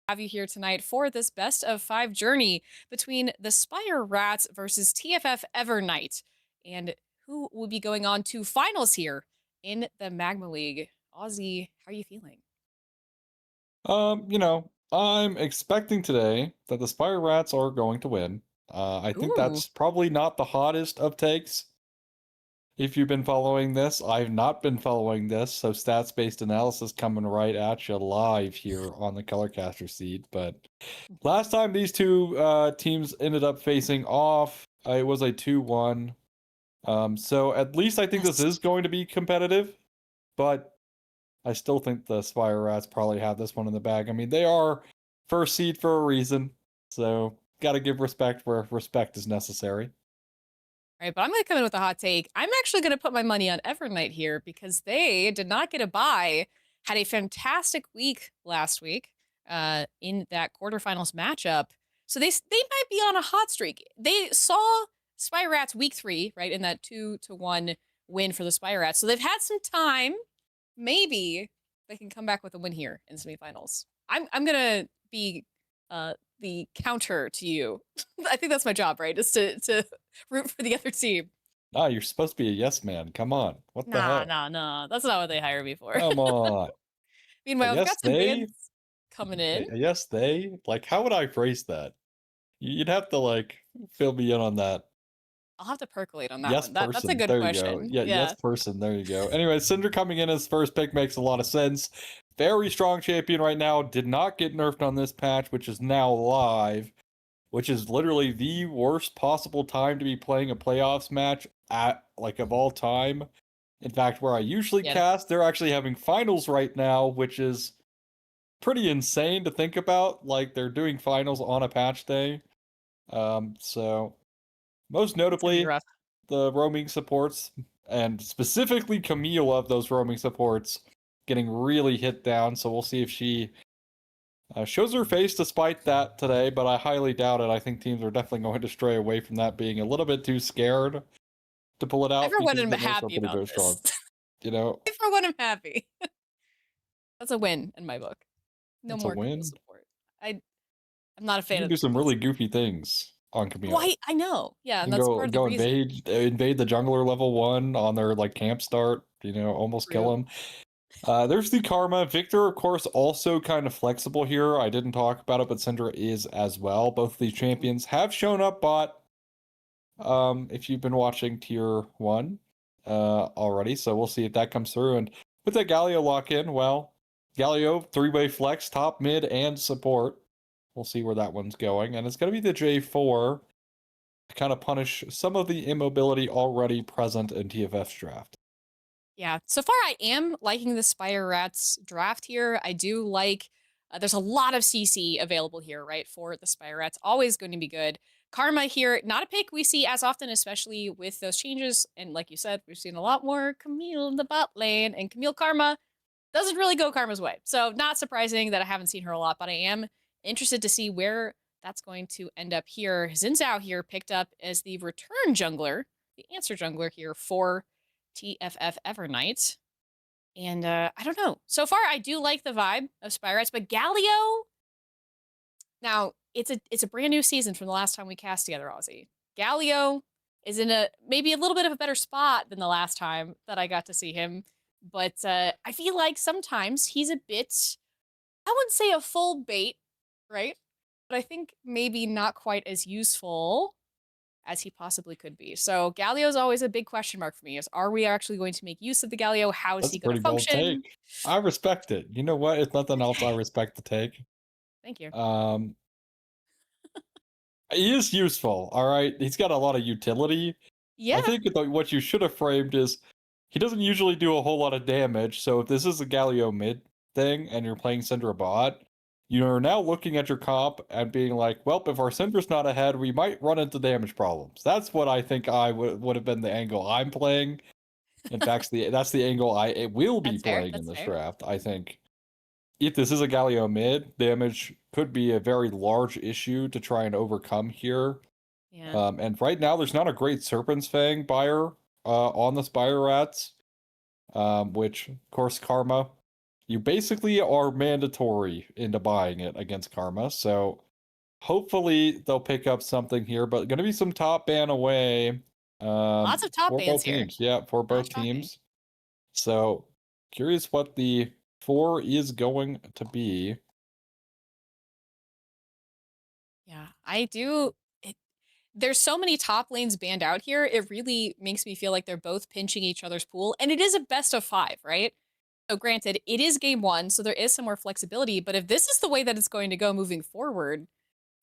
Have you here tonight for this best of 5 journey between the Spire Rats versus TFF Evernight. And who will be going on to finals here in the Magma League? Aussie, how are you feeling? I'm expecting today that the Spire Rats are going to win. I think Ooh. that's probably not the hottest of takes. If you've been following this, I've not been following this, so stats-based analysis coming right at you live here on the Colorcaster seed. But last time these two teams ended up facing off, it was a 2-1. So at least I think this Yes. is going to be competitive, but I still think the Spire Rats probably have this one in the bag. I mean, they are first seed for a reason, so gotta give respect where respect is necessary. Right, but I'm going to come in with a hot take. I'm actually going to put my money on Evernight here because they did not get a bye. Had a fantastic week last week in that quarterfinals matchup. So they might be on a hot streak. They saw Spire Rats week 3, right, in that 2-1 win for the Spire Rats. So they've had some time. Maybe they can come back with a win here in semifinals. I'm gonna be the counter to you. I think that's my job, right? Is to root for the other team. Ah, you're supposed to be a yes man. Come on. What the Nah, heck? nah, nah. That's not what they hire me for. Come on. A Meanwhile, we've yes got some they? bans coming in. A yes they? Like, how would I phrase that? You'd have to, like, fill me in on that. I'll have to percolate on that Yes one. That's a person. good There you go. question. Yeah, yes Yeah. person. There you go. Anyway, Cinder coming in as first pick makes a lot of sense. Very strong champion right now. Did not get nerfed on this patch, which is now live, which is literally the worst possible time to be playing a playoffs match at, like, of all time. In fact, where I usually Yeah. cast, they're actually having finals right now, which is pretty insane to think about. Like, they're doing finals on a patch day. So most It's gonna be notably, rough. the roaming supports, and specifically Camille of those roaming supports, getting really hit down. So we'll see if she shows her face despite that today, but I highly doubt it. I think teams are definitely going to stray away from that, being a little bit too scared to pull it I out for one because am the nerfs are happy pretty about very this. strong. You know, I for one am happy. That's a win in my book. No it's a more Camille win. support. I'm not a You fan can of do the some Camille really support. goofy things on Oh, Camille. I know. Yeah, You and can that's go part of the go reason. invade the jungler level 1 on their, like, camp start, almost kill True. him. There's the Karma. Victor, of course, also kind of flexible here. I didn't talk about it, but Syndra is as well. Both of these champions have shown up bot, if you've been watching tier 1 already, so we'll see if that comes through. And with that Galio lock-in, well, Galio, 3-way flex, top, mid, and support. We'll see where that one's going. And it's going to be the J4 to kind of punish some of the immobility already present in TFF's draft. Yeah, so far I am liking the Spire Rats draft here. I do like, there's a lot of CC available here, right, for the Spire Rats. Always going to be good. Karma here, not a pick we see as often, especially with those changes. And like you said, we've seen a lot more Camille in the bot lane, and Camille Karma doesn't really go Karma's way. So not surprising that I haven't seen her a lot, but I am interested to see where that's going to end up here. Xin Zhao here picked up as the return jungler, the answer jungler here for TFF Evernight. And I don't know. So far, I do like the vibe of Spyrites, but Galio. Now it's a brand new season from the last time we cast together, Aussie. Galio is in a maybe a little bit of a better spot than the last time that I got to see him, but I feel like sometimes he's a bit. I wouldn't say a full bait, right? But I think maybe not quite as useful as he possibly could be. So Galio is always a big question mark for me. Is are we actually going to make use of the Galio? How is That's he a going to pretty bold function? take. I respect it. You know what? If nothing else, I Okay, respect the take. thank you. Um, he is useful, all right? He's got a lot of utility. I Yeah, think what you should have framed is he doesn't usually do a whole lot of damage, so if this is a Galio mid thing and you're playing Syndra bot, you're now looking at your comp and being like, well, if our Syndra's not ahead, we might run into damage problems. That's what I think I would have been the angle I'm playing. In fact, that's the angle I will be that's fair. playing in That's this fair. draft. I think if this is a Galio mid, damage could be a very large issue to try and overcome here. Yeah. And right now, there's not a great Serpent's Fang buyer on the Spire Rats, which, of course, Karma you basically are mandatory into buying it against Karma. So hopefully they'll pick up something here, but going to be some top ban away Lots of top for bans both here. teams. Yeah, for Not both shocking. teams. So curious what the 4 is going to be. Yeah, I do. There's so many top lanes banned out here. It really makes me feel like they're both pinching each other's pool. And it is a best of 5, right? So granted, it is game 1, so there is some more flexibility. But if this is the way that it's going to go moving forward,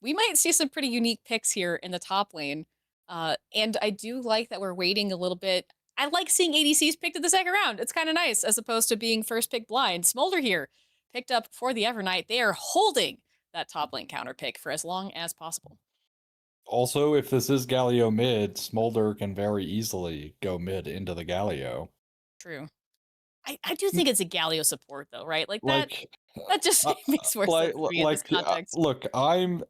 we might see some pretty unique picks here in the top lane. And I do like that we're waiting a little bit. I like seeing ADCs picked in the second round. It's kind of nice as opposed to being first pick blind. Smolder here picked up for the Evernight. They are holding that top lane counter pick for as long as possible. Also, if this is Galio mid, Smolder can very easily go mid into the Galio. True. I do think it's a Galio support though, right? Like that Like, that just makes more sense to me in this context. look, I've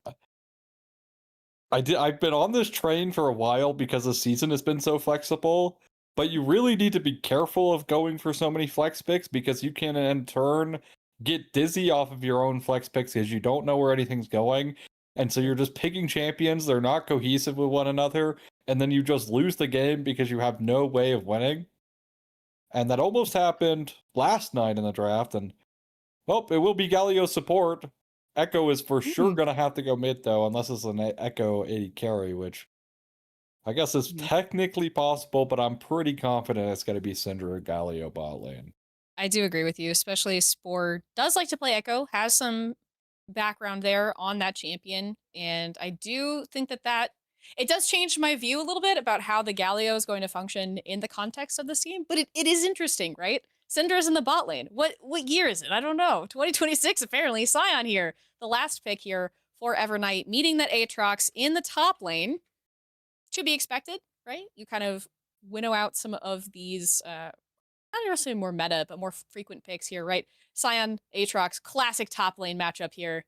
been on this train for a while because the season has been so flexible, but you really need to be careful of going for so many flex picks because you can in turn get dizzy off of your own flex picks because you don't know where anything's going. And so you're just picking champions, they're not cohesive with one another, and then you just lose the game because you have no way of winning. And that almost happened last night in the draft, and well, it will be Galio support. Echo is for sure Mm, going to have to go mid, though, unless it's an Echo 80 carry, which I guess is mhm. technically possible, but I'm pretty confident it's going to be Syndra or Galio bot lane. I do agree with you, especially Spore does like to play Echo, has some background there on that champion, and I do think that it does change my view a little bit about how the Galio is going to function in the context of this game, but it is interesting, right? Syndra's in the bot lane. What year is it? I don't know. 2026 apparently. Scion here, the last pick here for Evernight, meeting that Aatrox in the top lane. To be expected, right? You kind of winnow out some of these not necessarily more meta, but more frequent picks here, right? Scion, Aatrox, classic top lane matchup here.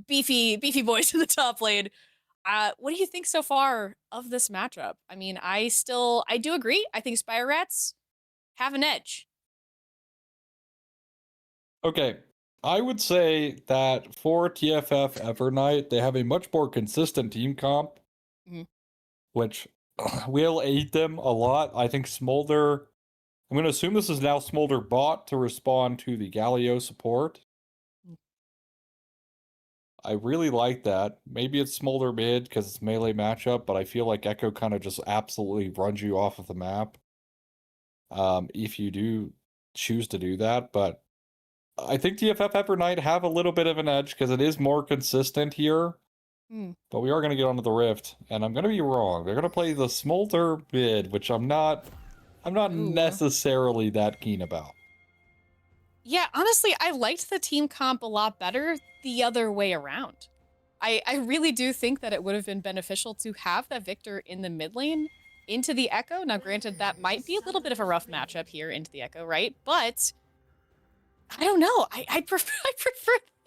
Beefy boys in the top lane. What do you think so far of this matchup? I mean, I do agree. I think Spire Rats have an edge. Okay, I would say that for TFF Evernight, they have a much more consistent team comp, Mhm. which will aid them a lot. I think Smolder, I'm going to assume this is now Smolder bot to respond to the Galio support. I really like that. Maybe it's Smolder mid because it's melee matchup, but I feel like Echo kind of just absolutely runs you off of the map. If you do choose to do that, but I think TFF Evernight have a little bit of an edge because it is more consistent here. Mm. But we are going to get onto the Rift, and I'm going to be wrong. They're going to play the Smolder mid, which I'm not Ooh. necessarily that keen about. Yeah, honestly, I liked the team comp a lot better the other way around. I really do think that it would have been beneficial to have that Victor in the mid lane into the Echo. Now, granted, that might be a little bit of a rough matchup here into the Echo, right? But I don't know. I prefer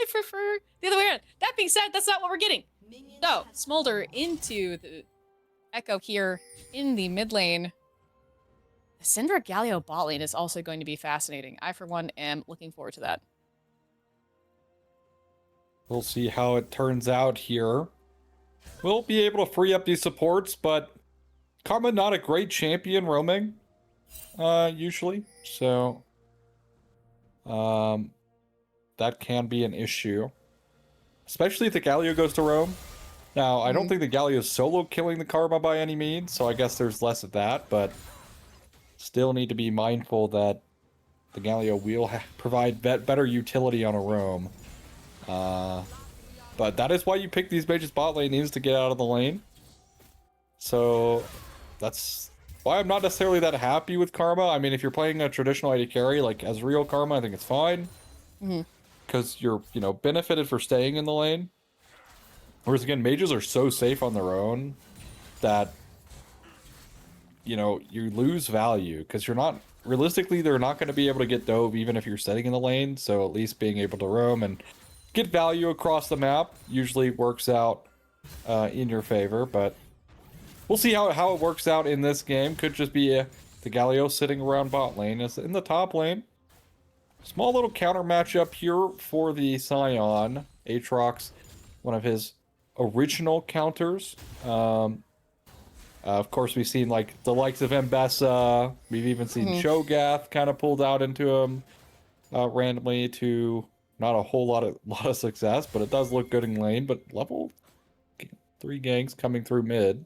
I prefer the other way around. That being said, that's not what we're getting. So Smolder into the Echo here in the mid lane. The Syndra Galio bot lane is also going to be fascinating. I, for one, am looking forward to that. We'll see how it turns out here. We'll be able to free up these supports, but Karma not a great champion roaming, usually. So, that can be an issue. Especially if the Galio goes to roam. Now, I don't think the Galio is solo killing the Karma by any means, so I guess there's less of that, but still need to be mindful that the Galio will provide better utility on a roam. But that is why you pick these mages bot lane is to get out of the lane. So that's why I'm not necessarily that happy with Karma. I mean, if you're playing a traditional AD carry, like as real Karma, I think it's fine. Because you're, benefited for staying in the lane. Whereas again, mages are so safe on their own that, you lose value. Because you're not, realistically, they're not going to be able to get dove even if you're sitting in the lane. So at least being able to roam and get value across the map usually works out in your favor. But we'll see how it works out in this game. Could just be the Galio sitting around bot lane. Is in the top lane. Small little counter matchup here for the Scion. Aatrox, one of his original counters. Of course, we've seen like the likes of Mbessa. We've even seen Cho'Gath kind of pulled out into him randomly to not a whole lot of success, but it does look good in lane. But level 3 ganks coming through mid.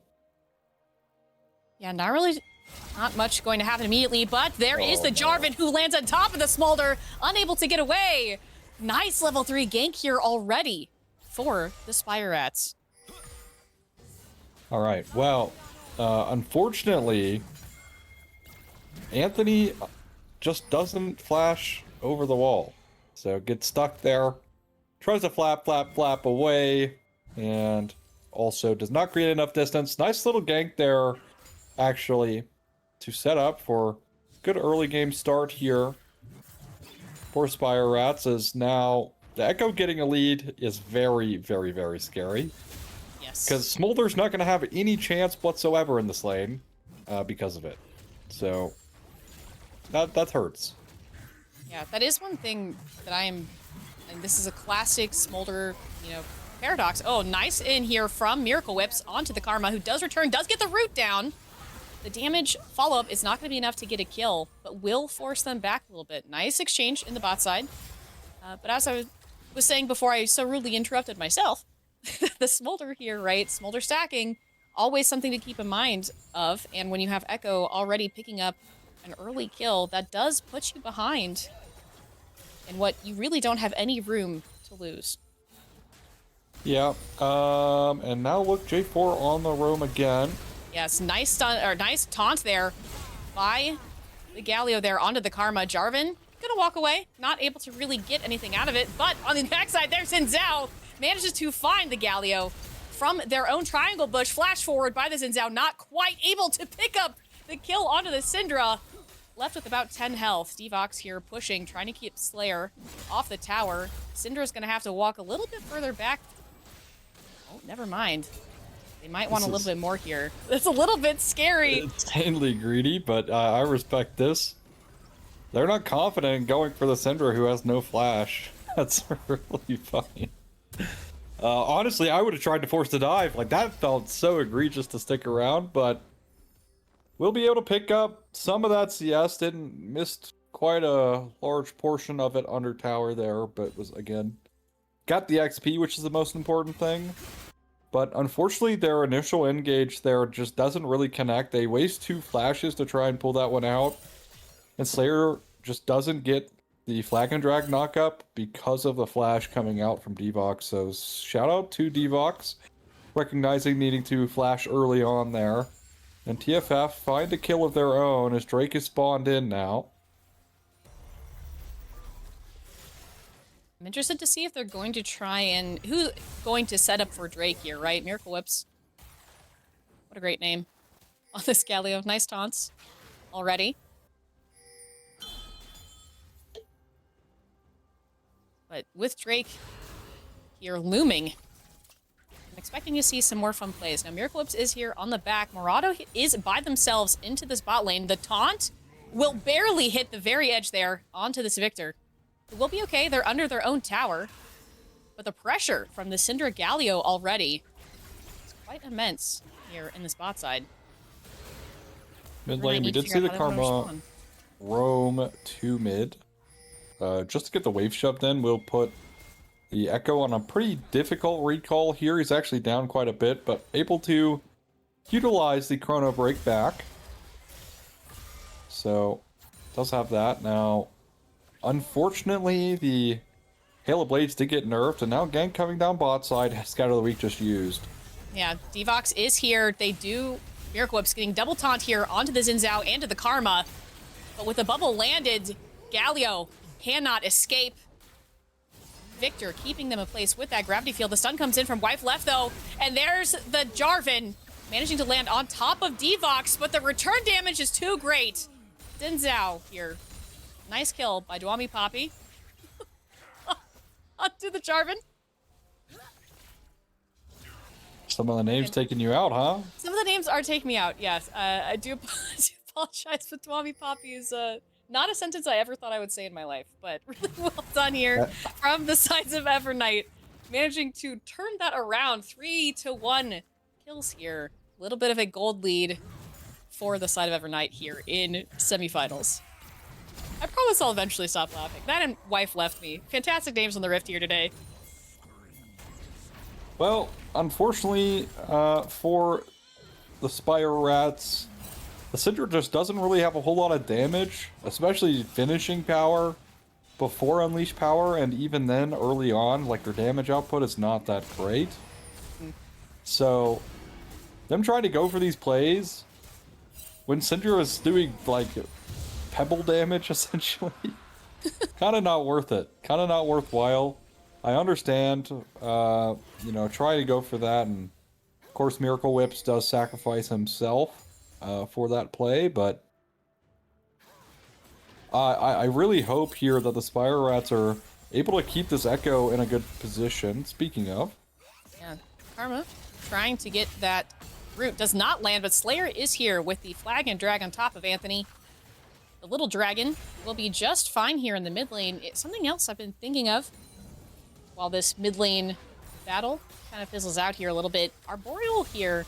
Yeah, not much going to happen immediately, but there is the no. Jarvan who lands on top of the Smolder, unable to get away. Nice level 3 gank here already for the Spire Rats. All right, well, unfortunately, Anthony just doesn't flash over the wall. So gets stuck there, tries to flap away, and also does not create enough distance. Nice little gank there, actually, to set up for good early game start here for Spire Rats, as now the Echo getting a lead is very, very, very scary. Yes. Because Smolder's not going to have any chance whatsoever in this lane because of it. So that hurts. Yeah, that is one thing that and this is a classic Smolder, paradox. Oh, nice in here from Miracle Whips onto the Karma, who does return, does get the root down. The damage follow-up is not going to be enough to get a kill, but will force them back a little bit. Nice exchange in the bot side. But as I was saying before I so rudely interrupted myself, the Smolder here, right? Smolder stacking, always something to keep in mind of. And when you have Echo already picking up an early kill, that does put you behind in what you really don't have any room to lose. Yeah, and now look, J4 on the roam again. Yes, nice taunt there by the Galio there onto the Karma. Jarvan gonna walk away, not able to really get anything out of it, but on the backside there's Xin Zhao, manages to find the Galio from their own triangle bush, flash forward by the Xin Zhao, not quite able to pick up the kill onto the Syndra. Left with about 10 health. Devox here pushing, trying to keep Slayer off the tower. Syndra's gonna have to walk a little bit further back. Oh, never mind. They might want a little bit more here. It's a little bit scary. Insanely greedy, but I respect this. They're not confident in going for the Syndra who has no flash. That's really funny. Honestly, I would have tried to force the dive. Like, that felt so egregious to stick around, but we'll be able to pick up some of that CS. Missed quite a large portion of it under tower there, but was, again, got the XP, which is the most important thing. But unfortunately, their initial engage there just doesn't really connect. They waste 2 flashes to try and pull that one out. And Slayer just doesn't get the flag and drag knockup because of the flash coming out from Devox. So shout out to Devox, recognizing needing to flash early on there. And TFF find a kill of their own as Drake is spawned in now. I'm interested to see if they're going to try and... Who's going to set up for Drake here, right? Miracle Whips. What a great name. On this Galio. Nice taunts already. But with Drake here looming, I'm expecting to see some more fun plays. Now, Miracle Whips is here on the back. Morado is by themselves into this bot lane. The taunt will barely hit the very edge there onto this Victor. It will be okay. They're under their own tower. But the pressure from the Syndra Galio already is quite immense here in this bot side. Mid lane, we did see the Karma roam to mid. Just to get the wave shoved in, we'll put the Echo on a pretty difficult recall here. He's actually down quite a bit, but able to utilize the Chrono Break back. So, does have that. Now, unfortunately, the Hail of Blades did get nerfed, and now gank coming down bot side. Scout of the Week just used. Yeah, Devox is here. They do... Miracle Whips getting double taunt here onto the Xin Zhao and to the Karma. But with the bubble landed, Galio cannot escape. Victor keeping them in place with that gravity field. The stun comes in from Wife left, though, and there's the Jarvan managing to land on top of Devox, but the return damage is too great. Xin Zhao here. Nice kill by Dwami Poppy. Onto the Jarvan. Some of the names taking you out, huh? Some of the names are taking me out, yes. I do apologize, but Dwami Poppy is not a sentence I ever thought I would say in my life, but really well done here from the sides of Evernight, managing to turn that around. 3-1 kills here. A little bit of a gold lead for the side of Evernight here in semifinals. I promise I'll eventually stop laughing. That and Wife Left Me. Fantastic names on the Rift here today. Well, unfortunately, for the Spire Rats, the Syndra just doesn't really have a whole lot of damage, especially finishing power before Unleash Power, and even then, early on, like, their damage output is not that great. So, them trying to go for these plays, when Syndra is doing, like, pebble damage, essentially, kind of not worth it. Kind of not worthwhile. I understand, you know, try to go for that, and of course Miracle Whips does sacrifice himself for that play, but I really hope here that the Spire Rats are able to keep this Echo in a good position, speaking of. Yeah, Karma trying to get that root. Does not land, but Slayer is here with the flag and drag on top of Anthony. The little dragon will be just fine here in the mid lane. It's something else I've been thinking of while this mid lane battle kind of fizzles out here a little bit. Arboreal here,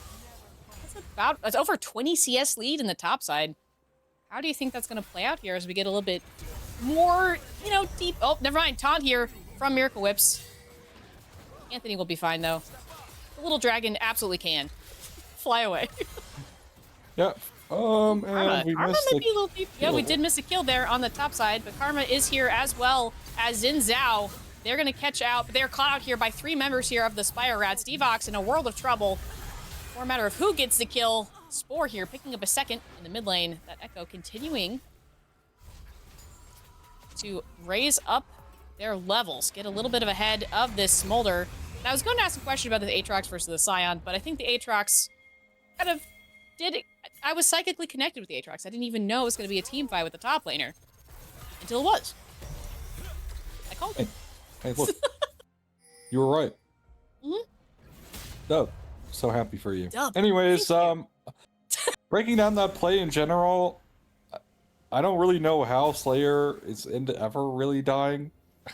that's over 20 CS lead in the top side. How do you think that's going to play out here as we get a little bit more, you know, deep? Oh, never mind. Taunt here from Miracle Whips. Anthony will be fine, though. The little dragon absolutely can. Fly away. Yeah. And we Karma missed might be a little deep. Yeah, we did miss a kill there on the top side, but Karma is here as well as Xin Zhao. They're going to catch out, but they're caught out here by 3 members here of the Spire Rats. Devox in a world of trouble. More a matter of who gets the kill. Spore here picking up a second in the mid lane. That Echo continuing to raise up their levels, get a little bit of ahead of this Smolder. And I was going to ask a question about the Aatrox versus the Scion, but I think the Aatrox kind of did it. I was psychically connected with the Aatrox. I didn't even know it was going to be a team fight with the top laner until it was. I called it. Hey, look. You were right. Mm-hmm. Dub. So happy for you. Dub. Anyways, breaking down that play in general, I don't really know how Slayer is into ever really dying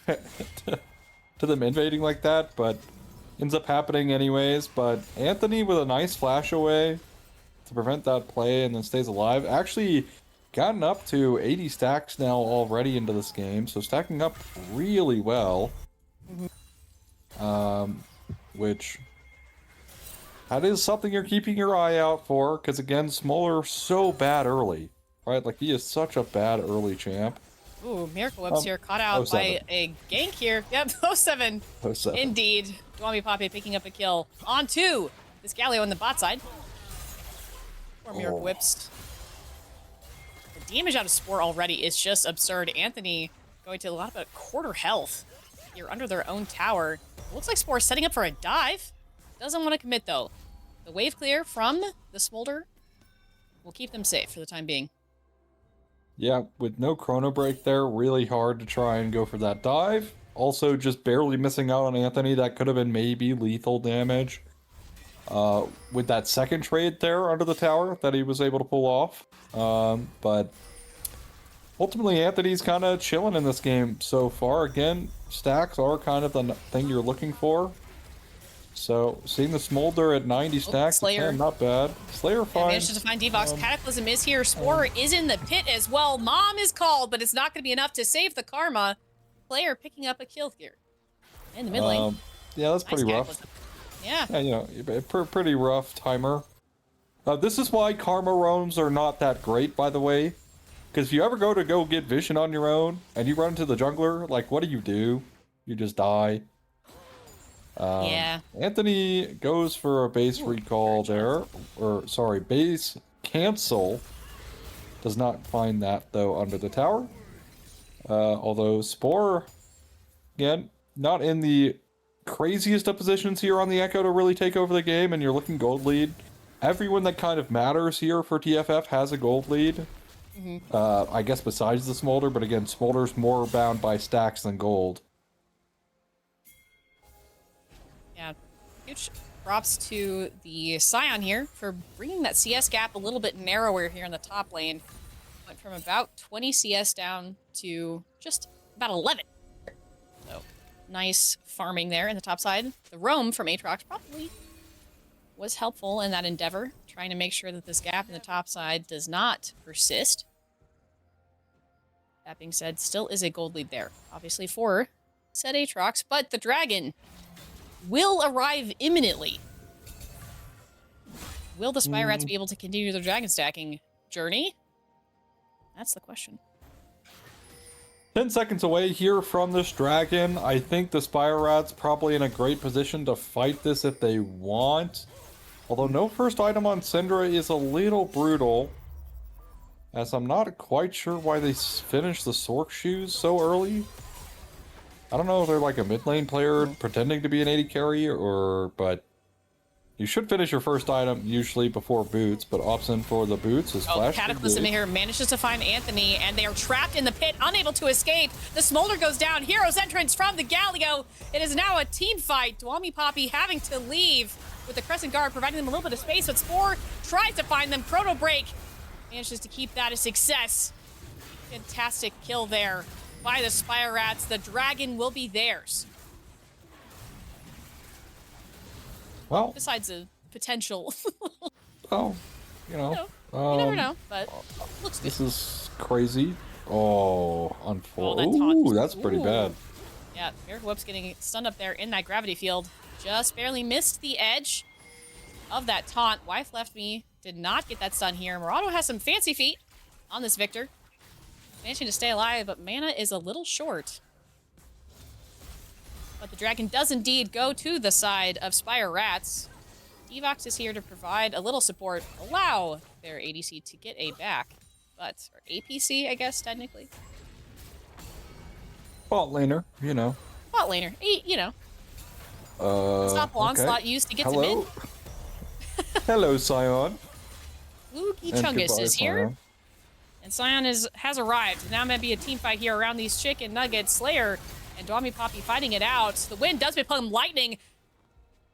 to them invading like that, but ends up happening anyways. But Anthony with a nice flash away to prevent that play and then stays alive. Actually gotten up to 80 stacks now already into this game, so stacking up really well. Which that is something you're keeping your eye out for, because again, Smoller so bad early, right? Like, he is such a bad early champ. Ooh, Miracle Whips here caught out by a gank here. Yep, 07. 07. Indeed. Dwami Poppy picking up a kill. On to this Galio on the bot side. Poor Miracle Whips. The damage out of Spore already is just absurd. Anthony going to a lot of a quarter health here under their own tower. It looks like Spore setting up for a dive. Doesn't want to commit, though. The wave clear from the Smolder will keep them safe for the time being. Yeah, with no chrono break there, really hard to try and go for that dive. Also, just barely missing out on Anthony. That could have been maybe lethal damage. With that second trade there under the tower that he was able to pull off. But ultimately, Anthony's kind of chilling in this game so far. Again, stacks are kind of the thing you're looking for. So, seeing the Smolder at 90 stacks, again, not bad. Slayer fine. Manages to find Devox. Cataclysm is here. Spore is in the pit as well. Mom is called, but it's not going to be enough to save the Karma. Player picking up a kill here. In the mid lane. Yeah, that's pretty rough. Yeah. Yeah, you know, pretty rough timer. This is why Karma roams are not that great, by the way. Because if you ever go get vision on your own, and you run into the jungler, like, what do? You just die. Yeah. Anthony goes for a base recall there. Or, sorry, base cancel. Does not find that, though, under the tower. Although Spore, again, not in the craziest of positions here on the Echo to really take over the game, and you're looking gold lead. Everyone that kind of matters here for TFF has a gold lead. I guess besides the Smolder, but again, Smolder's more bound by stacks than gold. Yeah. Huge props to the Scion here for bringing that CS gap a little bit narrower here in the top lane. Went from about 20 CS down to just about 11. So, nice farming there in the top side. The roam from Aatrox probably was helpful in that endeavor, trying to make sure that this gap in the top side does not persist. That being said, still is a gold lead there. Obviously for said Aatrox, but the dragon will arrive imminently. Will the Spire Rats be able to continue their dragon stacking journey? That's the question. 10 seconds away here from this dragon. I think the Spire Rats probably in a great position to fight this if they want. Although no first item on Syndra is a little brutal, as I'm not quite sure why they finished the Sork shoes so early. I don't know if they're like a mid lane player pretending to be an AD carry, but you should finish your first item usually before boots, but opts in for the boots is flash. Cataclysm here manages to find Anthony, and they are trapped in the pit, unable to escape. The smolder goes down. Hero's entrance from the Galio. It is now a team fight. Dwami Poppy having to leave with the Crescent Guard, providing them a little bit of space, but Spore tries to find them. Chrono Break manages to keep that a success. Fantastic kill there by the Spire Rats. The dragon will be theirs. Well, besides a potential. Oh, you know. You never know, but looks good. This is crazy. Oh, unfold. That taunt. Ooh, that's pretty bad. Yeah, Miracle Whip's getting stunned up there in that gravity field. Just barely missed the edge of that taunt. Wife left me. Did not get that stun here. Murado has some fancy feet on this Victor. Managing to stay alive, but mana is a little short. But the dragon does indeed go to the side of Spire Rats. Evox is here to provide a little support, allow their ADC to get a back. But, or APC, I guess, technically. Bot laner, you know. Bot laner, you know. Stop Onslaught okay. used to get to mid. Hello, Scion. Luigi And Chungus goodbye, is here. Scion. And Scion has arrived. Now may be a team fight here around these chicken nuggets. Slayer and Dwami Poppy fighting it out. The wind does become lightning.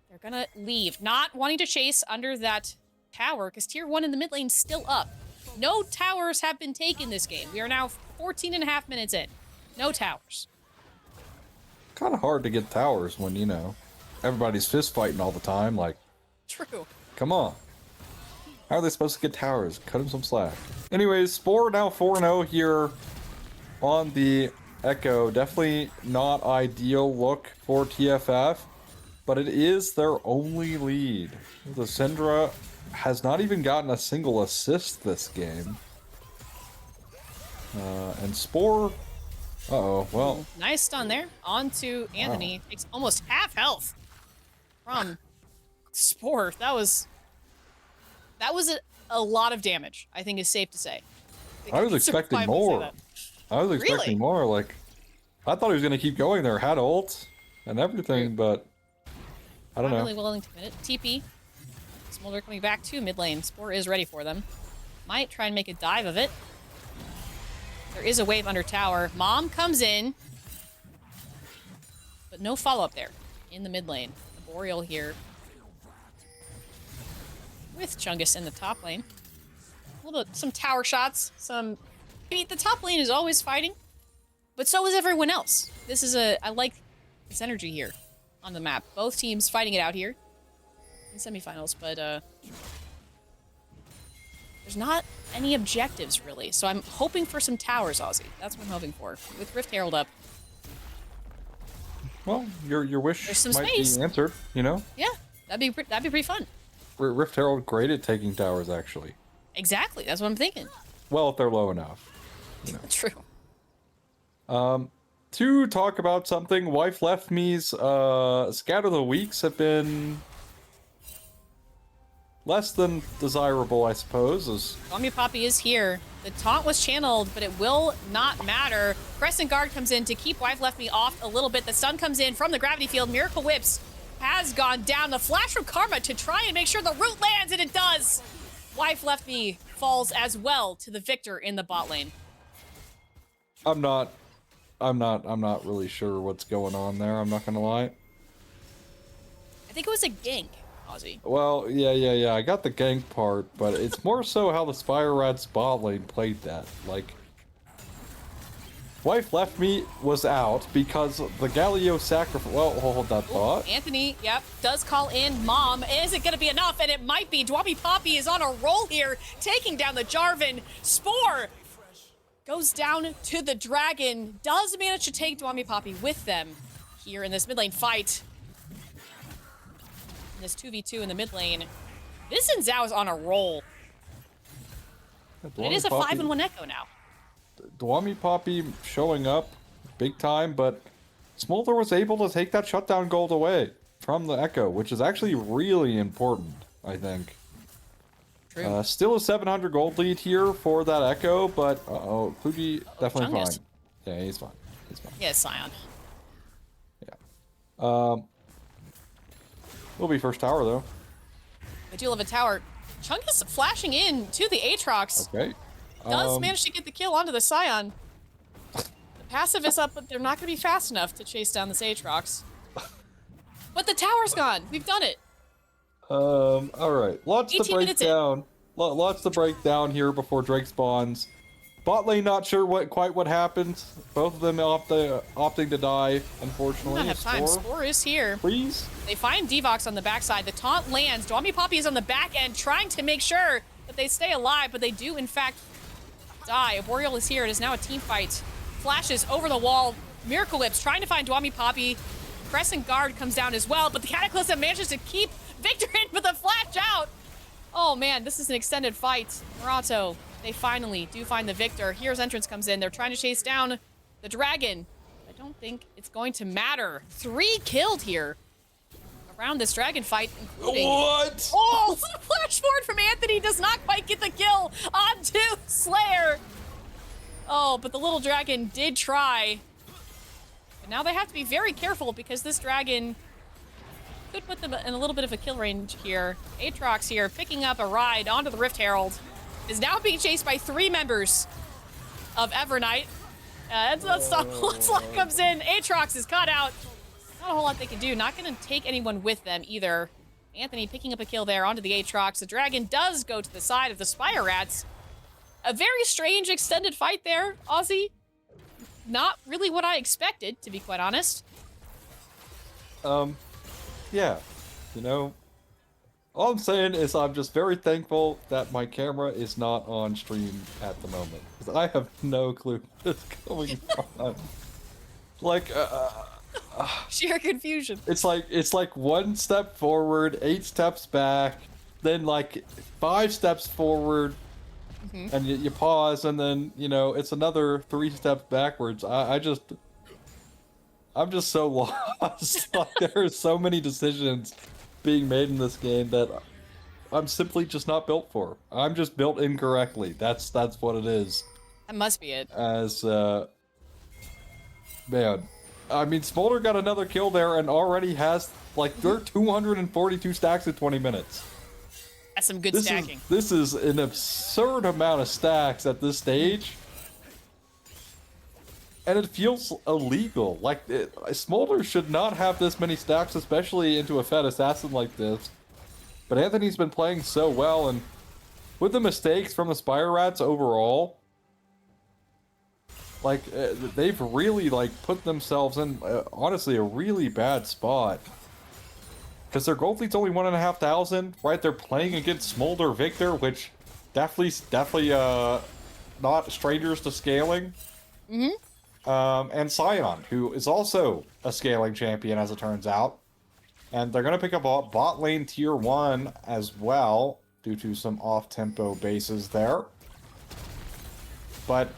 They're gonna leave. Not wanting to chase under that tower, because tier 1 in the mid lane still up. No towers have been taken this game. We are now 14 and a half minutes in. No towers. Kind of hard to get towers when, you know, everybody's fist fighting all the time. Like, True. come on. How are they supposed to get towers? Cut them some slack. Anyways, Spore now 4-0 here on the Echo. Definitely not ideal look for TFF, but it is their only lead. The Syndra has not even gotten a single assist this game. And Spore... Uh-oh, well... Nice stun there. On to Anthony. Wow. Takes almost half health from Spore. That was a lot of damage, I think is safe to say. I was expecting more. I was expecting more. Like, I thought he was going to keep going there. Had ult and everything, but I don't know. Not really willing to commit it. TP. Smolder coming back to mid lane. Spore is ready for them. Might try and make a dive of it. There is a wave under tower. Mom comes in. But no follow-up there in the mid lane. The Boreal here. With Chungus in the top lane. Some tower shots. I mean, the top lane is always fighting. But so is everyone else. I like this energy here on the map. Both teams fighting it out here in semifinals, but there's not any objectives really. So I'm hoping for some towers, Aussie. That's what I'm hoping for. With Rift Herald up. Well, your wish might space. be answered, you know? Yeah, that'd be pretty fun. Rift Herald great at taking towers, actually. Exactly, that's what I'm thinking. Well, if they're low enough. You know. True. To talk about something, Wife Left Me's Scatter the Weeks have been less than desirable, I suppose. Dwami Poppy is here. The taunt was channeled, but it will not matter. Crescent Guard comes in to keep Wife Left Me off a little bit. The stun comes in from the gravity field. Miracle Whips has gone down. The flash from Karma to try and make sure the root lands, and it does. Wife Left Me falls as well to the victor in the bot lane. I'm not really sure what's going on there, I'm not gonna lie. I think it was a gank, Ozzy. Well, yeah. I got the gank part, but it's more so how the Spire Rats bot lane played that. Like, Wife Left Me was out because the Galio sacrifice. Well, hold that thought. Anthony, yep, does call in Mom. Is it going to be enough? And it might be. Dwami Poppy is on a roll here, taking down the Jarvan. Spore goes down to the Dragon. Does manage to take Dwami Poppy with them here in this mid lane fight. In this 2v2 in the mid lane. This and Zhao is on a roll. It is a 5-1 Echo now. Dwami Poppy showing up big time, but Smolder was able to take that shutdown gold away from the Echo, which is actually really important, I think. True. Still a 700 gold lead here for that Echo, but Klugi definitely fine. Chungus. Yeah, he's fine. Yeah, Scion. Yeah. Will be first tower though. I do love a tower. Chungus flashing in to the Aatrox. Okay. Does manage to get the kill onto the Scion. The passive is up, but they're not going to be fast enough to chase down this Aatrox. But the tower's gone. We've done it. All right. Lots to 18 break minutes in. down. Lots to break down here before Drake spawns. Bot lane not sure quite what happened. Both of them opting to die, unfortunately. We don't have time. Spore is here. Please. They find Devox on the backside. The taunt lands. Dwami Poppy is on the back end trying to make sure that they stay alive, but they do, in fact, die. Arboreal is here. It is now a team fight. Flashes over the wall. Miracle Whips trying to find Dwami Poppy. Crescent Guard comes down as well, but the Cataclysm manages to keep Victor in with a flash out. Oh, man, this is an extended fight. Murato, they finally do find the Victor. Hero's Entrance comes in. They're trying to chase down the Dragon. I don't think it's going to matter. 3 killed here around this Dragon fight, including... What? Oh, flash forward from Anthony does not quite get the kill onto Slayer. Oh, but the little Dragon did try. But now they have to be very careful because this Dragon could put them in a little bit of a kill range here. Aatrox here, picking up a ride onto the Rift Herald. Is now being chased by 3 members of Evernight. Onslaught comes in. Aatrox is caught out. Not a whole lot they can do. Not going to take anyone with them either. Anthony picking up a kill there onto the Aatrox. The Dragon does go to the side of the Spire Rats. A very strange extended fight there, Ozzy. Not really what I expected, to be quite honest. Yeah. You know, all I'm saying is I'm just very thankful that my camera is not on stream at the moment. Because I have no clue what's going on. Like, sheer confusion. It's like 1 step forward, 8 steps back, then like 5 steps forward, and you pause, and then, you know, it's another 3 steps backwards. I'm just so lost. Like, there are so many decisions being made in this game that I'm simply just not built for. I'm just built incorrectly. That's what it is. That must be it. As man, I mean, Smolder got another kill there and already has like they're 242 stacks in 20 minutes. That's some good stacking. This is an absurd amount of stacks at this stage. And it feels illegal. Like, Smolder should not have this many stacks, especially into a Fed Assassin like this. But Anthony's been playing so well, and with the mistakes from the Spire Rats overall, like, they've really, like, put themselves in, honestly, a really bad spot. Because their gold lead's only 1,500, right? They're playing against Smolder Victor, which definitely not strangers to scaling. And Scion, who is also a scaling champion, as it turns out. And they're going to pick up bot lane tier 1 as well, due to some off-tempo bases there. But,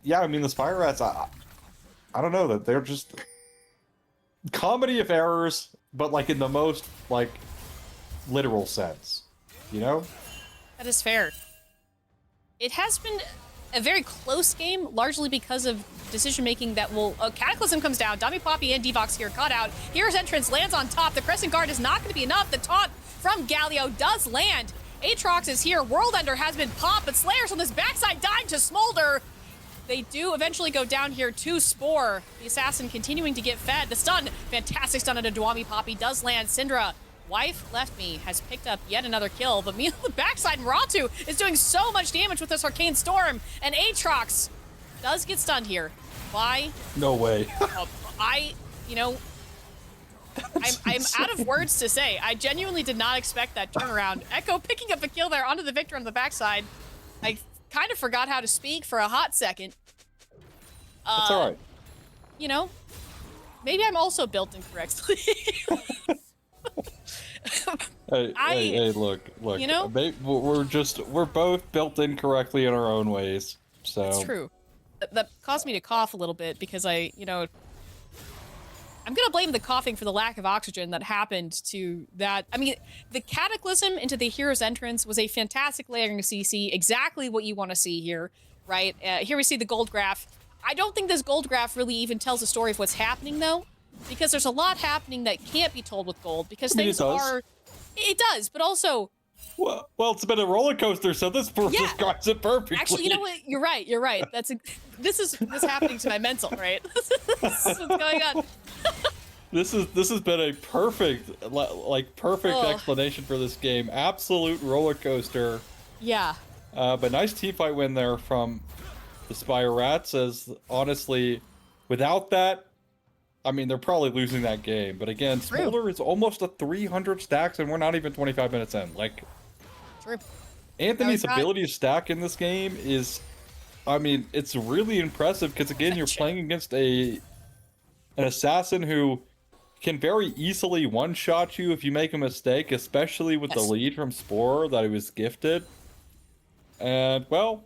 yeah, I mean, the Spire Rats, I don't know, that they're just... comedy of errors, but, like, in the most, like, literal sense. You know? That is fair. It has been a very close game, largely because of decision-making that will... Cataclysm comes down. Dwami Poppy and Devox here caught out. Here's Entrance, lands on top. The Crescent Guard is not going to be enough. The taunt from Galio does land. Aatrox is here. World Ender has been popped, but Slayer's on this backside dying to Smolder. They do eventually go down here to Spore. The Assassin continuing to get fed. The stun, fantastic stun into Dwami Poppy does land. Syndra Wife Left Me has picked up yet another kill, but me on the backside, Muratu is doing so much damage with this Arcane Storm, and Aatrox does get stunned here. Why? No way. You know, I'm out of words to say. I genuinely did not expect that turnaround. Echo picking up a kill there onto the Victor on the backside. I kind of forgot how to speak for a hot second. That's all right. You know, maybe I'm also built incorrectly. Hey, look. You know? We're both built incorrectly in our own ways. So It's true. That caused me to cough a little bit because I'm gonna blame the coughing for the lack of oxygen that happened to that. I mean, the Cataclysm into the hero's entrance was a fantastic layering of CC, exactly what you want to see here, right? Here we see the gold graph. I don't think this gold graph really even tells a story of what's happening, though, because there's a lot happening that can't be told with gold, because things are... It does, but also... Well, it's been a roller coaster, so this describes it perfectly. Actually, you know what? You're right. This is happening to my mental, right? This is what's going on. This has been a perfect explanation for this game. Absolute roller coaster. Yeah. But nice team fight win there from the Spire Rats. As honestly, without that, I mean, they're probably losing that game. But again, Smolder is almost a 300 stacks, and we're not even 25 minutes in. Like, true. Anthony's ability to stack in this game is, I mean, it's really impressive because again, you're playing against an assassin who can very easily one-shot you if you make a mistake, especially with the lead from Spore that he was gifted. And, well,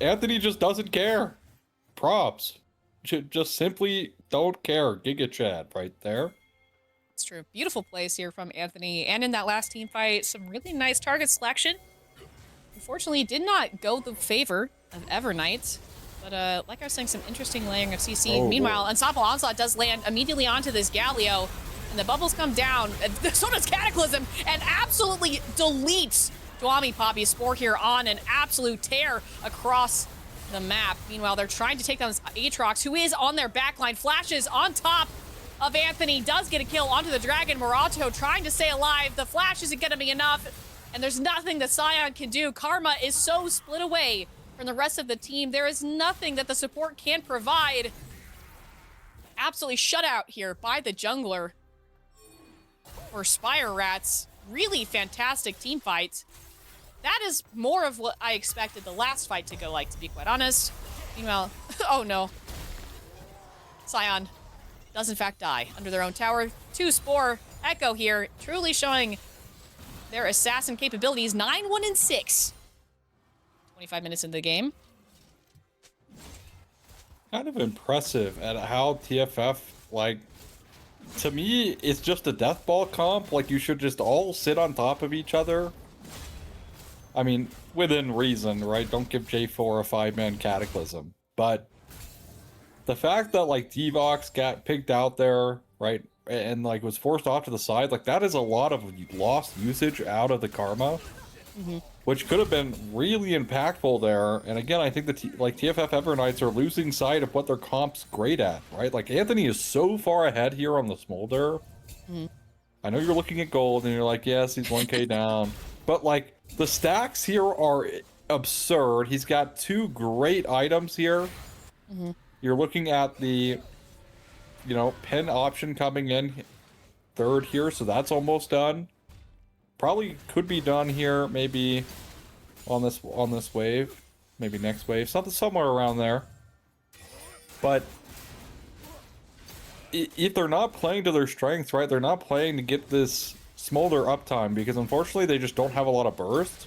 Anthony just doesn't care. Props. Just simply don't care. Giga Chad right there. It's true. Beautiful plays here from Anthony. And in that last team fight, some really nice target selection. Unfortunately, did not go the favor of Evernights. But like I was saying, some interesting layering of CC. Meanwhile, Unstoppable Onslaught does land immediately onto this Galio. And the bubbles come down. And so does Cataclysm. And absolutely deletes Dwami Poppy. Spore here on an absolute tear across the map. Meanwhile, they're trying to take down this Aatrox, who is on their backline. Flashes on top of Anthony. Does get a kill onto the Dragon. Murato trying to stay alive. The flash isn't going to be enough. And there's nothing that Scion can do. Karma is so split away from the rest of the team. There is nothing that the support can provide. Absolutely shut out here by the jungler for Spire Rats. Really fantastic team fight. That is more of what I expected the last fight to go like, to be quite honest. Meanwhile, oh no. Scion does in fact die under their own tower. 2 Spore. Echo here, truly showing their assassin capabilities. 9-1-6. 25 minutes into the game. Kind of impressive at how TFF, like, to me, it's just a death ball comp. Like, you should just all sit on top of each other. I mean, within reason, right? Don't give J4 a 5-man Cataclysm. But the fact that, like, Devox got picked out there, right? And, like, was forced off to the side, like, that is a lot of lost usage out of the Karma. Which could have been really impactful there. And again, I think the TFF Evernights are losing sight of what their comp's great at, right? Like, Anthony is so far ahead here on the Smolder. I know you're looking at gold and you're like, yes, he's 1k down. But, like, the stacks here are absurd. He's got 2 great items here. You're looking at the, you know, pen option coming in 3rd here, so that's almost done. Probably could be done here, maybe on this wave, maybe next wave, somewhere around there. But if they're not playing to their strengths, right, they're not playing to get this Smolder uptime, because unfortunately they just don't have a lot of burst.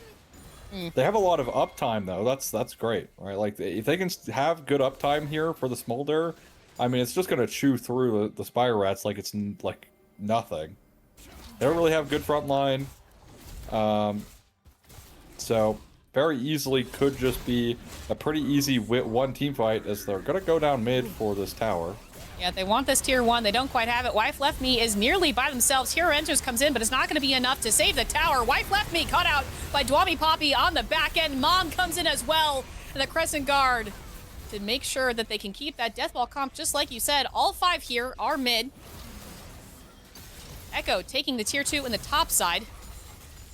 They have a lot of uptime though. That's great, right? Like, if they can have good uptime here for the Smolder, I mean, it's just gonna chew through the Spire Rats like it's like nothing. They don't really have good front line. So very easily could just be a pretty easy one team fight, as they're gonna go down mid for this tower. Yeah, they want this tier 1. They don't quite have it. Wife Left Me is nearly by themselves. Hero Enters comes in, but it's not going to be enough to save the tower. Wife Left Me caught out by Dwami Poppy on the back end. Mom comes in as well, and the Crescent Guard to make sure that they can keep that Deathball comp, just like you said. All 5 here are mid. Echo taking the tier 2 in the top side.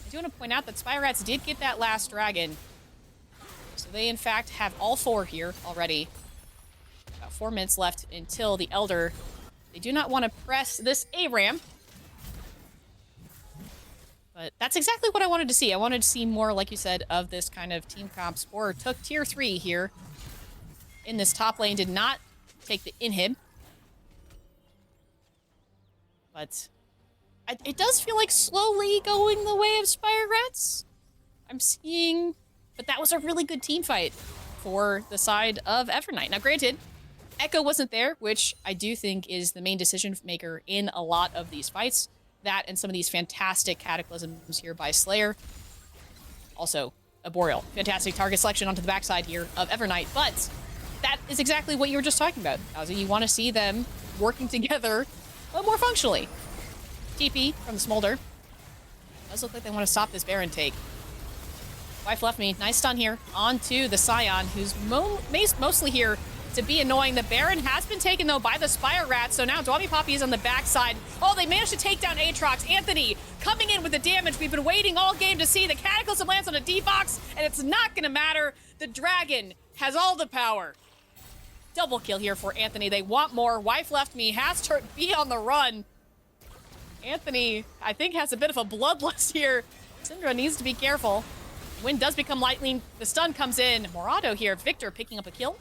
I do want to point out that Spire Rats did get that last dragon. So they, in fact, have all 4 here already. About 4 minutes left until the Elder. They do not want to press this ARAM. But that's exactly what I wanted to see. I wanted to see more, like you said, of this kind of team comp. Spore took tier 3 here in this top lane. Did not take the inhib. But it does feel like slowly going the way of Spire Rats. I'm seeing... But that was a really good team fight for the side of Evernight. Now, granted, Echo wasn't there, which I do think is the main decision maker in a lot of these fights. That and some of these fantastic cataclysms here by Slayer. Also, a Boreal. Fantastic target selection onto the backside here of Evernight. But that is exactly what you were just talking about, Ozzy. You want to see them working together more functionally. TP from the Smolder. Does look like they want to stop this Baron take. Wife left me. Nice stun here onto the Scion, who's mostly here to be annoying. The Baron has been taken, though, by the Spire Rat, so now Dwami Poppy is on the backside. Oh, they managed to take down Aatrox. Anthony coming in with the damage. We've been waiting all game to see. The Cataclysm lands on a D-Box, and it's not going to matter. The Dragon has all the power. Double kill here for Anthony. They want more. Wife left me. Has to be on the run. Anthony, I think, has a bit of a bloodlust here. Syndra needs to be careful. Wind does become lightning. The stun comes in. Morado here. Victor picking up a kill.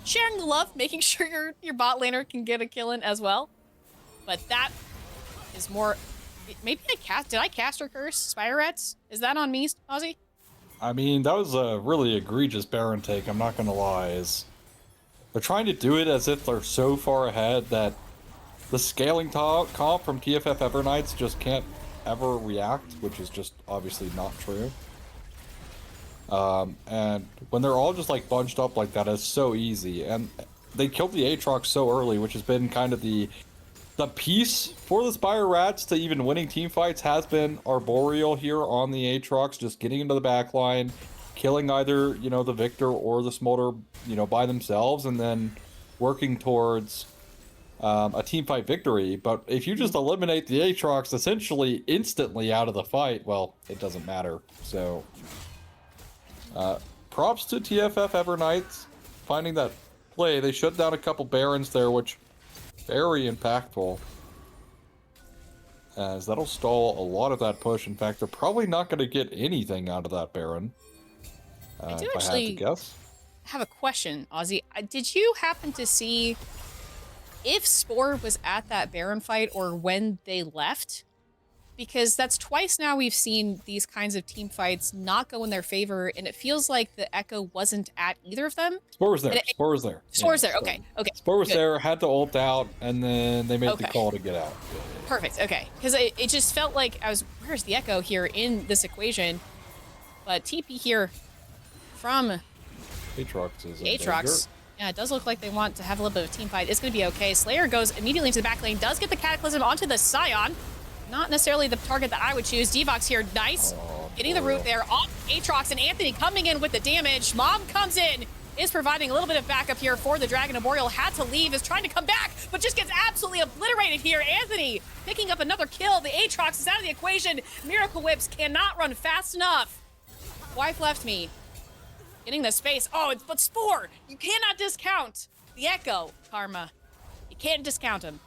Sharing the love, making sure your bot laner can get a kill in as well. But that is more... Maybe did I cast or curse Spire Rats? Is that on me, Ozzy? I mean, that was a really egregious Baron take, I'm not gonna lie. They're trying to do it as if they're so far ahead that the scaling comp from TFF Evernights just can't ever react, which is just obviously not true. And when they're all just like bunched up like that, it's so easy. And they killed the Aatrox so early, which has been kind of the piece for the Spire Rats to even winning team fights has been Arboreal here on the Aatrox, just getting into the back line, killing either, you know, the Victor or the Smolder, you know, by themselves, and then working towards a team fight victory. But if you just eliminate the Aatrox essentially instantly out of the fight, well, it doesn't matter. So props to TFF Evernights finding that play. They shut down a couple Barons there, which very impactful, as that'll stall a lot of that push. In fact, they're probably not going to get anything out of that Baron. I do if actually I had to guess. have a question, Ozzy. Did you happen to see if Spore was at that Baron fight or when they left? Because that's twice now we've seen these kinds of team fights not go in their favor, and it feels like the Echo wasn't at either of them. Spore was there. Spore was there. Spore was there. Okay. Okay. Spore was Good. there, had to ult out, and then they made the call to get out. Perfect. Okay. Because it just felt like where's the Echo here in this equation? But TP here from Aatrox is Aatrox. Yeah, it does look like they want to have a little bit of a team fight. It's going to be okay. Slayer goes immediately into the back lane, does get the Cataclysm onto the Scion. Not necessarily the target that I would choose. D-Box here, nice. Getting the root there off Aatrox, and Anthony coming in with the damage. Mom comes in, is providing a little bit of backup here for the Dragon. Arboreal had to leave, is trying to come back, but just gets absolutely obliterated here. Anthony picking up another kill. The Aatrox is out of the equation. Miracle Whips cannot run fast enough. Wife left me. Getting the space. Oh, but Spore, you cannot discount the Echo, Karma. You can't discount him.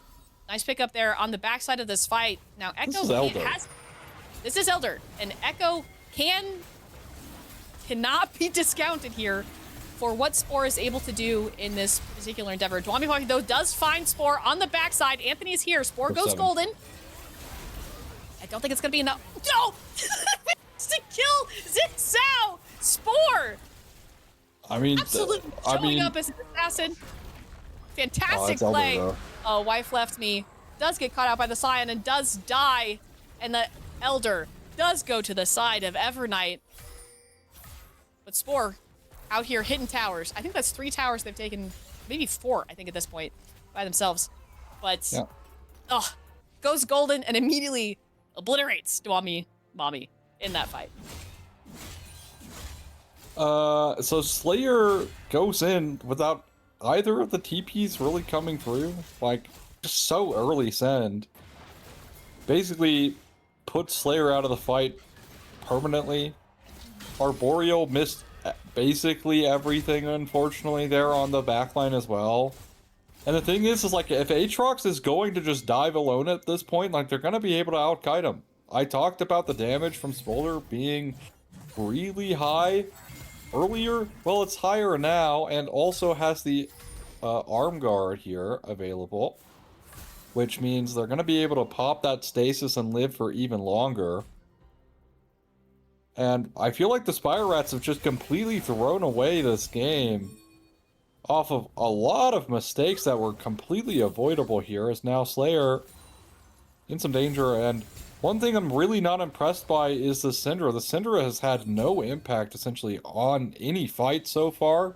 Nice pick up there on the backside of this fight. Now, Echo this is Elder, and Echo cannot be discounted here for what Spore is able to do in this particular endeavor. Dwami Poppy, though, does find Spore on the backside. Anthony is here. Spore goes golden. I don't think it's going to be enough. No! To kill Zigzao! Spore! I mean, absolutely showing up as an assassin. Fantastic play. Oh, Wife left me. Does get caught out by the Scion and does die. And the Elder does go to the side of Evernight. But Spore out here hitting towers. I think that's 3 towers they've taken, maybe 4, I think, at this point, by themselves. But, goes golden and immediately obliterates Dwami Mommy in that fight. So Slayer goes in without either of the TPs really coming through. Like, just so early send. Basically put Slayer out of the fight permanently. Arboreal missed basically everything, unfortunately, there on the backline as well. And the thing is like, if Aatrox is going to just dive alone at this point, like, they're going to be able to outkite him. I talked about the damage from Smolder being really high earlier. Well, it's higher now, and also has the arm guard here available, which means they're going to be able to pop that stasis and live for even longer. And I feel like the Spire Rats have just completely thrown away this game off of a lot of mistakes that were completely avoidable here, as now Slayer in some danger. And one thing I'm really not impressed by is the Syndra. The Syndra has had no impact, essentially, on any fight so far.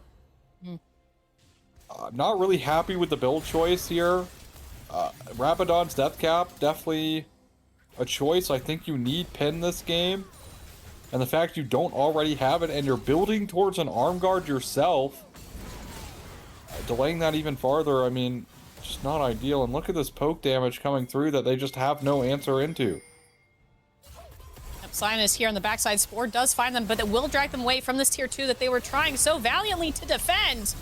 I'm not really happy with the build choice here. Rabadon's Death Cap, definitely a choice. I think you need Pin this game. And the fact you don't already have it, and you're building towards an arm guard yourself, delaying that even farther, I mean, just not ideal. And look at this poke damage coming through that they just have no answer into. Sion is here on the backside. Spore does find them, but it will drag them away from this tier 2 that they were trying so valiantly to defend.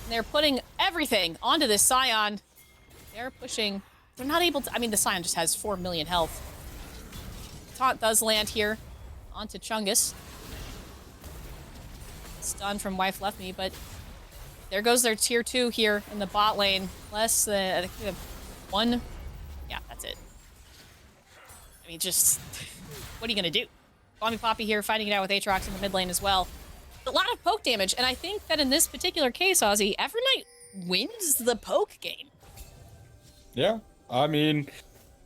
And they're putting everything onto this Sion. They're pushing. They're not able to. I mean, the Sion just has 4 million health. Taunt does land here onto Chungus. Stun from Wife Left Me, but there goes their tier 2 here in the bot lane. Less than, I think we have 1. Yeah, that's it. I mean, just, what are you going to do? Bomby Poppy here fighting it out with Aatrox in the mid lane as well. A lot of poke damage, and I think that in this particular case, Ozzy, Evernight wins the poke game. Yeah, I mean,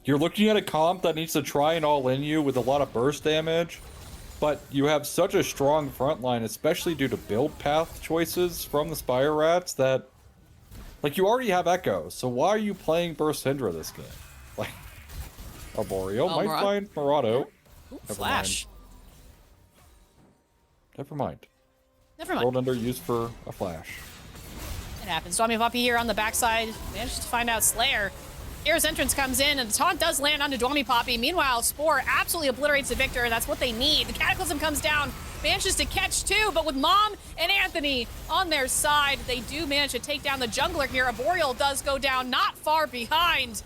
you're looking at a comp that needs to try and all-in you with a lot of burst damage, but you have such a strong front line, especially due to build path choices from the Spire Rats, that, like, you already have Echo, so why are you playing Burst Syndra this game? Like, Arboreal might find Murado. Flash. Never mind. Never mind. Rolled under, used for a flash. It happens. Swami Poppy here on the backside manages to find out Slayer. Air's entrance comes in, and the taunt does land onto Dwami Poppy. Meanwhile, Spore absolutely obliterates the Victor, and that's what they need. The Cataclysm comes down, manages to catch 2, but with Mom and Anthony on their side, they do manage to take down the jungler here. Arboreal does go down, not far behind.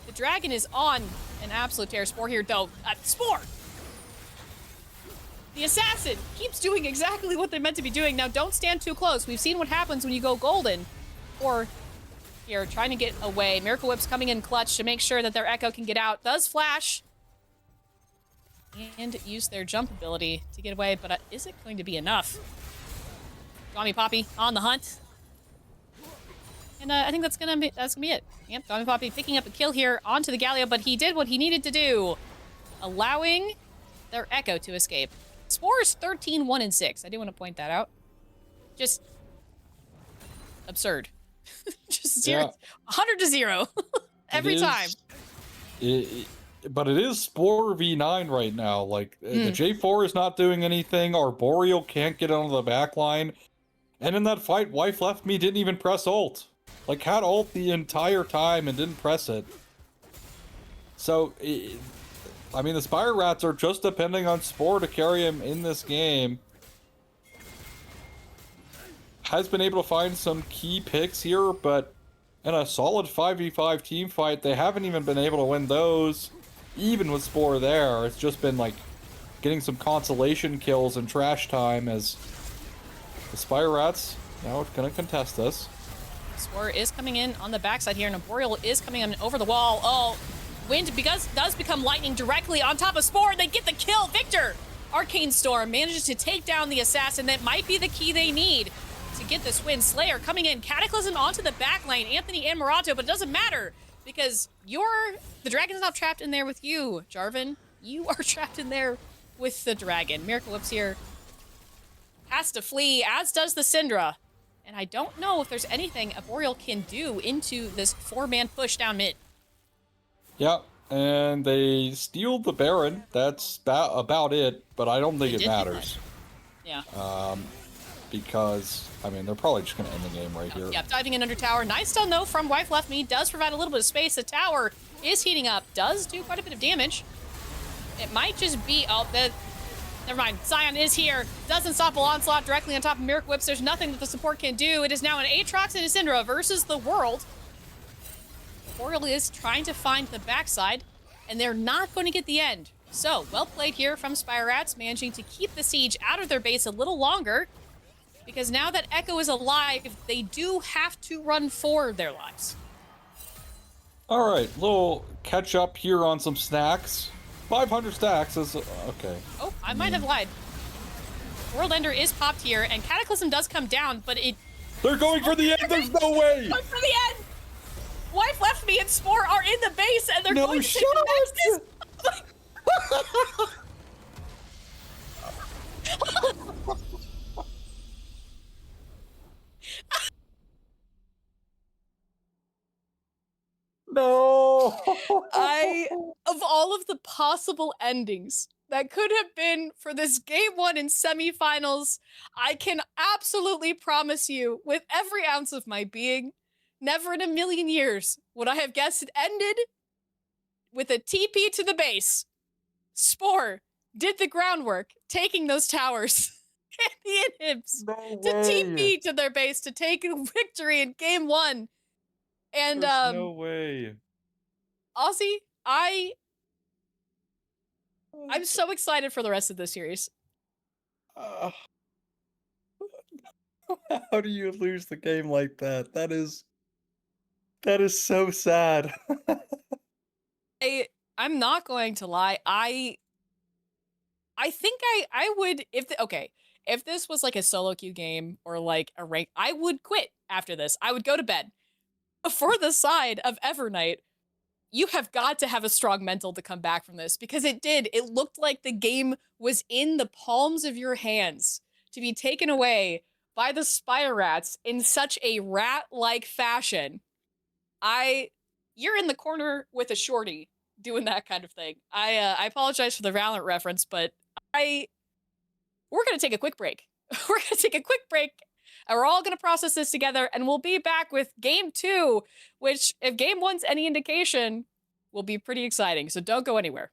The dragon is on an absolute tear. Spore here, though. Spore! The assassin keeps doing exactly what they're meant to be doing. Now, don't stand too close. We've seen what happens when you go golden. Or here, trying to get away. Miracle Whip's coming in clutch to make sure that their Echo can get out. Does flash. And use their jump ability to get away, but is it going to be enough? Dwami Poppy on the hunt. And I think that's gonna be it. Yep, Dwami Poppy picking up a kill here onto the Galio, but he did what he needed to do, allowing their Echo to escape. Spore is 13-1-6. I do want to point that out. Just absurd. Just 0, 100 to 0 every time. But it is Spore v9 right now. Like, the J4 is not doing anything. Arboreal can't get onto the back line. And in that fight, Wife Left Me didn't even press ult. Like, had ult the entire time and didn't press it. So, I mean, the Spire Rats are just depending on Spore to carry him in this game. Has been able to find some key picks here, but in a solid 5v5 team fight, they haven't even been able to win those. Even with Spore there, it's just been like getting some consolation kills in trash time, as the Spire Rats now are going to contest this. Spore is coming in on the backside here, and Arboreal is coming in over the wall. Oh, Wind does become lightning directly on top of Spore. They get the kill. Victor! Arcane Storm manages to take down the assassin. That might be the key they need to get this win. Slayer coming in. Cataclysm onto the back lane. Anthony and Murato, but it doesn't matter because the dragon's not trapped in there with you, Jarvan. You are trapped in there with the dragon. Miracle Whip's here. Has to flee, as does the Syndra. And I don't know if there's anything Arboreal can do into this 4-man push down mid. Yeah, and they steal the Baron. That's about it, but I don't think it matters. Yeah. because, I mean, they're probably just going to end the game right here. Yep, diving in under tower. Nice stun, though, from Wife Left Me. Does provide a little bit of space. The tower is heating up. Does do quite a bit of damage. It might just be... Oh, never mind. Sion is here. Doesn't stop a onslaught directly on top of Miracle Whips. There's nothing that the support can do. It is now an Aatrox and a Syndra versus the world. Oriole is trying to find the backside, and they're not going to get the end. So, well played here from Spire Rats, managing to keep the siege out of their base a little longer, because now that Echo is alive, they do have to run for their lives. All right, little catch up here on some snacks. 500 stacks is okay. Oh, I might have lied. World Ender is popped here, and Cataclysm does come down, but it... They're going for the end, there's no way! Going for the end! Wife Left Me and Spore are in the base, and they're No going to shot! take the next... No! Of all of the possible endings that could have been for this game 1 in semifinals, I can absolutely promise you, with every ounce of my being, never in a million years would I have guessed it ended with a TP to the base. Spore did the groundwork, taking those towers and the inhibs to TP to their base to take a victory in game 1. And There's no way. Aussie, I'm so excited for the rest of this series. How do you lose the game like that? That is so sad. I'm not going to lie. I think I would if this was like a solo queue game or like a rank, I would quit after this. I would go to bed. For the side of Evernight, you have got to have a strong mental to come back from this, because it did. It looked like the game was in the palms of your hands to be taken away by the Spire Rats in such a rat-like fashion. You're in the corner with a shorty doing that kind of thing. I apologize for the Valorant reference, but we're gonna take a quick break. We're gonna take a quick break, and we're all gonna process this together, and we'll be back with game 2, which, if game 1's any indication, will be pretty exciting. So don't go anywhere.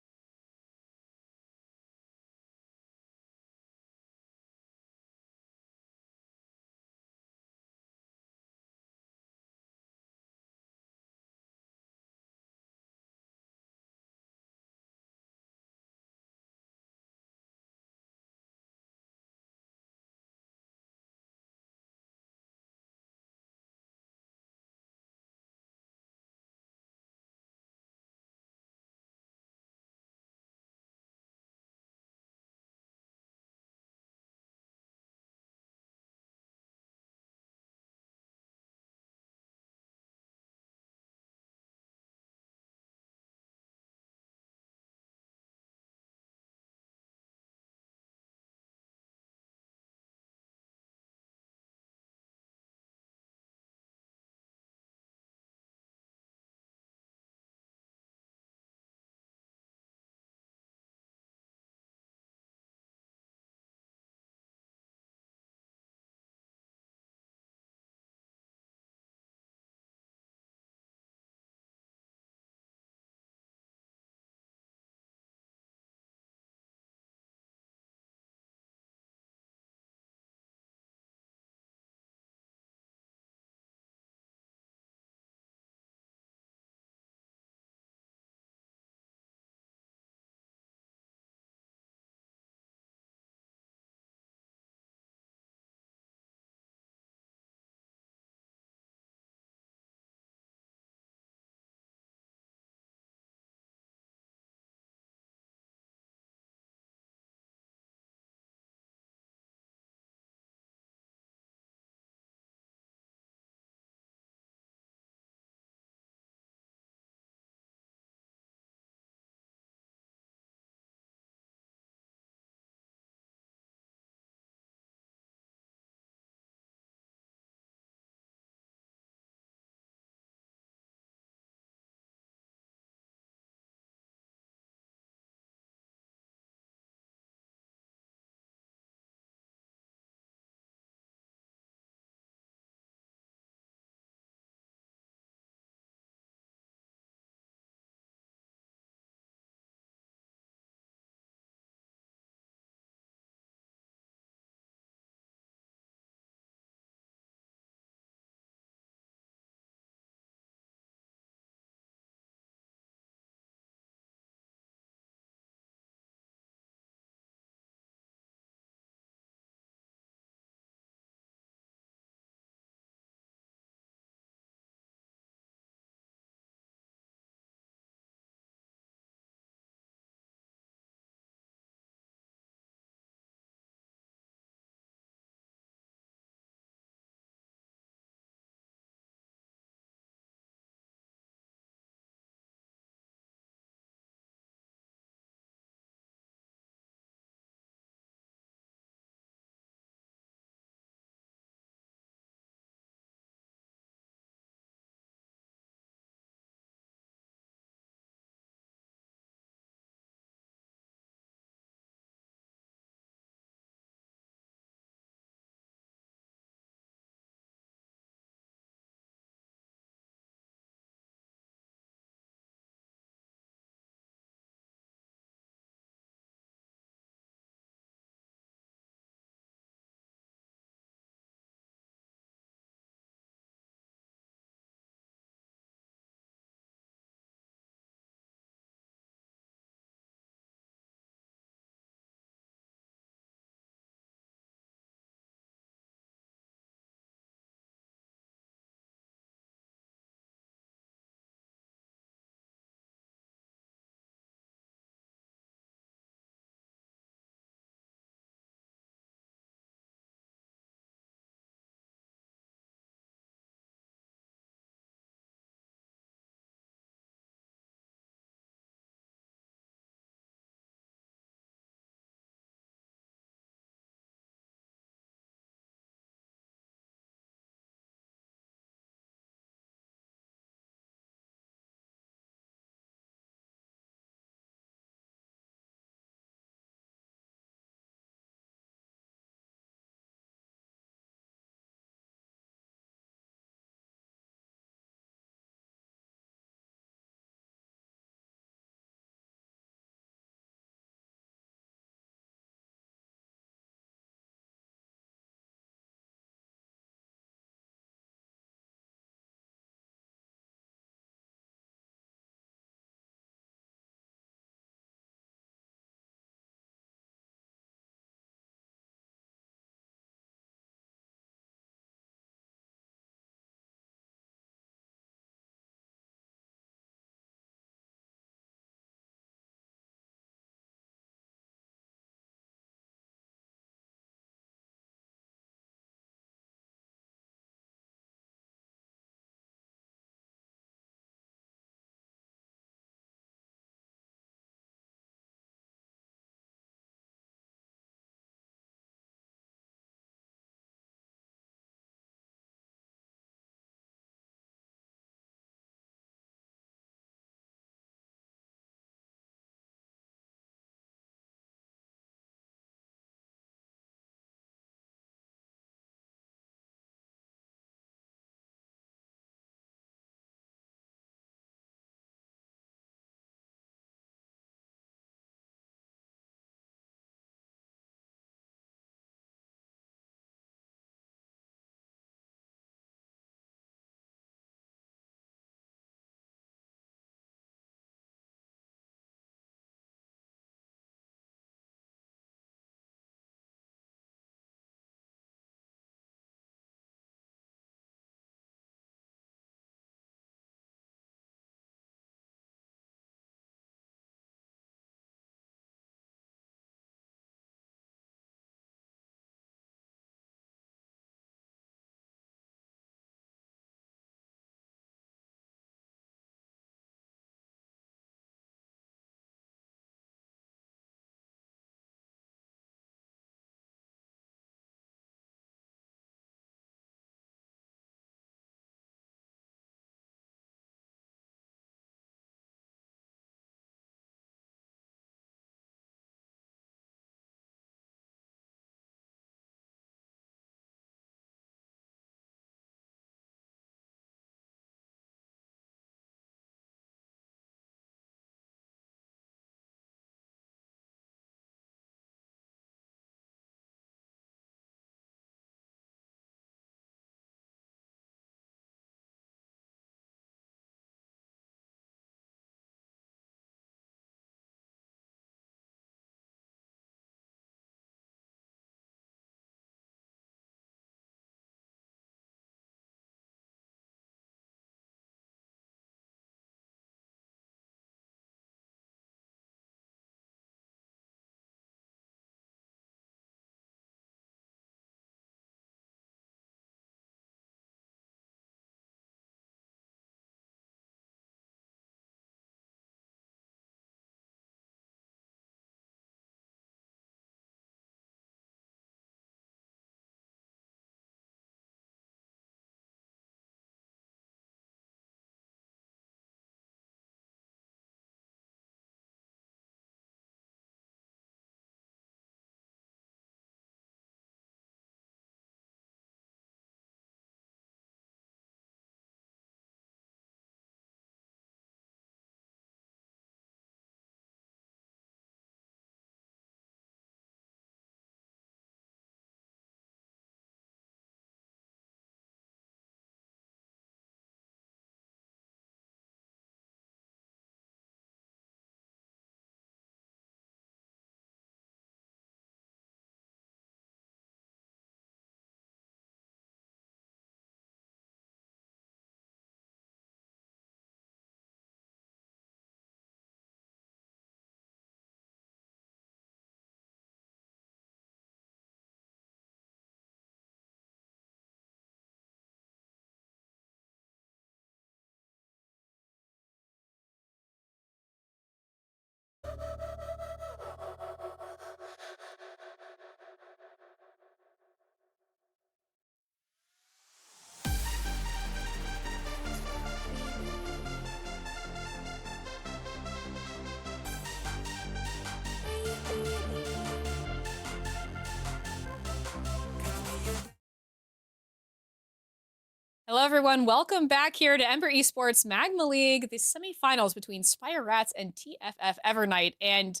Hello, everyone. Welcome back here to Ember Esports Magma League, the semifinals between Spire Rats and TFF Evernight. And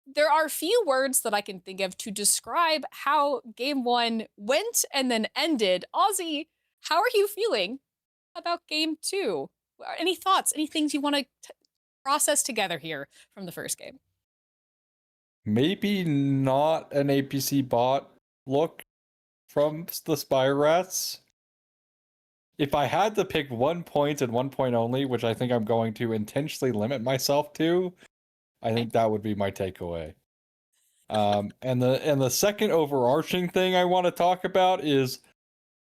there are few words that I can think of to describe how game one went and then ended. Ozzy, how are you feeling about game two? Any thoughts? Any things you want to process together here from the first game? Maybe not an APC bot look from the Spire Rats. If I had to pick 1 point and 1 point only, which I think I'm going to intentionally limit myself to, I Okay. think that would be my takeaway. And the second overarching thing I want to talk about is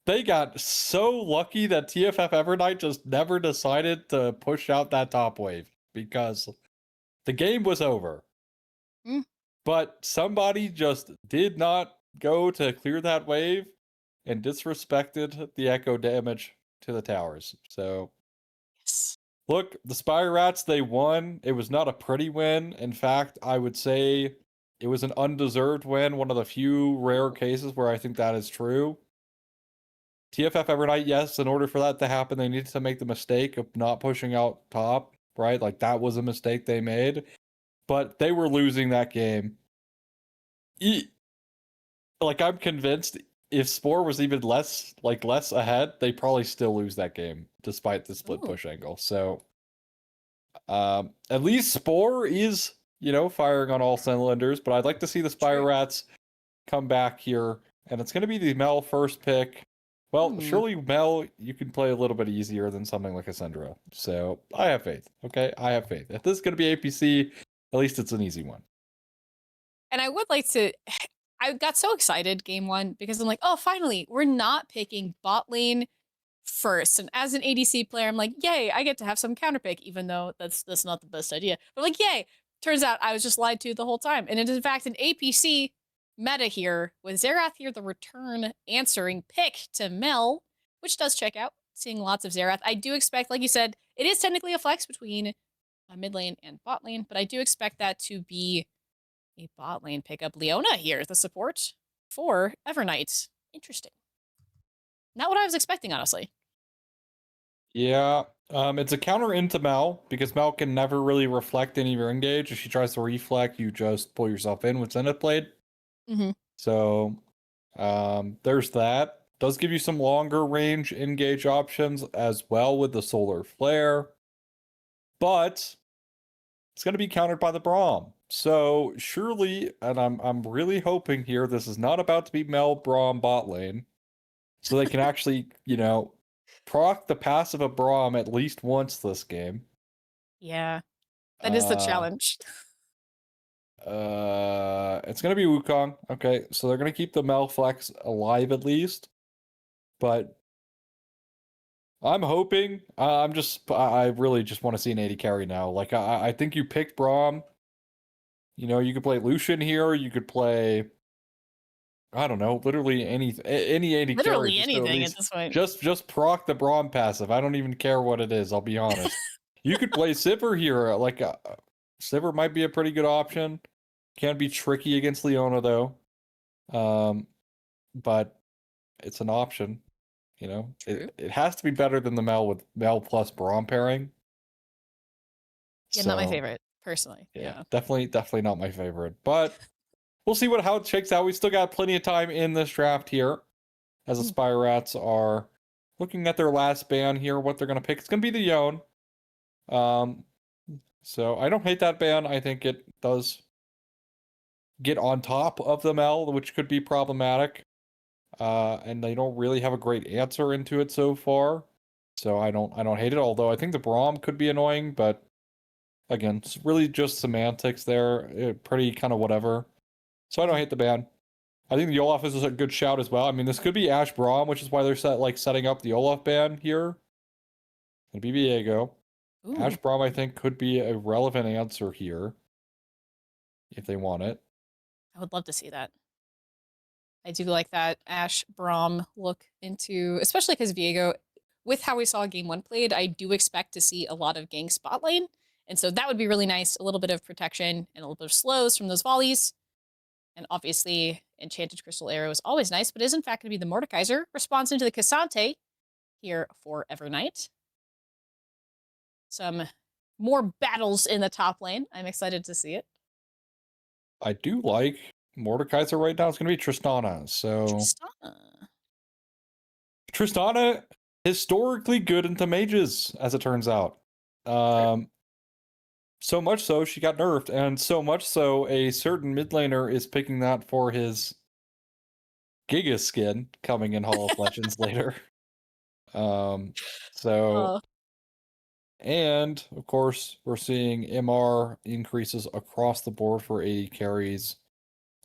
they got so lucky that TFF Evernight just never decided to push out that top wave because the game was over. Mm. But somebody just did not go to clear that wave and disrespected the echo damage to the towers. So, Yes. look, the Spire Rats, they won. It was not a pretty win. In fact, I would say it was an undeserved win, one of the few rare cases where I think that is true. TFF Evernight, yes, in order for that to happen, they needed to make the mistake of not pushing out top, right? Like, that was a mistake they made. But they were losing that game. Like, I'm convinced if Spore was even less ahead, they probably still lose that game despite the split Ooh, push angle. So at least Spore is, firing on all cylinders, but I'd like to see the Spire true. Rats come back here, and it's going to be the Mel first pick. Well, Hmm. surely Mel, you can play a little bit easier than something like a Syndra. So I have faith. Okay, I have faith. If this is going to be APC, at least it's an easy one. And I would like to. I got so excited game one because I'm like, oh, finally, we're not picking bot lane first. And as an ADC player, I'm like, yay, I get to have some counter pick, even though that's not the best idea. But like, yay. Turns out I was just lied to the whole time. And it is in fact an APC meta here with Xerath here, the return answering pick to Mel, which does check out. Seeing lots of Xerath. I do expect, like you said, it is technically a flex between mid lane and bot lane, but I do expect that to be a bot lane pickup. Leona here, the support for Evernight. Interesting. Not what I was expecting, honestly. Yeah, it's a counter into Mel because Mel can never really reflect any of your engage. If she tries to reflect, you just pull yourself in with Zenith Blade. Mm-hmm. So, there's that. Does give you some longer range engage options as well with the Solar Flare, but it's going to be countered by the Braum. So surely, and I'm really hoping here, this is not about to be Mel Braum bot lane, so they can actually, proc the passive of Braum at least once this game. Yeah, that is the Uh, challenge. it's gonna be Wukong. Okay, so they're gonna keep the Mel Flex alive at least, but I'm hoping. I really just want to see an 80 carry now. Like I think you picked Braum. You could play Lucian here. You could play, I don't know, literally any 80 carry, Literally just to at anything at least this point. just proc the Braum passive. I don't even care what it is. I'll be honest. You could play Sivir here. Like Sivir might be a pretty good option. Can be tricky against Leona though. But it's an option. True. It has to be better than the Mel with Mel plus Braum pairing. Yeah, not my So favorite, personally. yeah, Yeah. definitely not my favorite. But we'll see how it shakes out. We still got plenty of time in this draft here, as the Mm. Spire Rats are looking at their last ban here. What they're gonna pick? It's gonna be the Yone. Um, so I don't hate that ban. I think it does get on top of the Mel, which could be problematic. And they don't really have a great answer into it so far. So I don't hate it. Although I think the Braum could be annoying, but again, it's really just semantics there. Pretty kind of whatever. So I don't Mm-hmm. hate the ban. I think the Olaf is a good shout as well. I mean, this could be Ash Braum, which is why they're setting up the Olaf ban here. And BBAgo. Ash Ooh, Braum, I think, could be a relevant answer here if they want it. I would love to see that. I do like that Ash Braum look into, especially because Viego, with how we saw game one played, I do expect to see a lot of gang spot lane. And so that would be really nice. A little bit of protection and a little bit of slows from those volleys. And obviously, Enchanted Crystal Arrow is always nice, but is in fact going to be the Mordekaiser response into the Cassante here for Evernight. Some more battles in the top lane. I'm excited to see it. I do like Mordekaiser right now. It's going to be Tristana. So Tristana, historically good into mages, as it turns out. So much so, she got nerfed. And so much so, a certain mid laner is picking that for his Giga skin coming in Hall of Legends later. So... And, of course, we're seeing MR increases across the board for 80 carries.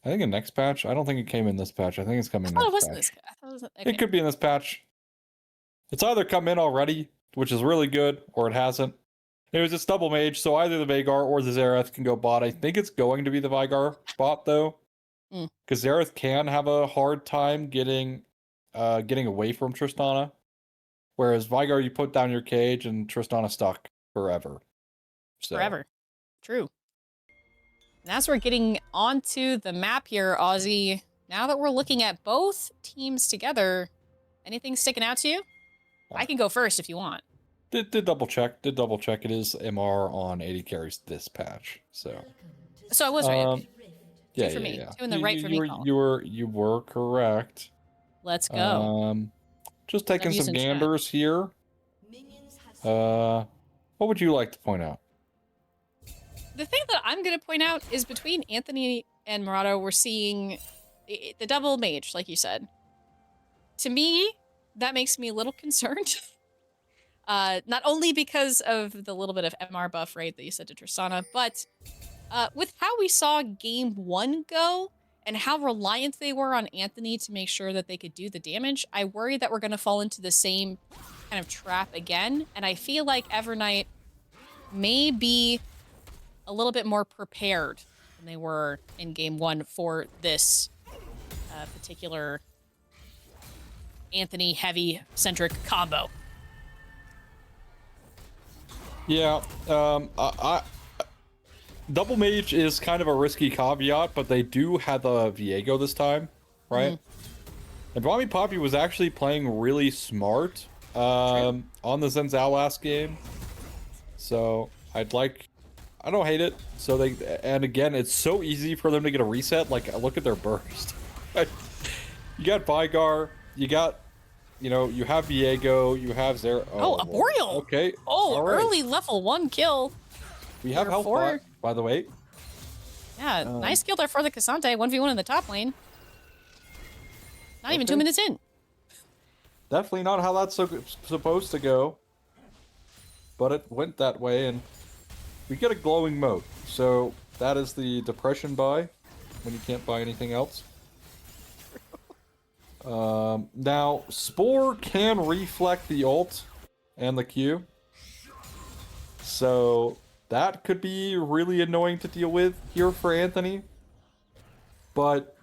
I think in next patch. I don't think it came in this patch. I think it's coming next patch. I thought it was okay. It could be in this patch. It's either come in already, which is really good, or it hasn't. It was just double mage, so either the Veigar or the Xerath can go bot. I think it's going to be the Veigar bot, though. Because Xerath can have a hard time getting away from Tristana. Whereas Veigar, you put down your cage and Tristana stuck forever. So. Forever. True. And as we're getting onto the map here, Ozzy, now that we're looking at both teams together, anything sticking out to you? I can go first if you want. Did double check. It is MR on 80 carries this patch. So I was right. Yeah, Two for me. Yeah. Two in the right for me. You were correct. Let's go. Just taking some ganders here. What would you like to point out? The thing that I'm going to point out is between Anthony and Murado, we're seeing the double mage, like you said. To me, that makes me a little concerned. Not only because of the little bit of MR buff, right, that you said to Tristana, but with how we saw game 1 go, and how reliant they were on Anthony to make sure that they could do the damage, I worry that we're going to fall into the same kind of trap again. And I feel like Evernight may be a little bit more prepared than they were in game 1 for this particular Anthony heavy-centric combo. Yeah, Double Mage is kind of a risky caveat, but they do have the Viego this time, right? And Dwami Poppy was actually playing really smart on the Zen Zhao last game. So I don't hate it. So and again, it's so easy for them to get a reset. Like, look at their burst. You got Veigar, you have Viego, you have Zera. Oh, Arboreal! Okay. Oh, right. Early level 1 kill. We have health bot, by the way. Yeah, nice kill there for the Cassante. 1v1 in the top lane. Not even 2 minutes in. Definitely not how that's supposed to go. But it went that way, and we get a glowing moat. So that is the depression buy, when you can't buy anything else. Now, Spore can reflect the ult and the Q. So that could be really annoying to deal with here for Anthony. But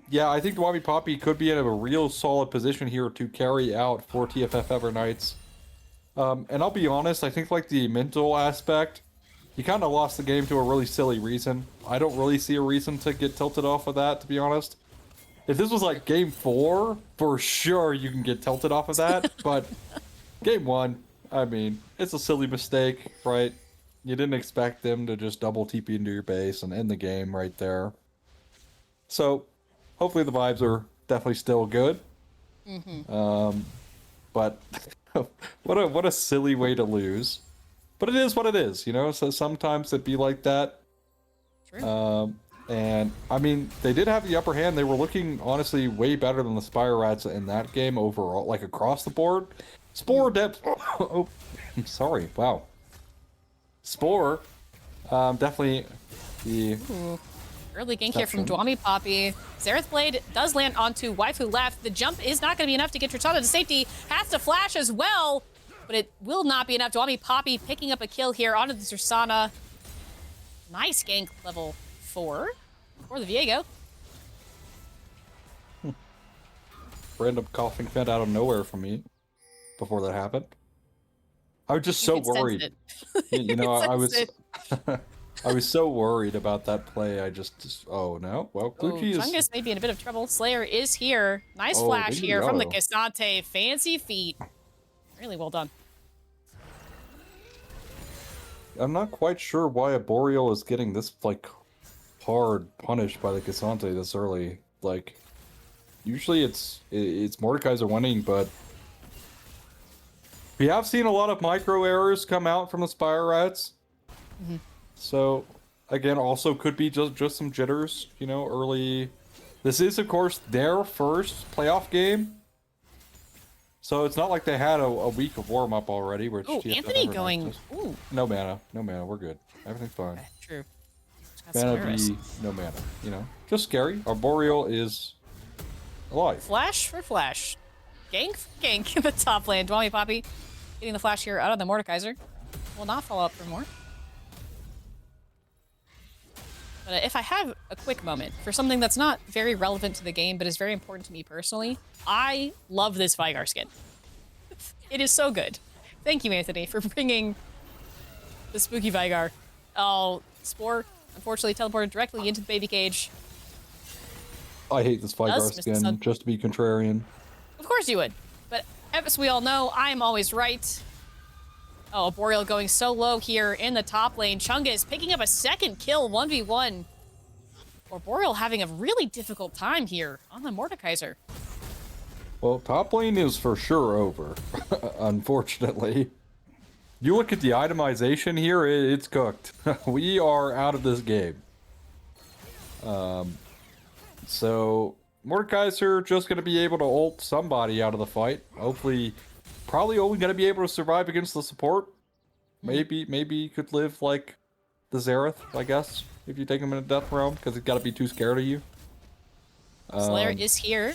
yeah, I think Dwami Poppy could be in a real solid position here to carry out for TFF Evernights. And I'll be honest, I think like the mental aspect, he kind of lost the game to a really silly reason. I don't really see a reason to get tilted off of that, to be honest. If this was like game 4, for sure you can get tilted off of that. But game 1, I mean, it's a silly mistake, right? You didn't expect them to just double TP into your base and end the game right there. So, hopefully the vibes are definitely still good. But what a silly way to lose. But it is what it is, you know? So sometimes it'd be like that. True. And, I mean, they did have the upper hand. They were looking, honestly, way better than the Spire Rats in that game overall, like across the board. Spore depth. Oh, I'm sorry. Wow. Spore, definitely the early gank here from Dwami Poppy. Xerath Blade does land onto Waifu left. The jump is not going to be enough to get Tristana to safety. Has to flash as well, but it will not be enough. Dwami Poppy picking up a kill here onto the Tristana. Nice gank level 4 for the Viego. Random coughing fit out of nowhere from me before that happened. I was just so worried. You know, I was I was so worried about that play. I just oh no. Well, Oh, Gucci is. Chungus may be in a bit of trouble. Slayer is here. Nice Oh, flash thank you, here from the Yaro. Cassante. Fancy feet. Really well done. I'm not quite sure why a Boreal is getting this like hard punished by the Cassante this early. Like, usually it's Mordekaiser winning, but we have seen a lot of micro errors come out from the Spire Rats. Mhm. So again, also could be just some jitters, you know, early. This is of course their first playoff game. So it's not like they had a week of warm up already, which Oh, TFF Anthony Evernights going. does. Ooh, No mana, no mana, we're good. Everything's fine. okay, true. Just got some Mana arrows. be no mana, you know? Just scary. Our Boreal is alive. Flash for flash. Gank for gank in the top lane. Dwami Poppy getting the flash here out of the Mordekaiser. Will not follow up for more. But if I have a quick moment for something that's not very relevant to the game, but is very important to me personally, I love this Vigar skin. It is so good. Thank you, Anthony, for bringing the spooky Vigar. Oh, Spore, unfortunately, teleported directly into the baby cage. I hate this Vigar Does, Mr. Sun. skin, just to be contrarian. Of course you would. But as we all know, I am always right. Oh, Boreal going so low here in the top lane. Chungus picking up a second kill, 1v1. Or Boreal having a really difficult time here on the Mordekaiser. Well, top lane is for sure over, unfortunately. You look at the itemization here, it's cooked. We are out of this game. So Mordekaiser just going to be able to ult somebody out of the fight. Hopefully, probably only going to be able to survive against the support. Maybe he could live like the Xerath, I guess, if you take him in a death realm, because he's got to be too scared of you. Slayer is here.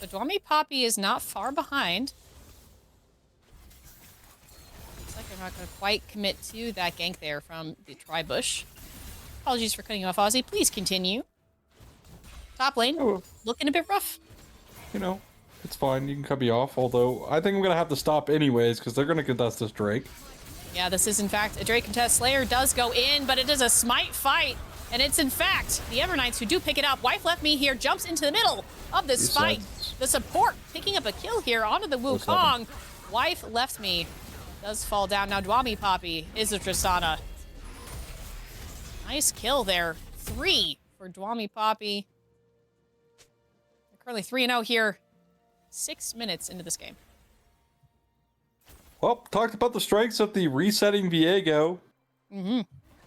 So Dwami Poppy is not far behind. Looks like they're not going to quite commit to that gank there from the Tribush. Apologies for cutting you off, Ozzy. Please continue. Top lane, Oh, looking a bit rough. you know, it's fine. You can cut me off. Although I think I'm gonna have to stop anyways because they're gonna contest this Drake. Yeah, this is in fact a Drake contest. Slayer does go in, but it is a smite fight. And it's in fact the Evernights who do pick it up. Wife left me here, jumps into the middle of this fight. The support picking up a kill here onto the Wukong. Wife left me does fall down. Now Dwami Poppy is a Tristana. Nice kill there. 3 for Dwami Poppy. They're currently 3-0 here. 6 minutes into this game. Well, talked about the strengths of the resetting Viego.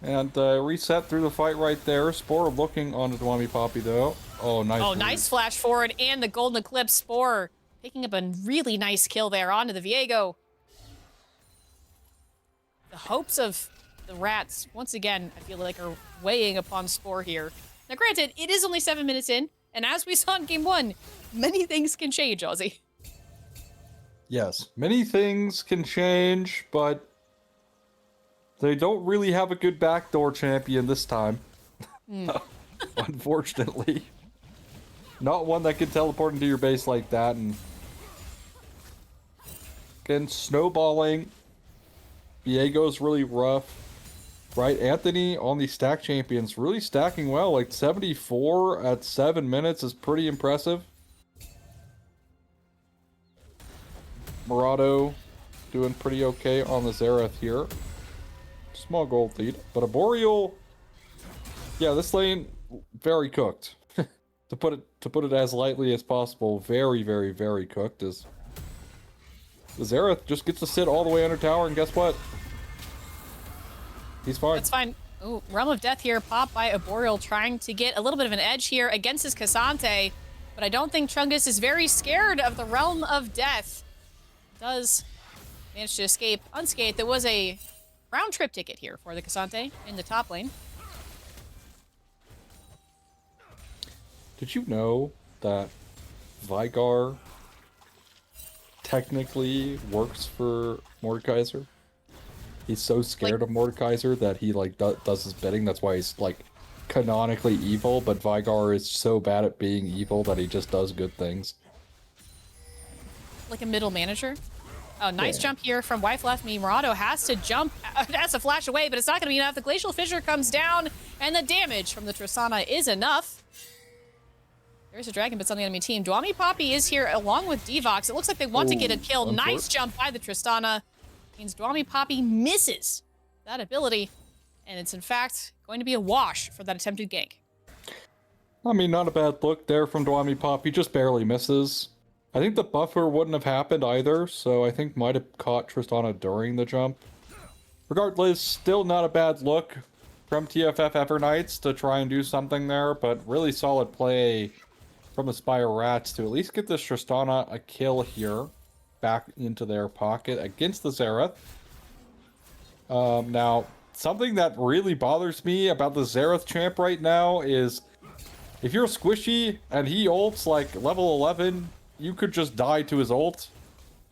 And reset through the fight right there. Spore looking on the Dwami Poppy though. Oh, nice. Oh, nice flash forward and the Golden Eclipse Spore picking up a really nice kill there onto the Viego. The hopes of the Rats, once again, I feel like are weighing upon Spore here. Now, granted, it is only 7 minutes in, and as we saw in Game 1, many things can change, Ozzy. Yes, many things can change, but they don't really have a good backdoor champion this time. Unfortunately. Not one that can teleport into your base like that, and again, snowballing. Viego's really rough. Right, Anthony on the stack champions really stacking well. Like 74 at 7 minutes is pretty impressive. Murado doing pretty okay on the Xerath here. Small gold lead, but a Boreal. Yeah, this lane very cooked. to put it as lightly as possible, very, very, very cooked. As the Xerath just gets to sit all the way under tower, and guess what? He's fine. That's fine. Ooh, Realm of Death here, popped by a Boreal, trying to get a little bit of an edge here against his Cassante. But I don't think Chungus is very scared of the Realm of Death. Does manage to escape unscathed. There was a round trip ticket here for the Cassante in the top lane. Did you know that Vigar technically works for Mordekaiser? He's so scared of Mordekaiser that he like does his bidding. That's why he's like canonically evil, but Vigar is so bad at being evil that he just does good things. Like a middle manager? Oh, nice jump here from Wife Left Me. Murado has to jump, has to flash away, but it's not going to be enough. The Glacial Fissure comes down, and the damage from the Tristana is enough. There's a Dragon Bits on the enemy team. Dwami Poppy is here along with Devox. It looks like they want to get a kill. Nice jump by the Tristana. Means Dwami Poppy misses that ability, and it's in fact going to be a wash for that attempted gank. I mean, not a bad look there from Dwami Poppy, just barely misses. I think the buffer wouldn't have happened either, so I think might have caught Tristana during the jump. Regardless, still not a bad look from TFF Evernights to try and do something there, but really solid play from the Spire Rats to at least get this Tristana a kill here back into their pocket against the Xerath. Now, something that really bothers me about the Xerath champ right now is if you're squishy and he ults like level 11, you could just die to his ult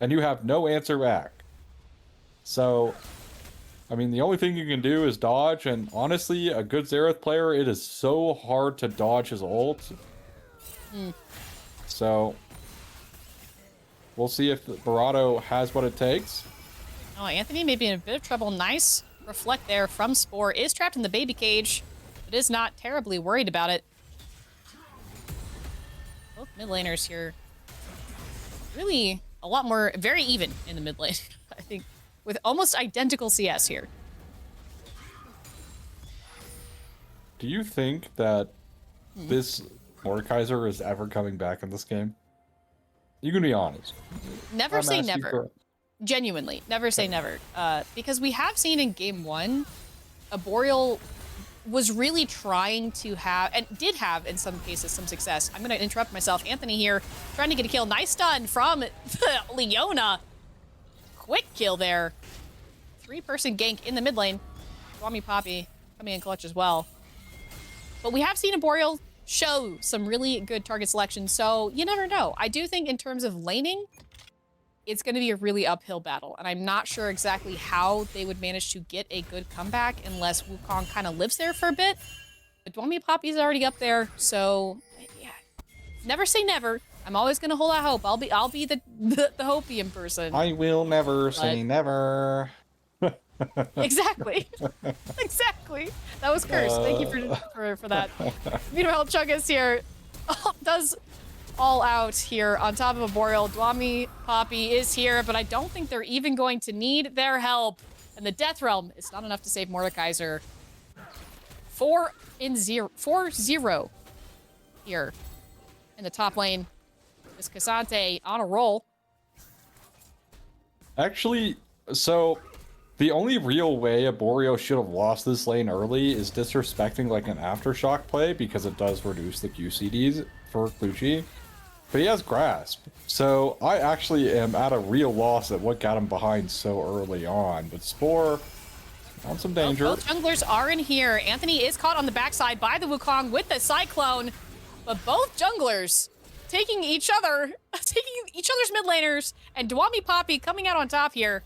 and you have no answer back. So, I mean, the only thing you can do is dodge, and honestly, a good Xerath player, it is so hard to dodge his ult. So, we'll see if Murado has what it takes. Oh, Anthony may be in a bit of trouble. Nice reflect there from Spore. Is trapped in the baby cage, but is not terribly worried about it. Both mid laners here really a lot more, very even in the mid lane, I think, with almost identical CS here. Do you think that this Mordekaiser is ever coming back in this game? You can be honest. Never say never. Genuinely, never say never. Because we have seen in game 1, a Boreal was really trying to have, and did have in some cases, some success. I'm going to interrupt myself. Anthony here, trying to get a kill. Nice stun from Leona. Quick kill there. 3-person gank in the mid lane. Dwami Poppy coming in clutch as well. But we have seen a Boreal show some really good target selection, so you never know. I do think in terms of laning, it's going to be a really uphill battle, and I'm not sure exactly how they would manage to get a good comeback unless Wukong kind of lives there for a bit. But Dwami Poppy's already up there, so yeah. Never say never. I'm always going to hold out hope. I'll be the hopium person. I will never say never. Exactly. Exactly. That was cursed. Thank you for that. Meanwhile, Chuggas here does all out here on top of a Boreal. Dwami Poppy is here, but I don't think they're even going to need their help. And the Death Realm is not enough to save Mordekaiser. 4-0 here in the top lane. This Cassante on a roll. Actually, so the only real way a Boreal should have lost this lane early is disrespecting like an Aftershock play, because it does reduce the QCDs for Clutchy. But he has Grasp. So I actually am at a real loss at what got him behind so early on. But Spore on some danger. Both junglers are in here. Anthony is caught on the backside by the Wukong with the Cyclone. But both junglers taking each other's mid laners, and Dwami Poppy coming out on top here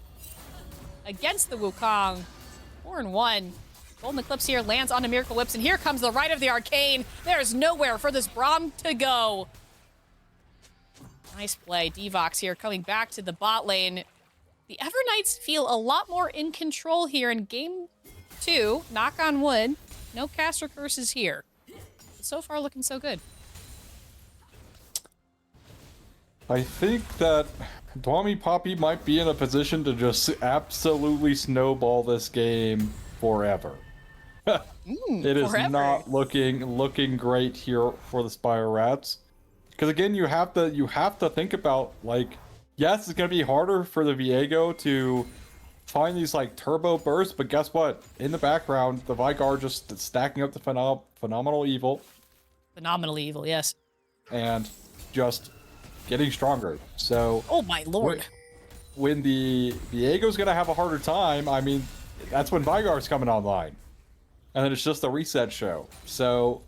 against the Wukong. 4-1. Golden Eclipse here lands onto Miracle Whips, and here comes the Rite of the Arcane. There's nowhere for this Braum to go. Nice play. Devox here coming back to the bot lane. The Evernights feel a lot more in control here in game 2. Knock on wood. No caster curses here. But so far looking so good. I think that Dwami Poppy might be in a position to just absolutely snowball this game forever. It is forever. not looking great here for the Spire Rats. Because again, you have to think about, like, yes, it's gonna be harder for the Viego to find these like turbo bursts, but guess what? In the background, the Vigar just stacking up the phenomenal evil. Phenomenally evil, yes. And just getting stronger. So oh my lord. When the Viego's gonna have a harder time, I mean, that's when Vigar's coming online. And then it's just a reset show. So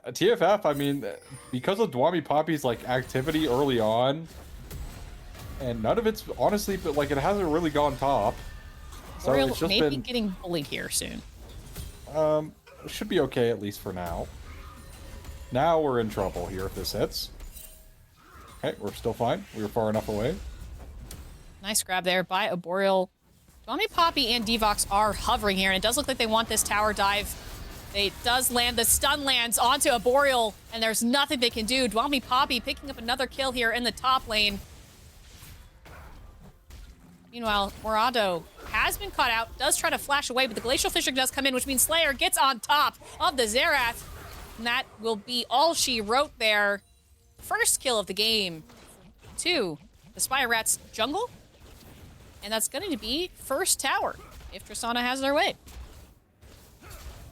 TFF, I mean, because of Dwami Poppy's like activity early on, and none of it's honestly, but like it hasn't really gone top. So it's just maybe getting bullied here soon. It should be okay at least for now. Now we're in trouble here if this hits. Okay, we're still fine. We were far enough away. Nice grab there by Arboreal. Dwami Poppy and Devox are hovering here, and it does look like they want this tower dive. It does land. The stun lands onto Arboreal, and there's nothing they can do. Dwami Poppy picking up another kill here in the top lane. Meanwhile, Morado has been caught out, does try to flash away, but the Glacial Fissure does come in, which means Slayer gets on top of the Xerath. And that will be all she wrote there. First kill of the game to the Spire Rats jungle. And that's going to be first tower, if Tristana has their way.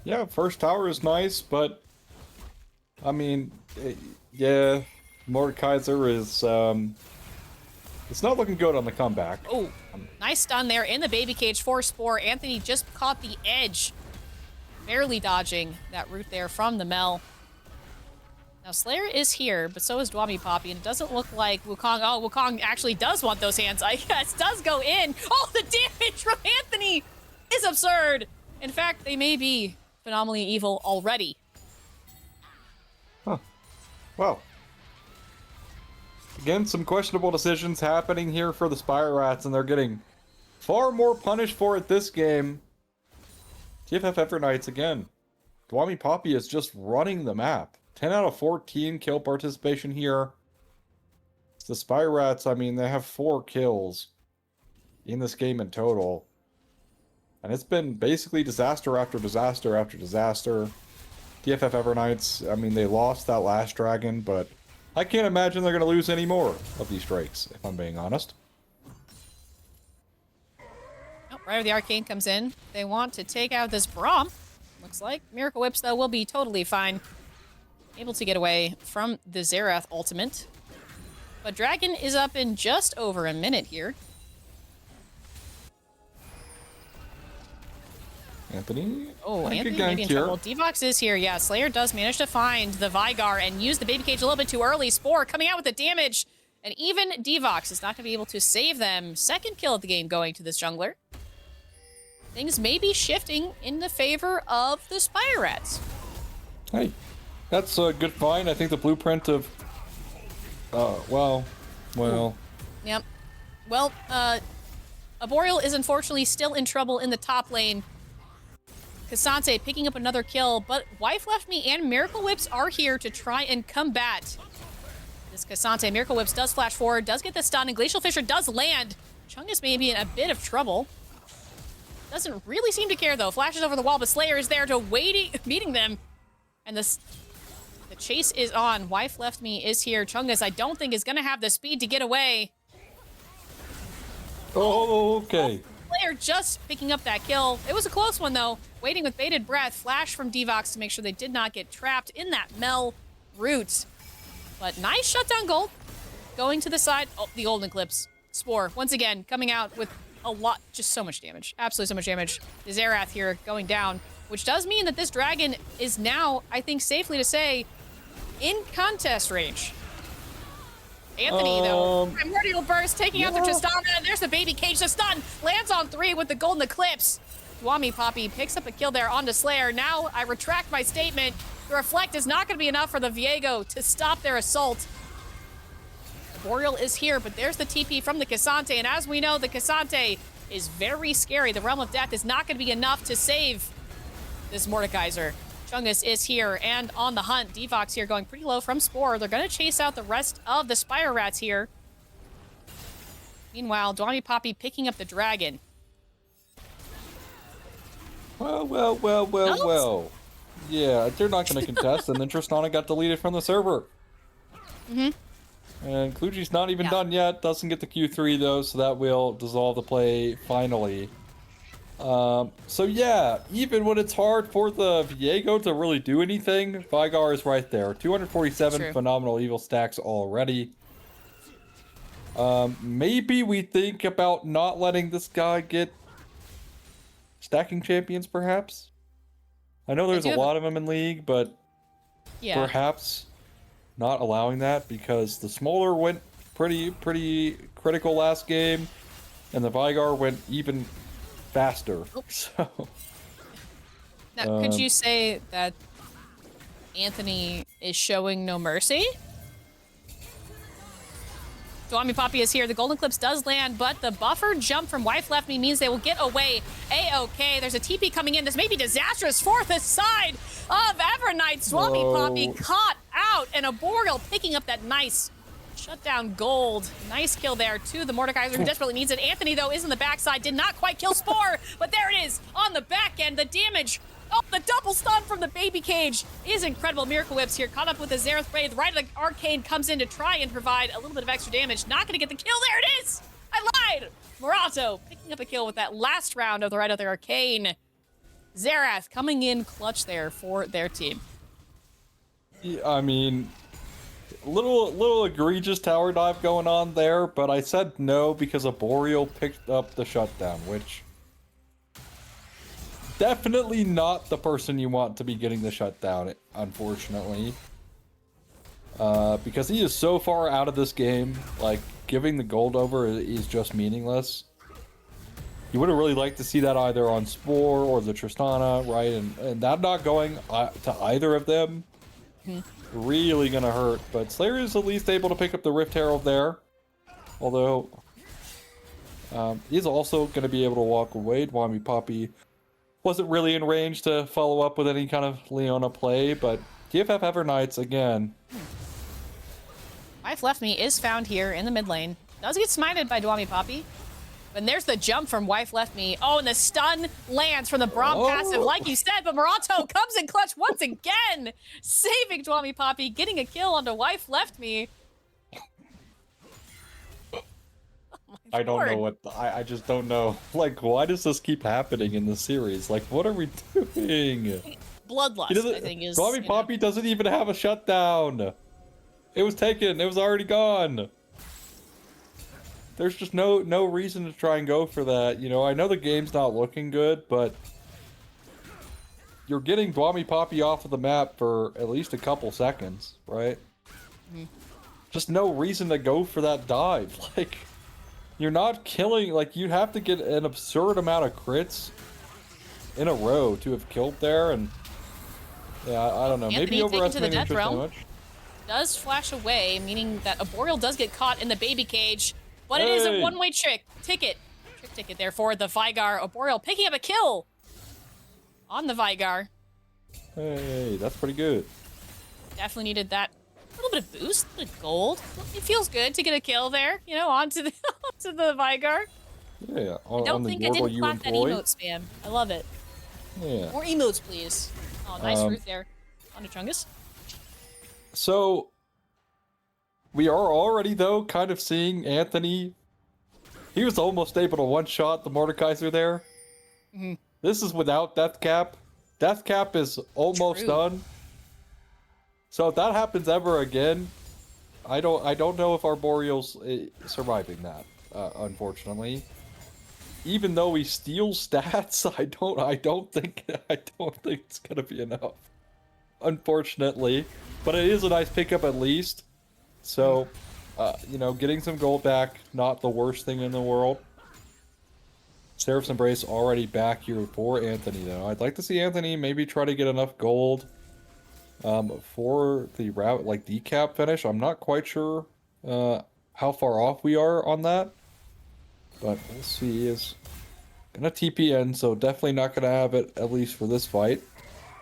Yeah, first tower is nice, but I mean, yeah, Mordekaiser is it's not looking good on the comeback. Oh, nice stun there in the baby cage for Spore. Anthony just caught the edge, barely dodging that root there from the Mel. Now Slayer is here, but so is Dwami Poppy, and it doesn't look like Wukong. Oh, Wukong actually does want those hands, I guess. Does go in. Oh, the damage from Anthony is absurd. In fact, they may be phenomenally evil already. Huh. Well. Again, some questionable decisions happening here for the Spire Rats, and they're getting far more punished for it this game. TFF Evernights again. Dwami Poppy is just running the map. 10 out of 14 kill participation here. The Spire Rats, I mean, they have 4 kills in this game in total. And it's been basically disaster after disaster after disaster. TFF Evernights, I mean, they lost that last dragon, but I can't imagine they're going to lose any more of these drakes, if I'm being honest. Oh, right where the Arcane comes in. They want to take out this Braum. Looks like Miracle Whips, though, will be totally fine. Able to get away from the Xerath ultimate. But Dragon is up in just over a minute here. Anthony? Oh, Anthony may be in trouble. Devox is here. Yeah, Slayer does manage to find the Vigar and use the baby cage a little bit too early. Spore coming out with the damage. And even Devox is not going to be able to save them. Second kill of the game going to this jungler. Things may be shifting in the favor of the Spire Rats. Hey, that's a good find. I think the blueprint of... well... Yep. Well, Arboreal is unfortunately still in trouble in the top lane. Cassante picking up another kill, but Wife Left Me and Miracle Whips are here to try and combat this Cassante. Miracle Whips does flash forward, does get the stun, and Glacial Fissure does land. Chungus may be in a bit of trouble. Doesn't really seem to care, though. Flashes over the wall, but Slayer is there to meeting them. And the chase is on. Wife Left Me is here. Chungus, I don't think, is going to have the speed to get away. Oh, okay. Slayer just picking up that kill. It was a close one, though. Waiting with bated breath. Flash from Devox to make sure they did not get trapped in that Mel root. But nice shutdown goal. Going to the side. Oh, the Golden Eclipse. Spore, once again, coming out with a lot, just so much damage. Absolutely so much damage. The Xerath here going down, which does mean that this dragon is now, I think safely to say, in contest range. Anthony, though, Primordial Burst taking out the Tristana, and there's the baby cage. The stun lands on 3 with the Golden Eclipse. Dwami Poppy picks up a kill there onto Slayer. Now I retract my statement. The Reflect is not going to be enough for the Viego to stop their assault. Boreal is here, but there's the TP from the Cassante, and as we know, the Cassante is very scary. The Realm of Death is not going to be enough to save this Mordekaiser. Chungus is here and on the hunt. Devox here going pretty low from Spore. They're going to chase out the rest of the Spire Rats here. Meanwhile, Dwami Poppy picking up the dragon. Well. Yeah, they're not going to contest, and then Tristana got deleted from the server. And Kluji's not even done yet. Doesn't get the Q3, though, so that will dissolve the play finally. So yeah, even when it's hard for the Viego to really do anything, Vigar is right there. 247 phenomenal evil stacks already. Maybe we think about not letting this guy get stacking champions, perhaps? I know there's a lot of them in League, but perhaps not allowing that, because the Smolder went pretty critical last game, and the Vigar went even faster. So now, could you say that Anthony is showing no mercy? Dwami Poppy is here. The Golden Eclipse does land, but the buffer jump from Wife Left Me means they will get away A-OK. There's a TP coming in. This may be disastrous for the side of Evernights. Dwami Poppy caught out, and Arboreal picking up that nice shutdown gold. Nice kill there to the Mordekaiser, who desperately needs it. Anthony, though, is in the backside. Did not quite kill Spore, but there it is on the back end. The damage. Oh, the double stun from the baby cage is incredible. Miracle Whips here, caught up with the Xerath Blade. Right of the Arcane comes in to try and provide a little bit of extra damage. Not going to get the kill. There it is. I lied. Morato picking up a kill with that last round of the Right of the Arcane. Xerath coming in clutch there for their team. Yeah, I mean, little egregious tower dive going on there, but I said no because Arboreal picked up the shutdown, which definitely not the person you want to be getting the shutdown, unfortunately. Because he is so far out of this game, like, giving the gold over is just meaningless. You would have really liked to see that either on Spore or the Tristana, right? And that not going to either of them, really gonna hurt. But Slayer is at least able to pick up the Rift Herald there. Although, he's also gonna be able to walk away. Dwami Poppy wasn't really in range to follow up with any kind of Leona play, but TFF Evernights again. Wife Left Me is found here in the mid lane. Does get smited by Dwami Poppy. And there's the jump from Wife Left Me. Oh, and the stun lands from the Braum passive, like you said, but Morato comes in clutch once again, saving Dwami Poppy, getting a kill onto Wife Left Me. I don't know what, I just don't know. Like, why does this keep happening in the series? Like, what are we doing? Bloodlust, I think, is... Dwami Poppy doesn't even have a shutdown. It was taken. It was already gone. There's just no reason to try and go for that. You know, I know the game's not looking good, but you're getting Dwami Poppy off of the map for at least a couple seconds, right? Just no reason to go for that dive. Like, you're not killing, like, you'd have to get an absurd amount of crits in a row to have killed there, and yeah, I don't know. Anthony maybe overestimating the Death Realm damage. Does flash away, meaning that Arboreal does get caught in the baby cage, but it is a one-way trick ticket there for the Vigar. Arboreal picking up a kill on the Vigar. Hey, that's pretty good. Definitely needed that little bit of boost, a bit of gold. It feels good to get a kill there, you know, onto the onto the Vigar. Yeah, I don't think I didn't clap that emote spam. I love it. Yeah. More emotes, please. Oh, nice root there. On to Chungus. So, we are already, though, kind of seeing Anthony. He was almost able to one-shot the Mordekaiser there. This is without Death Cap. Death Cap is almost done. So if that happens ever again, I don't know if Arboreal's surviving that, unfortunately. Even though he steals stats, I don't think it's gonna be enough. Unfortunately. But it is a nice pickup at least. So, you know, getting some gold back, not the worst thing in the world. Seraph's Embrace already back here for Anthony, though. I'd like to see Anthony maybe try to get enough gold for the route, like decap finish. I'm not quite sure how far off we are on that. But we'll see. Is gonna TPN, so definitely not gonna have it, at least for this fight.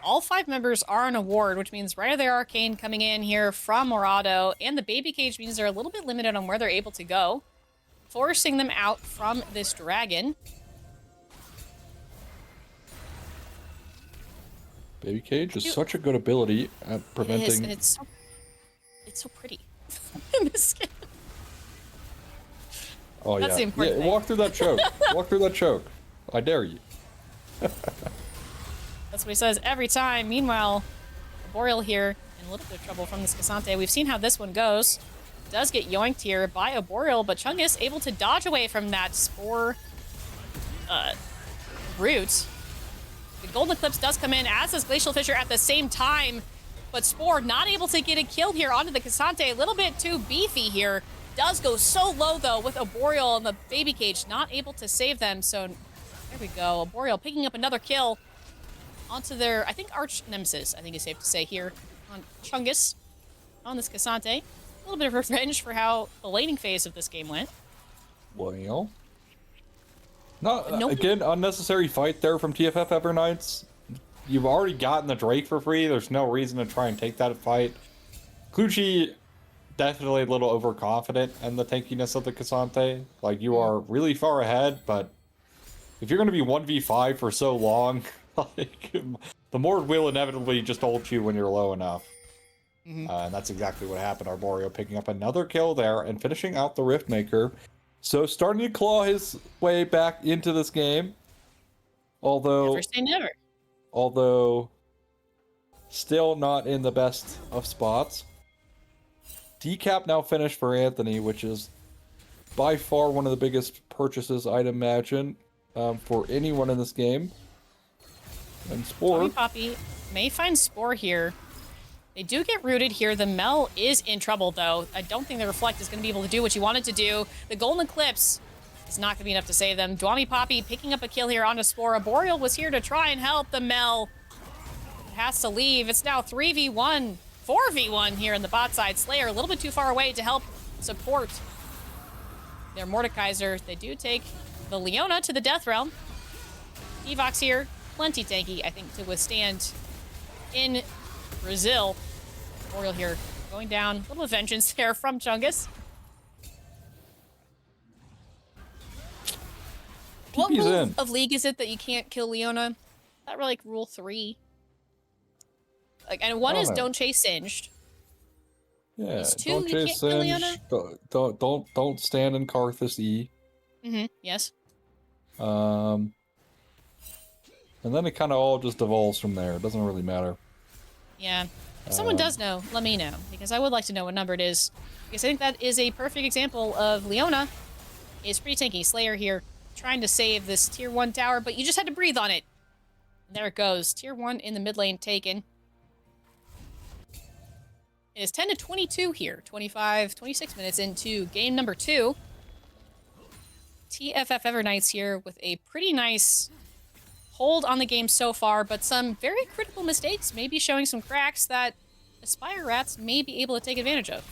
All 5 members are an award, which means Right of the Arcane coming in here from Morado, and the baby cage means they're a little bit limited on where they're able to go, forcing them out from this dragon. Baby cage is such a good ability at preventing. It is, and it's so pretty in this game. Oh, That's the important thing. Walk through that choke. Walk through that choke. I dare you. That's what he says every time. Meanwhile, Arboreal here in a little bit of trouble from this Cassante. We've seen how this one goes. Does get yoinked here by Arboreal, but Chungus able to dodge away from that Spore root. The Golden Eclipse does come in, as does Glacial Fissure at the same time, but Spore not able to get a kill here onto the Cassante. A little bit too beefy here. Does go so low, though, with Arboreal and the baby cage, not able to save them. So there we go. Arboreal picking up another kill onto their, I think, arch nemesis, I think is safe to say here on Chungus, on this Cassante. A little bit of revenge for how the laning phase of this game went. Well, no, No, again, unnecessary fight there from TFF Evernights. You've already gotten the Drake for free. There's no reason to try and take that fight. Clutchy, definitely a little overconfident in the tankiness of the Cassante. Like, you are really far ahead, but if you're going to be 1v5 for so long, like, the Mord will inevitably just ult you when you're low enough. And that's exactly what happened. Arboreal picking up another kill there and finishing out the Riftmaker. So starting to claw his way back into this game. never say never. Although still not in the best of spots. Decap now finished for Anthony, which is by far one of the biggest purchases I'd imagine for anyone in this game. And Spore. Tommy Poppy may find Spore here. They do get rooted here. The Mel is in trouble, though. I don't think the Reflect is going to be able to do what you wanted to do. The Golden Eclipse is not going to be enough to save them. Dwami Poppy picking up a kill here onto Spore. Boreal was here to try and help the Mel. It has to leave. It's now 3v1, 4v1 here in the bot side. Slayer a little bit too far away to help support their Mordekaiser. They do take the Leona to the Death Realm. Evox here, plenty tanky, I think, to withstand in Brazil. Boreal here going down. A little vengeance there from Chungus. What TP's rule in. of League is it that you can't kill Leona? Is that really like rule 3? Like, and one is don't chase Singed. Yeah, Is 2 don't you chase can't kill Leona? Singe. Don't stand in Karthus E. Yes. And then it kind of all just devolves from there. It doesn't really matter. Yeah. If someone does know, let me know, because I would like to know what number it is. Because I think that is a perfect example of Leona is pretty tanky. Slayer here trying to save this tier 1 tower, but you just had to breathe on it. And there it goes. Tier 1 in the mid lane taken. It is 10 to 22 here. 26 minutes into game number 2. TFF Evernights here with a pretty nice hold on the game so far, but some very critical mistakes, maybe showing some cracks that the Spire Rats may be able to take advantage of.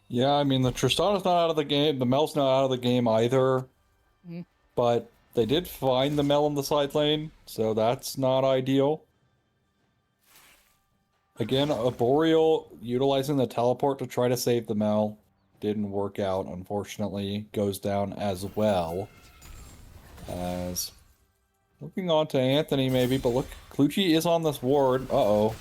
Yeah, I mean, the Tristana's not out of the game. The Mel's not out of the game either. But they did find the Mel in the side lane, so that's not ideal. Again, a Boreal utilizing the teleport to try to save the Mel. Didn't work out, unfortunately. Goes down as well. As looking on to Anthony, maybe, but look, Clutchy is on this ward. Uh-oh.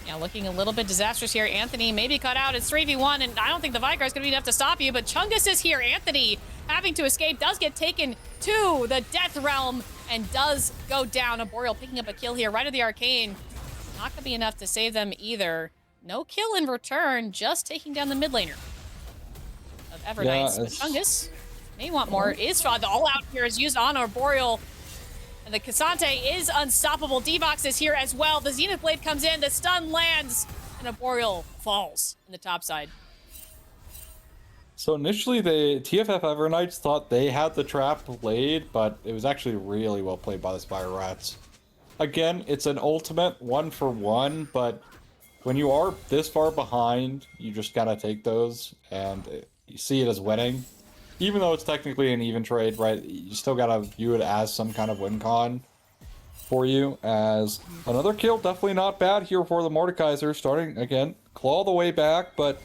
Yeah, looking a little bit disastrous here. Anthony maybe cut out. It's 3v1, and I don't think the Vicar is going to be enough to stop you, but Chungus is here. Anthony, having to escape, does get taken to the Death Realm and does go down. A Boreal picking up a kill here right at the Arcane. Not going to be enough to save them either. No kill in return, just taking down the mid laner of Evernights. Yeah, but Chungus may want more. Is the all-out here is used on Arboreal. And the Cassante is unstoppable. D-Box is here as well. The Zenith Blade comes in, the stun lands, and Arboreal falls in the top side. So initially, the TFF Evernights thought they had the trap laid, but it was actually really well played by the Spire Rats. Again, it's an ultimate 1-for-1, but when you are this far behind, you just gotta take those, and you see it as winning. Even though it's technically an even trade, right, you still gotta view it as some kind of win con for you. As another kill, definitely not bad here for the Mordekaiser, starting, again, claw the way back, but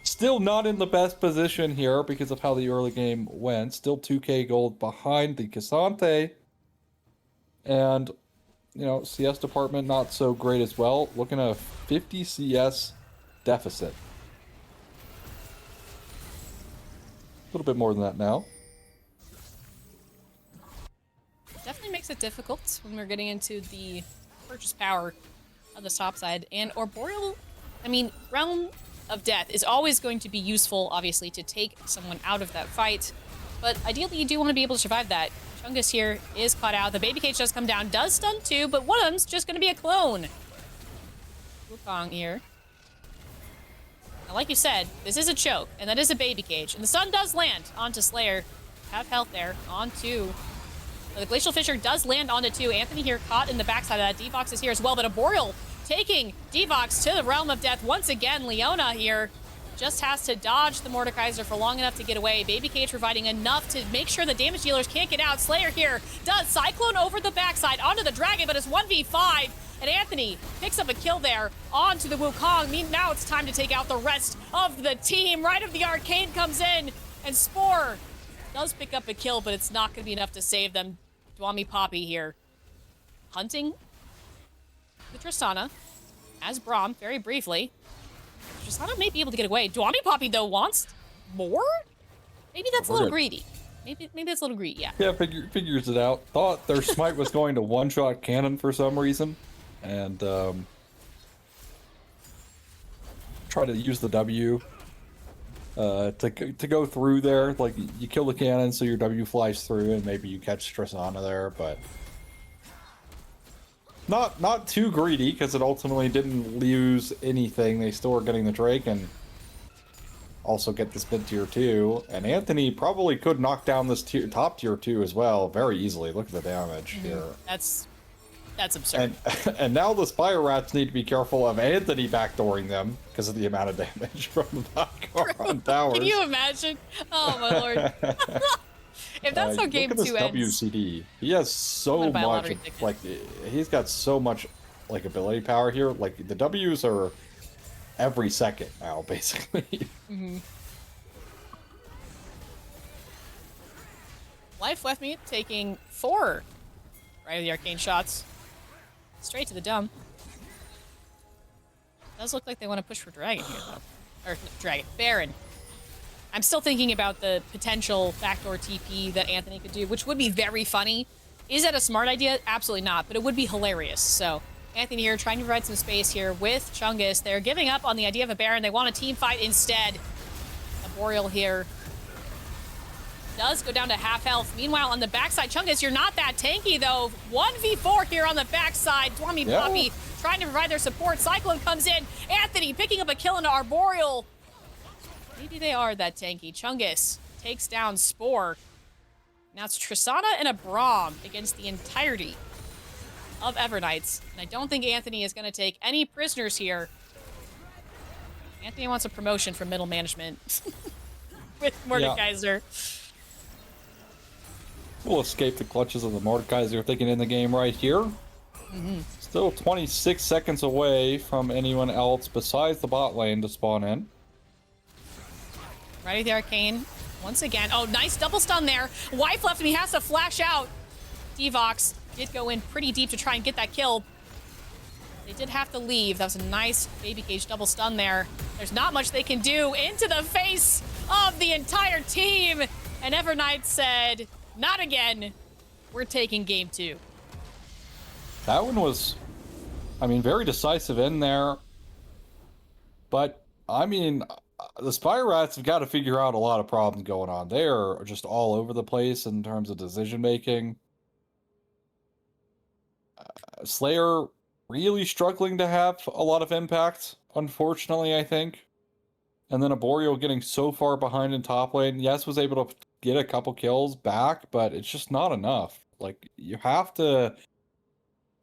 still not in the best position here because of how the early game went. Still 2k gold behind the Cassante. And, you know, CS department not so great as well. Looking at a 50 CS deficit. A little bit more than that now. Definitely makes it difficult when we're getting into the purchase power of the top side. And Arboreal, I mean, Realm of Death is always going to be useful, obviously, to take someone out of that fight. But ideally, you do want to be able to survive that. Chungus here is caught out. The Baby Cage does come down, does stun too, but one of them's just going to be a clone. Wukong here. Now, like you said, this is a choke, and that is a Baby Cage. And the stun does land onto Slayer. Have health there, onto The Glacial Fissure does land onto 2. Anthony here caught in the backside of that. Devox is here as well, but a Boreal taking Devox to the realm of death once again. Leona here just has to dodge the Mordekaiser for long enough to get away. Baby Cage providing enough to make sure the damage dealers can't get out. Slayer here does Cyclone over the backside onto the Dragon, but it's 1v5. And Anthony picks up a kill there onto the Wukong. Now it's time to take out the rest of the team. Right of the Arcane comes in, and Spore does pick up a kill, but it's not going to be enough to save them. Dwami Poppy here hunting the Tristana as Braum very briefly. Tristana may be able to get away. Dwami Poppy, though, wants more? Maybe that's a little greedy. Maybe that's a little greedy, yeah. Yeah, figures it out. Thought their smite was going to one-shot cannon for some reason. And try to use the W to go through there. Like, you kill the cannon so your W flies through and maybe you catch Tristana there, but not too greedy, because it ultimately didn't lose anything. They still are getting the Drake and also get this mid-tier 2. And Anthony probably could knock down this top tier 2 as well very easily. Look at the damage here. That's absurd. And now the Spire Rats need to be careful of Anthony backdooring them because of the amount of damage from the back on towers. Can you imagine? Oh my lord. If that's how game 2 ends. Look at this WCD. He has so much, like, he's got so much, like, ability power here. Like, the W's are every second now, basically. Mm-hmm. Life left me taking 4 right of the arcane shots. Straight to the dumb. Does look like they want to push for Dragon here, though. Or, Dragon. Baron. I'm still thinking about the potential backdoor TP that Anthony could do, which would be very funny. Is that a smart idea? Absolutely not, but it would be hilarious. So, Anthony here trying to provide some space here with Chungus. They're giving up on the idea of a Baron. They want a team fight instead. A Boreal here does go down to half health. Meanwhile, on the backside, Chungus, you're not that tanky, though. 1v4 here on the backside. Dwami Poppy trying to provide their support. Cyclone comes in. Anthony picking up a kill into Arboreal. Maybe they are that tanky. Chungus takes down Spore. Now it's Tristana and a Braum against the entirety of Evernights. And I don't think Anthony is going to take any prisoners here. Anthony wants a promotion from middle management with Mordekaiser. Yeah. We'll escape the clutches of the Mordekaiser if they can end the game right here. Still 26 seconds away from anyone else besides the bot lane to spawn in. Right at the arcane. Once again. Oh, nice double stun there. Wife left him. He has to flash out. Devox did go in pretty deep to try and get that kill. They did have to leave. That was a nice Baby Cage double stun there. There's not much they can do. Into the face of the entire team. And Evernights said, not again. We're taking game 2. That one was, I mean, very decisive in there. But, I mean, the Spire Rats have got to figure out a lot of problems going on. They are just all over the place in terms of decision-making. Slayer really struggling to have a lot of impact, unfortunately, I think. And then a Boreal getting so far behind in top lane. Yes, was able to get a couple kills back, but it's just not enough. Like, you have to,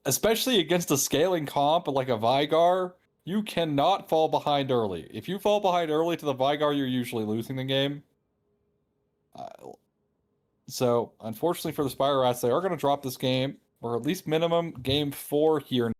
especially against a scaling comp like a Vigar, you cannot fall behind early. If you fall behind early to the Vigar, you're usually losing the game. So, unfortunately for the Spire Rats, they are going to drop this game, or at least minimum game 4 here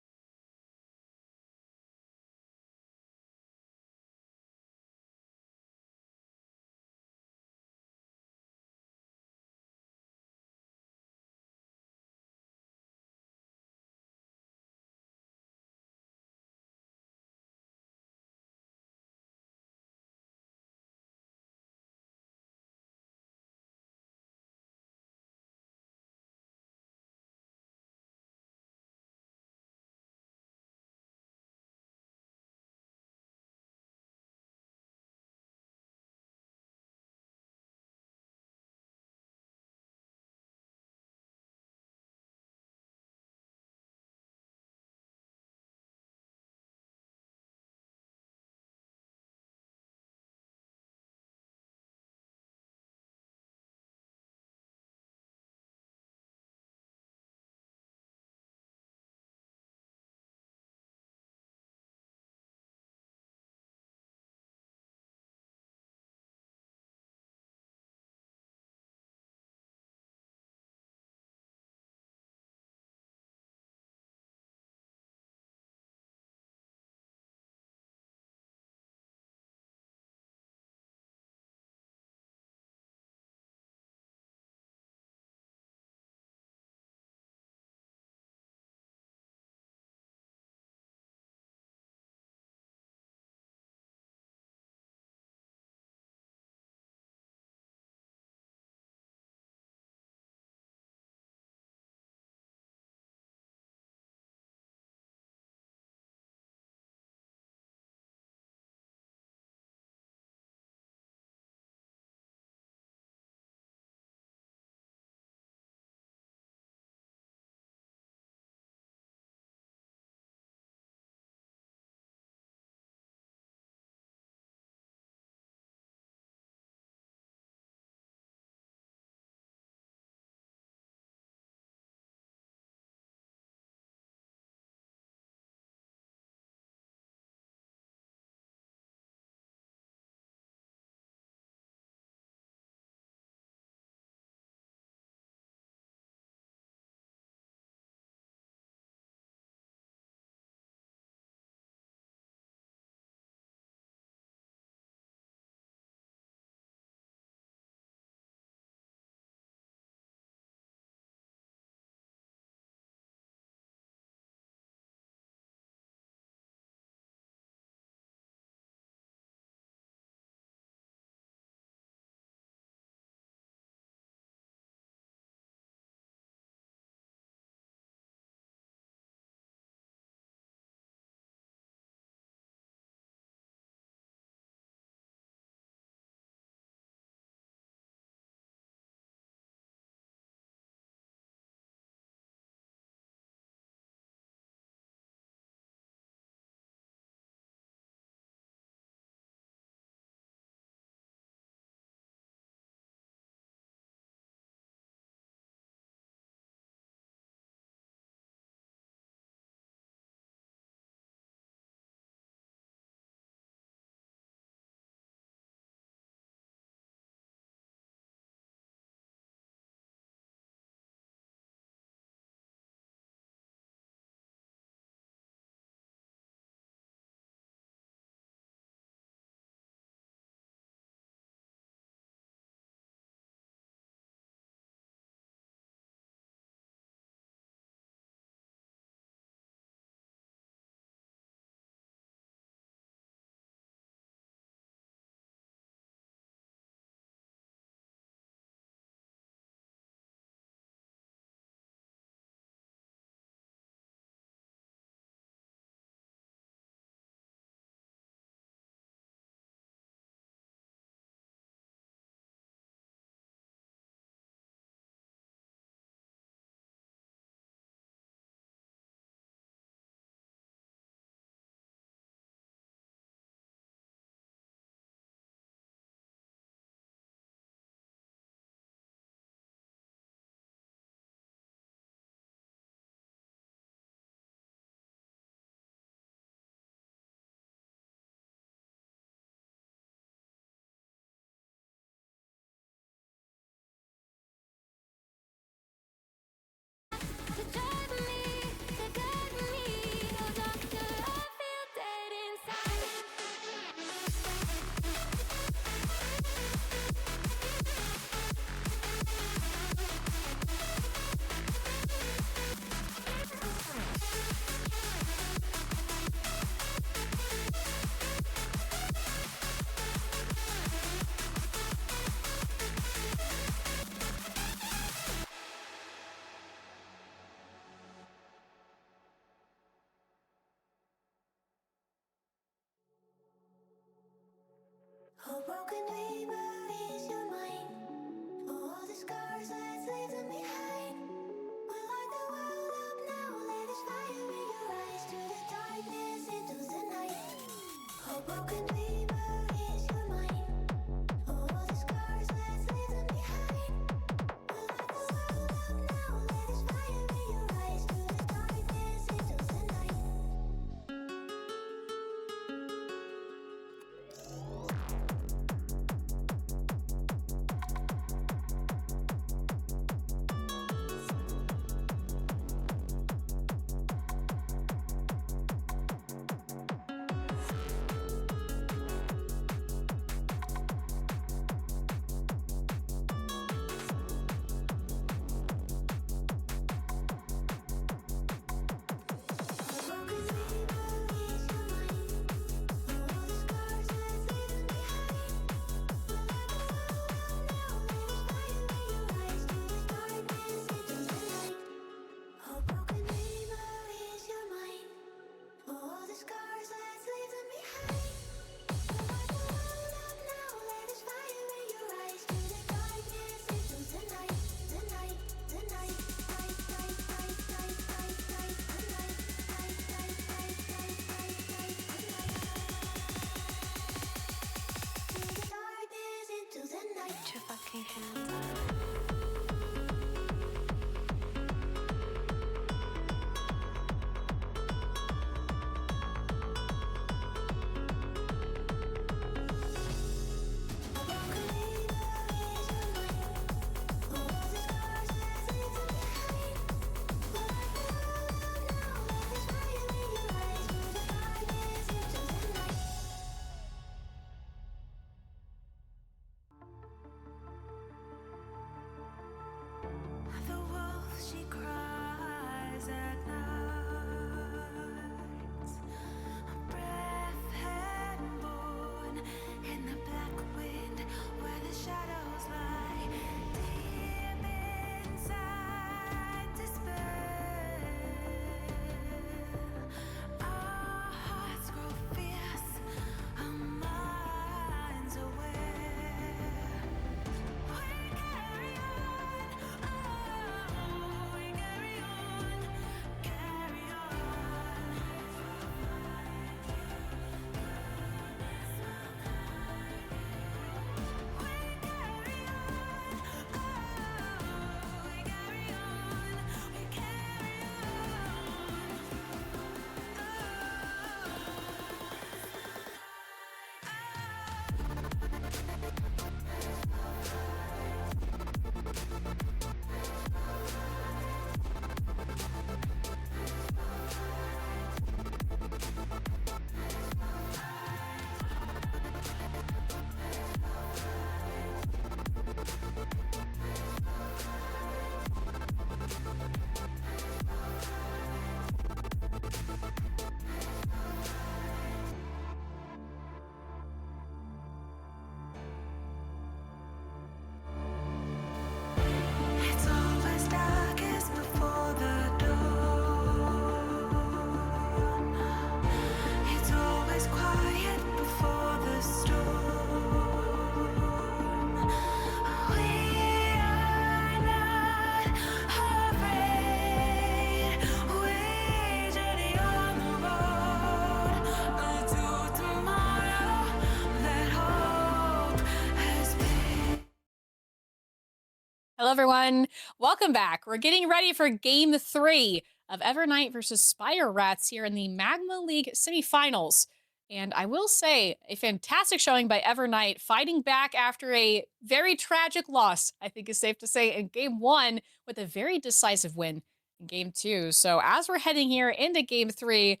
Hello, everyone. Welcome back. We're getting ready for Game 3 of Evernight versus Spire Rats here in the Magma League Semifinals. And I will say, a fantastic showing by Evernight, fighting back after a very tragic loss, I think is safe to say, in Game 1 with a very decisive win in Game 2. So as we're heading here into Game 3,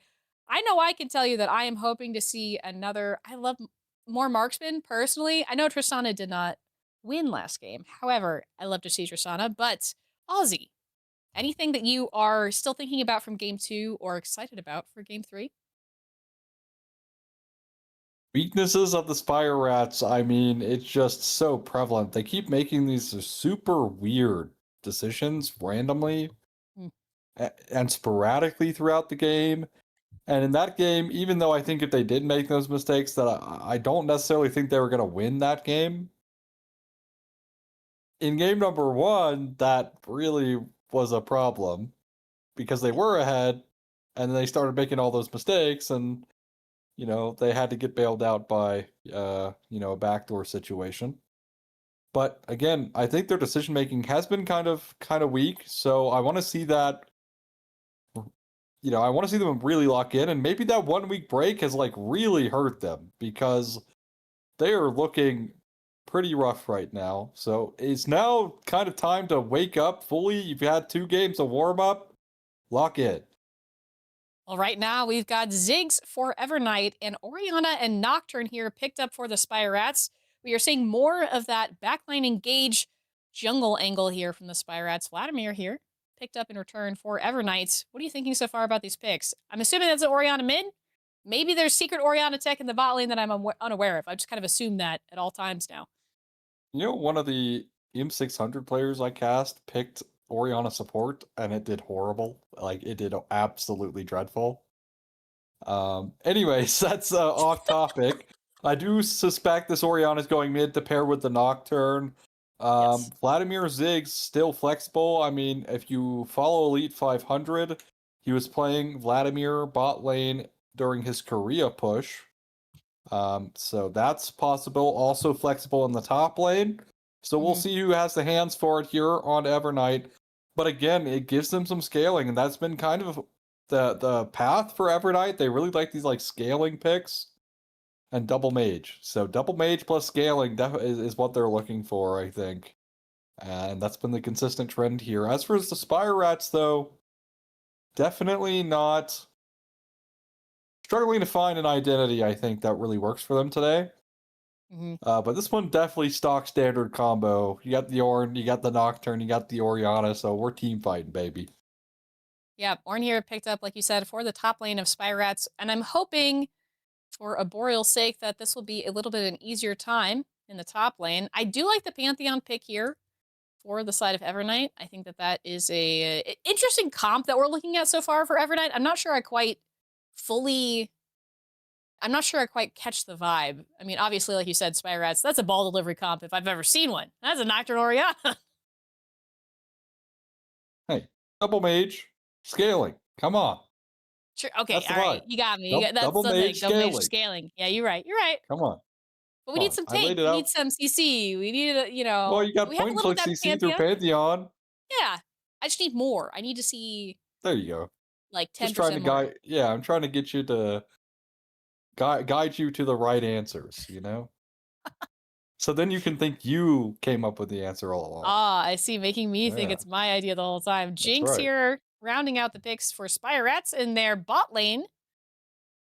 I know I can tell you that I am hoping to see another. I love more marksman, personally. I know Tristana did not win last game. However, I love to see Tristana, but Aussie, anything that you are still thinking about from game 2 or excited about for game 3? Weaknesses of the Spire Rats, I mean, it's just so prevalent. They keep making these super weird decisions randomly Hmm. and sporadically throughout the game. And in that game, even though I think if they did make those mistakes, that I don't necessarily think they were going to win that game. In game number one, that really was a problem because they were ahead and then they started making all those mistakes and, they had to get bailed out by, a backdoor situation. But again, I think their decision making has been kind of weak. So I want to see that. I want to see them really lock in, and maybe that 1 week break has like really hurt them because they are looking pretty rough right now. So it's now kind of time to wake up fully. You've had 2 games of warm up, lock in. Well, right now we've got Ziggs for Evernight and Orianna and Nocturne here picked up for the Spire Rats. We are seeing more of that backline engage jungle angle here from the Spire Rats. Vladimir here picked up in return for Evernights. What are you thinking so far about these picks? I'm assuming that's an Orianna mid. Maybe there's secret Orianna tech in the bot lane that I'm unaware of. I just kind of assume that at all times now. One of the M600 players I cast picked Orianna support, and it did horrible. Like, it did absolutely dreadful. Anyways, that's off topic. I do suspect this Orianna is going mid to pair with the Nocturne. Yes. Vladimir Ziggs still flexible. I mean, if you follow Elite 500, he was playing Vladimir bot lane during his Korea push. So that's possible. Also flexible in the top lane. So we'll see who has the hands for it here on Evernight. But again, it gives them some scaling, and that's been kind of the path for Evernight. They really like these like scaling picks and double mage. So double mage plus scaling is what they're looking for, I think. And that's been the consistent trend here. As for the Spire Rats, though, definitely not struggling to find an identity, I think, that really works for them today. But this one definitely stock standard combo. You got the Ornn, you got the Nocturne, you got the Orianna, so we're team fighting, baby. Yeah, Ornn here picked up, like you said, for the top lane of Spire Rats, and I'm hoping for a Boreal's sake that this will be a little bit of an easier time in the top lane. I do like the Pantheon pick here for the side of Evernight. I think that that is a interesting comp that we're looking at so far for Evernight. I'm not sure I quite catch the vibe. I mean, obviously, like you said, Spire Rats, that's a ball delivery comp if I've ever seen one. That's a Nocturne Orianna. Hey, double mage, scaling. Come on. Sure. Okay. That's the All right. vibe. You got me. That's Double the thing. mage Double major scaling. scaling. Yeah, you're right. You're right. Come on. But we Come need on. some I laid tank. it We need out. some CC. We need Well, you got we have a point and little of click that CC through Pantheon. Pantheon. Yeah. I just need more. I need to see There you go. like Just trying 10% to more. guide. Yeah, I'm trying to get you to guide you to the right answers. So then you can think you came up with the answer all along. Ah, I see. Making me think Yeah, it's my idea the whole time. that's Jinx right. here, rounding out the picks for Spire Rats in their bot lane,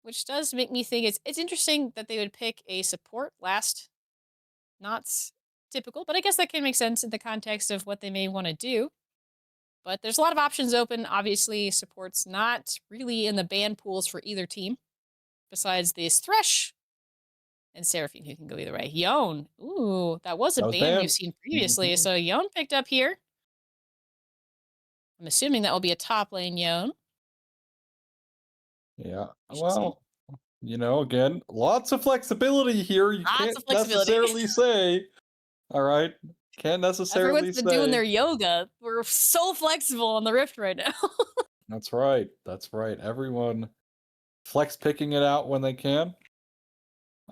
which does make me think it's interesting that they would pick a support last. Not typical, but I guess that can make sense in the context of what they may want to do. But there's a lot of options open. Obviously, support's not really in the ban pools for either team, besides this Thresh and Seraphine, who can go either way. Yone. Ooh, that was a That was ban we've banned. seen previously. Mhm. So Yone picked up here. I'm assuming that will be a top lane Yone. Yeah. We shall see. Well, again, lots of flexibility here. You Lots can't of flexibility. necessarily say, all right, can't Everyone's necessarily been doing say. their yoga. We're so flexible on the Rift right now. That's right. That's right. Everyone flex picking it out when they can.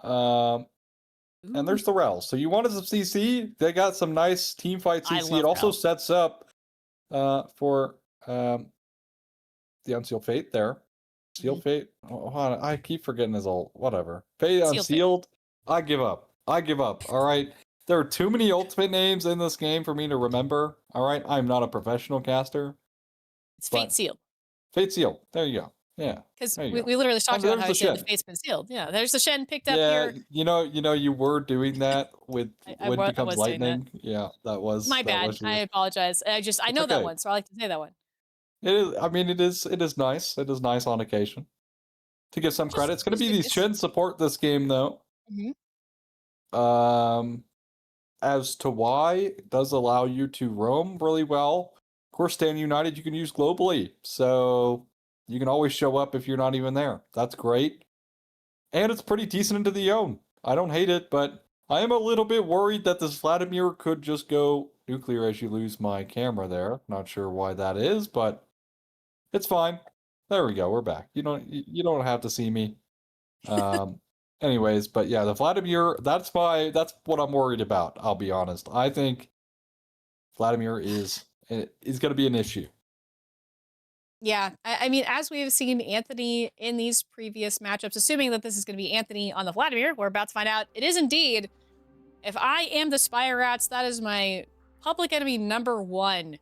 Um, and Ooh, there's the Rel. So you wanted some CC. They got some nice team fight I CC. It love also Rel. sets up for the Unsealed Fate there. Sealed Fate. Oh, hold on. I keep forgetting his old whatever. Fate Sealed Fate. Unsealed. I give up. I give up. All right. There are too many ultimate names in this game for me to remember. All right. I'm not a professional caster, It's Fate but sealed. Fate Sealed. There you go. Yeah. Because There you go. we literally just Oh, talked about there's how the he said the Shen. fate's been sealed. Yeah, there's the Shen picked up Yeah, here. you were doing that with when it I becomes was doing that. lightning. Yeah, that was My bad. I you. apologize. I It's know that okay. one, so I like to say that one. It is. I mean, it is nice. It is nice on occasion to give some credit. It's going to be these Just Shen support this game though. mm-hmm. Um, as to why it does allow you to roam really well. Of course, Stand United you can use globally. So You can always show up if you're not even there. That's great. And it's pretty decent into the Yone. I don't hate it, but I am a little bit worried that this Vladimir could just go nuclear as you lose my camera there. Not sure why that is, but it's fine. There we go. We're back. You don't have to see me. Um anyways, but yeah, the Vladimir, that's what I'm worried about, I'll be honest. I think Vladimir is going to be an issue. Yeah, I mean, as we have seen Anthony in these previous matchups, assuming that this is going to be Anthony on the Vladimir, we're about to find out it is indeed. If I am the Spire Rats, that is my public enemy #1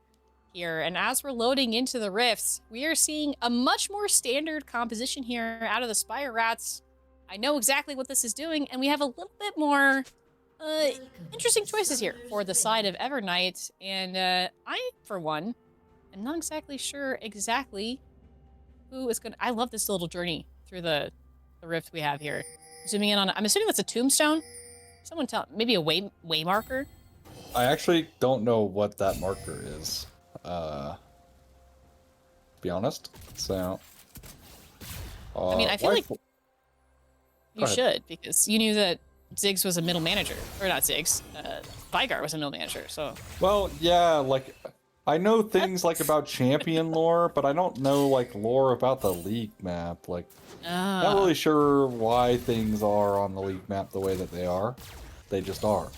here. And as we're loading into the rifts, we are seeing a much more standard composition here out of the Spire Rats. I know exactly what this is doing, and we have a little bit more interesting choices here for the side of Evernights. And I, for one, I'm not exactly sure who is going to... I love this little journey through the rift we have here. Zooming in on... I'm assuming that's a tombstone. Someone tell... Maybe a way marker? I actually don't know what that marker is. To be honest. So... I mean, I feel like you should, because you knew that Ziggs was a middle manager. Or not Ziggs. Vygar was a middle manager, so... Well, yeah, like... I know things like about champion lore, but I don't know like lore about the league map. Like, not really sure why things are on the league map the way that they are. They just are.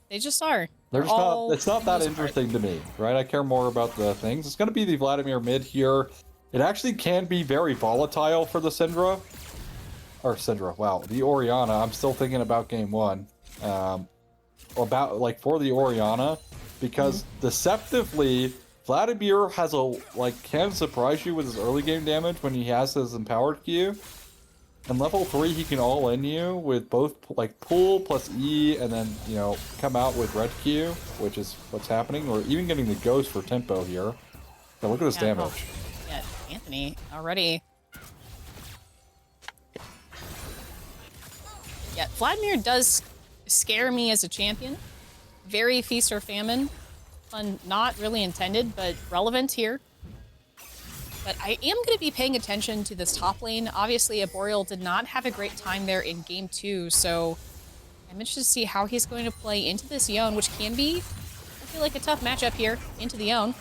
They just are. They're just not. It's not that interesting to me, right? I care more about the things. It's going to be the Vladimir mid here. It actually can be very volatile for the Syndra. Or Syndra, wow, the Orianna. I'm still thinking about game 1. About like for the Orianna. Because deceptively, Vladimir has can surprise you with his early game damage when he has his empowered Q. And level 3, he can all in you with both like pull plus E, and then come out with red Q, which is what's happening. Or even getting the ghost for tempo here. But look at this damage. Yeah, Anthony already. Yeah, Vladimir does scare me as a champion. Very feast or famine. Fun, not really intended, but relevant here. But I am going to be paying attention to this top lane. Obviously, Boreal did not have a great time there in game 2, so I'm interested to see how he's going to play into this Yone, which can be, I feel like, a tough matchup here into the Yone.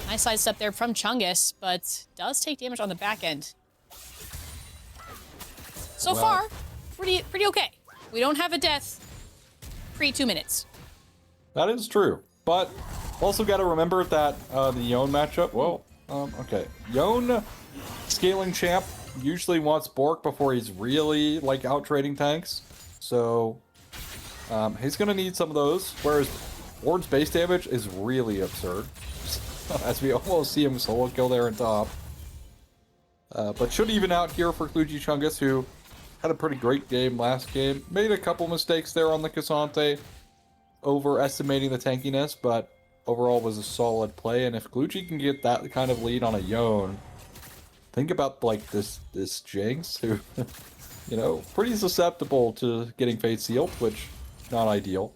Nice side step there from Chungus, but does take damage on the back end. So far, pretty okay. We don't have a death pre-2 minutes. That is true, but also got to remember that the Yone matchup. Well, okay, Yone scaling champ usually wants Bork before he's really like out trading tanks, so he's gonna need some of those. Whereas Ward's base damage is really absurd, as we almost see him solo kill there in top. But should even out here for Kluji Chungus, who had a pretty great game last game. Made a couple mistakes there on the Cassante, overestimating the tankiness, but overall was a solid play. And if Kluji can get that kind of lead on a Yone, think about like this Jinx, who pretty susceptible to getting Fate Sealed, which not ideal.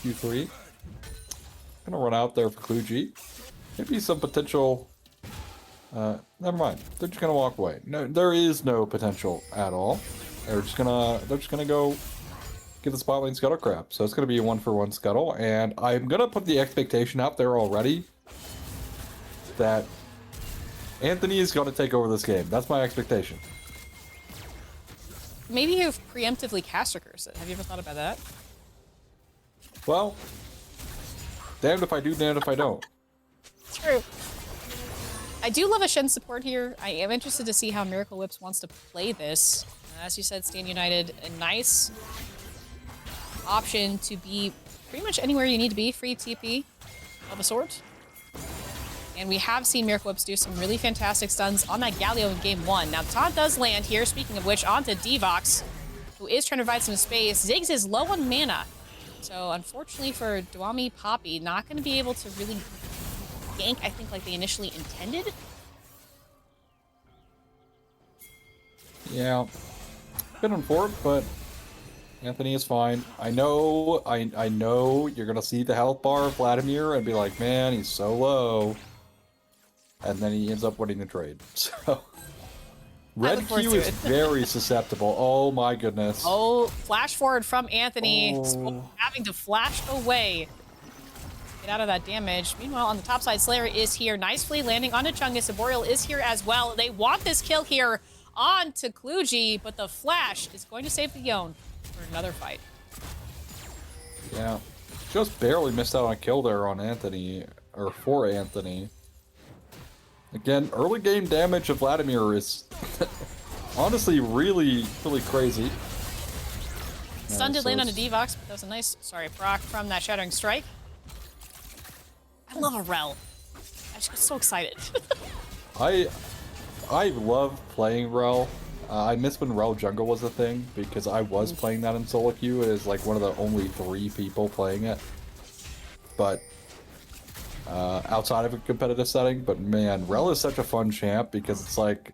Q3. Gonna run out there for Kluji. Maybe some potential. Never mind. They're just gonna walk away. No, there is no potential at all. They're just gonna go get the spot lane scuttle crap. So it's gonna be a 1-for-1 scuttle, and I'm gonna put the expectation out there already that Anthony is gonna take over this game. That's my expectation. Maybe you've preemptively caster curse it. Have you ever thought about that? Well, damned if I do, damned if I don't. True. I do love a Shen support here. I am interested to see how Miracle Whips wants to play this. As you said, Stand United, a nice option to be pretty much anywhere you need to be. Free TP of a sort. And we have seen Miracle Whips do some really fantastic stuns on that Galio in game 1. Now, the taunt does land here, speaking of which, onto Devox, who is trying to provide some space. Ziggs is low on mana. So, unfortunately for Dwami Poppy, not going to be able to really gank, I think, like they initially intended. Yeah. Been on forward, but Anthony is fine. I know you're gonna see the health bar of Vladimir and be like, man, he's so low. And then he ends up winning the trade. So Red Q is very susceptible. Oh my goodness. Oh, flash forward from Anthony. Oh. Having to flash away. Get out of that damage. Meanwhile, on the top side, Slayer is here. Nicely landing onto Chungus. Boreal is here as well. They want this kill here on to Kluji, but the flash is going to save the Yone for another fight. Yeah. Just barely missed out on a kill there on Anthony, or for Anthony. Again, early game damage of Vladimir is honestly really crazy. Stun did land on a Devox, but that was a nice, proc from that Shattering Strike. I love a Rel. I just get so excited. I love playing Rel. I miss when Rel Jungle was a thing, because I was playing that in solo queue as like one of the only 3 people playing it. But outside of a competitive setting, but man, Rel is such a fun champ because it's like,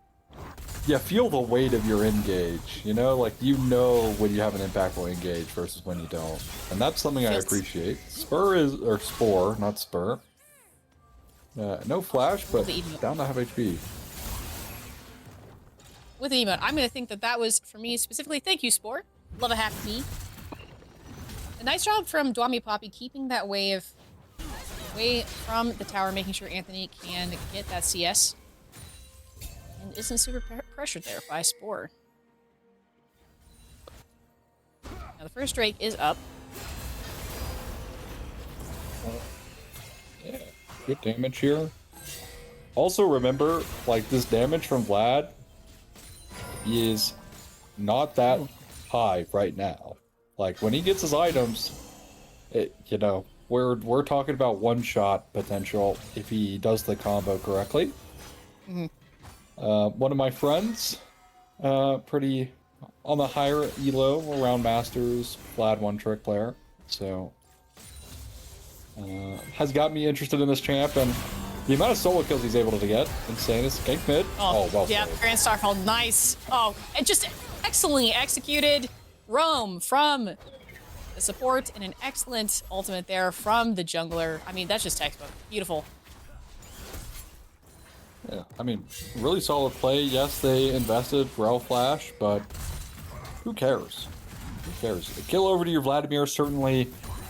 you feel the weight of your engage, you know? Like, you know when you have an impactful engage versus when you don't. And that's something I appreciate. Spore, not Spur. No flash, but down to half HP. With the emote, I'm going to think that that was, for me specifically, thank you, Spore. Love a half me. A nice job from Dwami Poppy keeping that wave away from the tower, making sure Anthony can get that CS. And isn't super pressured there by Spore. Now the first Drake is up. Yeah, good damage here. Also remember, like, this damage from Vlad is not that high right now. Like, when he gets his items, you know, we're talking about one-shot potential if he does the combo correctly. One of my friends, pretty on the higher elo around Masters, Vlad one-trick player, so has got me interested in this champ, and the amount of solo kills he's able to get, insane. Is gank mid. Oh, well yeah, played. Grand Starfall, nice. Oh, and just excellently executed. Roam from the support and an excellent ultimate there from the jungler. I mean, that's just textbook. Beautiful. Yeah, I mean, really solid play. Yes, they invested Rel Flash, but who cares? Who cares? A kill over to your Vladimir is certainly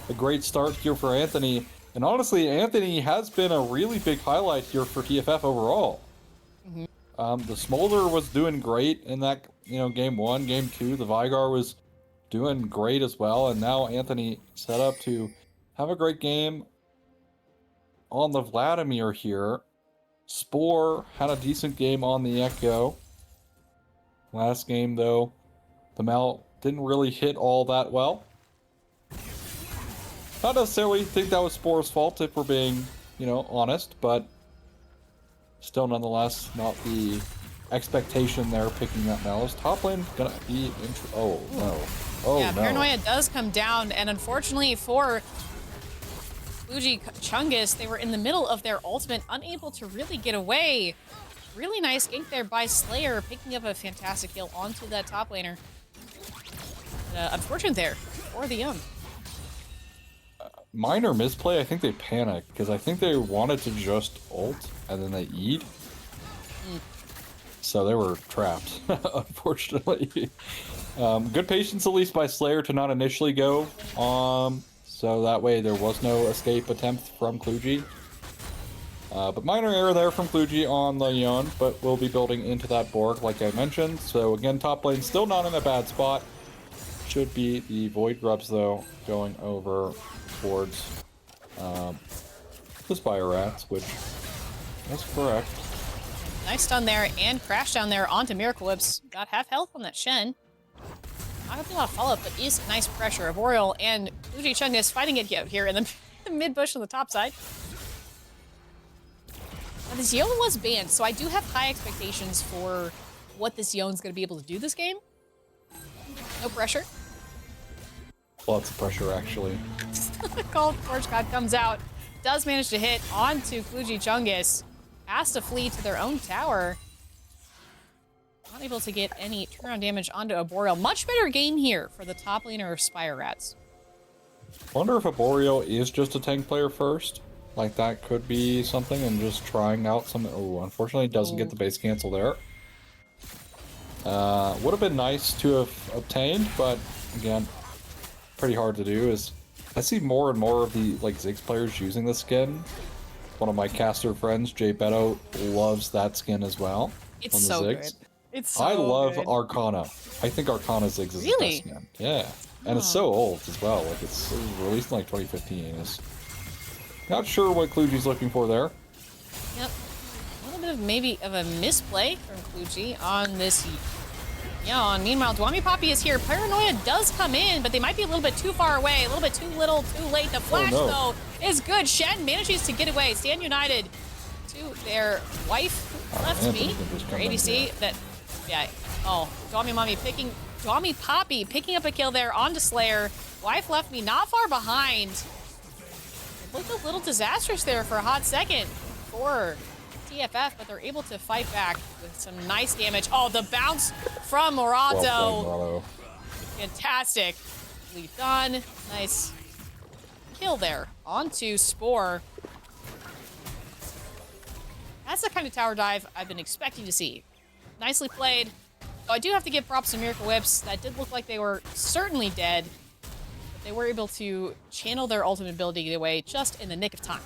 a great start here for Anthony. And honestly, Anthony has been a really big highlight here for TFF overall. The Smolder was doing great in that, you know, game 1, game 2. The Vigar was doing great as well. And now Anthony set up to have a great game on the Vladimir here. Spore had a decent game on the Echo. Last game, though, the Mal didn't really hit all that well. Not necessarily think that was Spore's fault, if we're being, you know, honest, but still, nonetheless, not the expectation there picking that Mal's. Top lane gonna be oh, no. Oh, yeah, no. Paranoia does come down, and unfortunately for Fuji Chungus, they were in the middle of their ultimate, unable to really get away. Really nice gank there by Slayer, picking up a fantastic kill onto that top laner. Unfortunate there for the Young. Minor misplay. I think they panicked because I think they wanted to just ult and then they E'd. So they were trapped, unfortunately. Good patience at least by Slayer to not initially go. So that way there was no escape attempt from Kluji. But minor error there from Kluji on the Yon, but we'll be building into that Borg like I mentioned. So again, top lane still not in a bad spot. Should be the Void Grubs though, going over towards the Spire Rats, which is correct. Nice stun there and crash down there onto Miracle Whips. Got half health on that Shen. Not gonna be a lot of follow-up, but is nice pressure. Boreal and Fuji Chungus fighting it out here in the mid bush on the top side. Now, this Yone was banned, so I do have high expectations for what this Yone's gonna be able to do this game. No pressure. Lots of pressure, actually. Called Forge God comes out, does manage to hit onto Fuji Chungus. Has to flee to their own tower. Not able to get any turnaround damage onto Arboreal. Much better game here for the top laner of Spire Rats. Wonder if Arboreal is just a tank player first. Like, that could be something, and just trying out some... Oh, unfortunately, doesn't get the base cancel there. Would have been nice to have obtained, but, again, pretty hard to do. Is I see more and more of the, like, Ziggs players using the skin. One of my caster friends, Jay Beto, loves that skin as well. It's so Ziggs. good. It's so I love good. Arcana. I think Arcana Ziggs is the best skin. Yeah. And it's so old as well. Like, it was released in like 2015. It's not sure what Kluji's looking for there. Yep. A little bit of maybe of a misplay from Kluji on this Yawn. Meanwhile, Dwami Poppy is here. Paranoia does come in, but they might be a little bit too far away. A little bit too little, too late. The flash, though, is good. Shen manages to get away. Stand United to their wife. Left me. Their ADC. That, yeah. Oh, Dwami Poppy picking up a kill there onto Slayer. Wife left me not far behind. It looked a little disastrous there for a hot second for TFF, but they're able to fight back with some nice damage. Oh, the bounce from Morato. Well played, fantastic. Lead done. Nice kill there. Onto Spore. That's the kind of tower dive I've been expecting to see. Nicely played. Oh, I do have to give props to Miracle Whips. That did look like they were certainly dead. But they were able to channel their ultimate ability to get away just in the nick of time.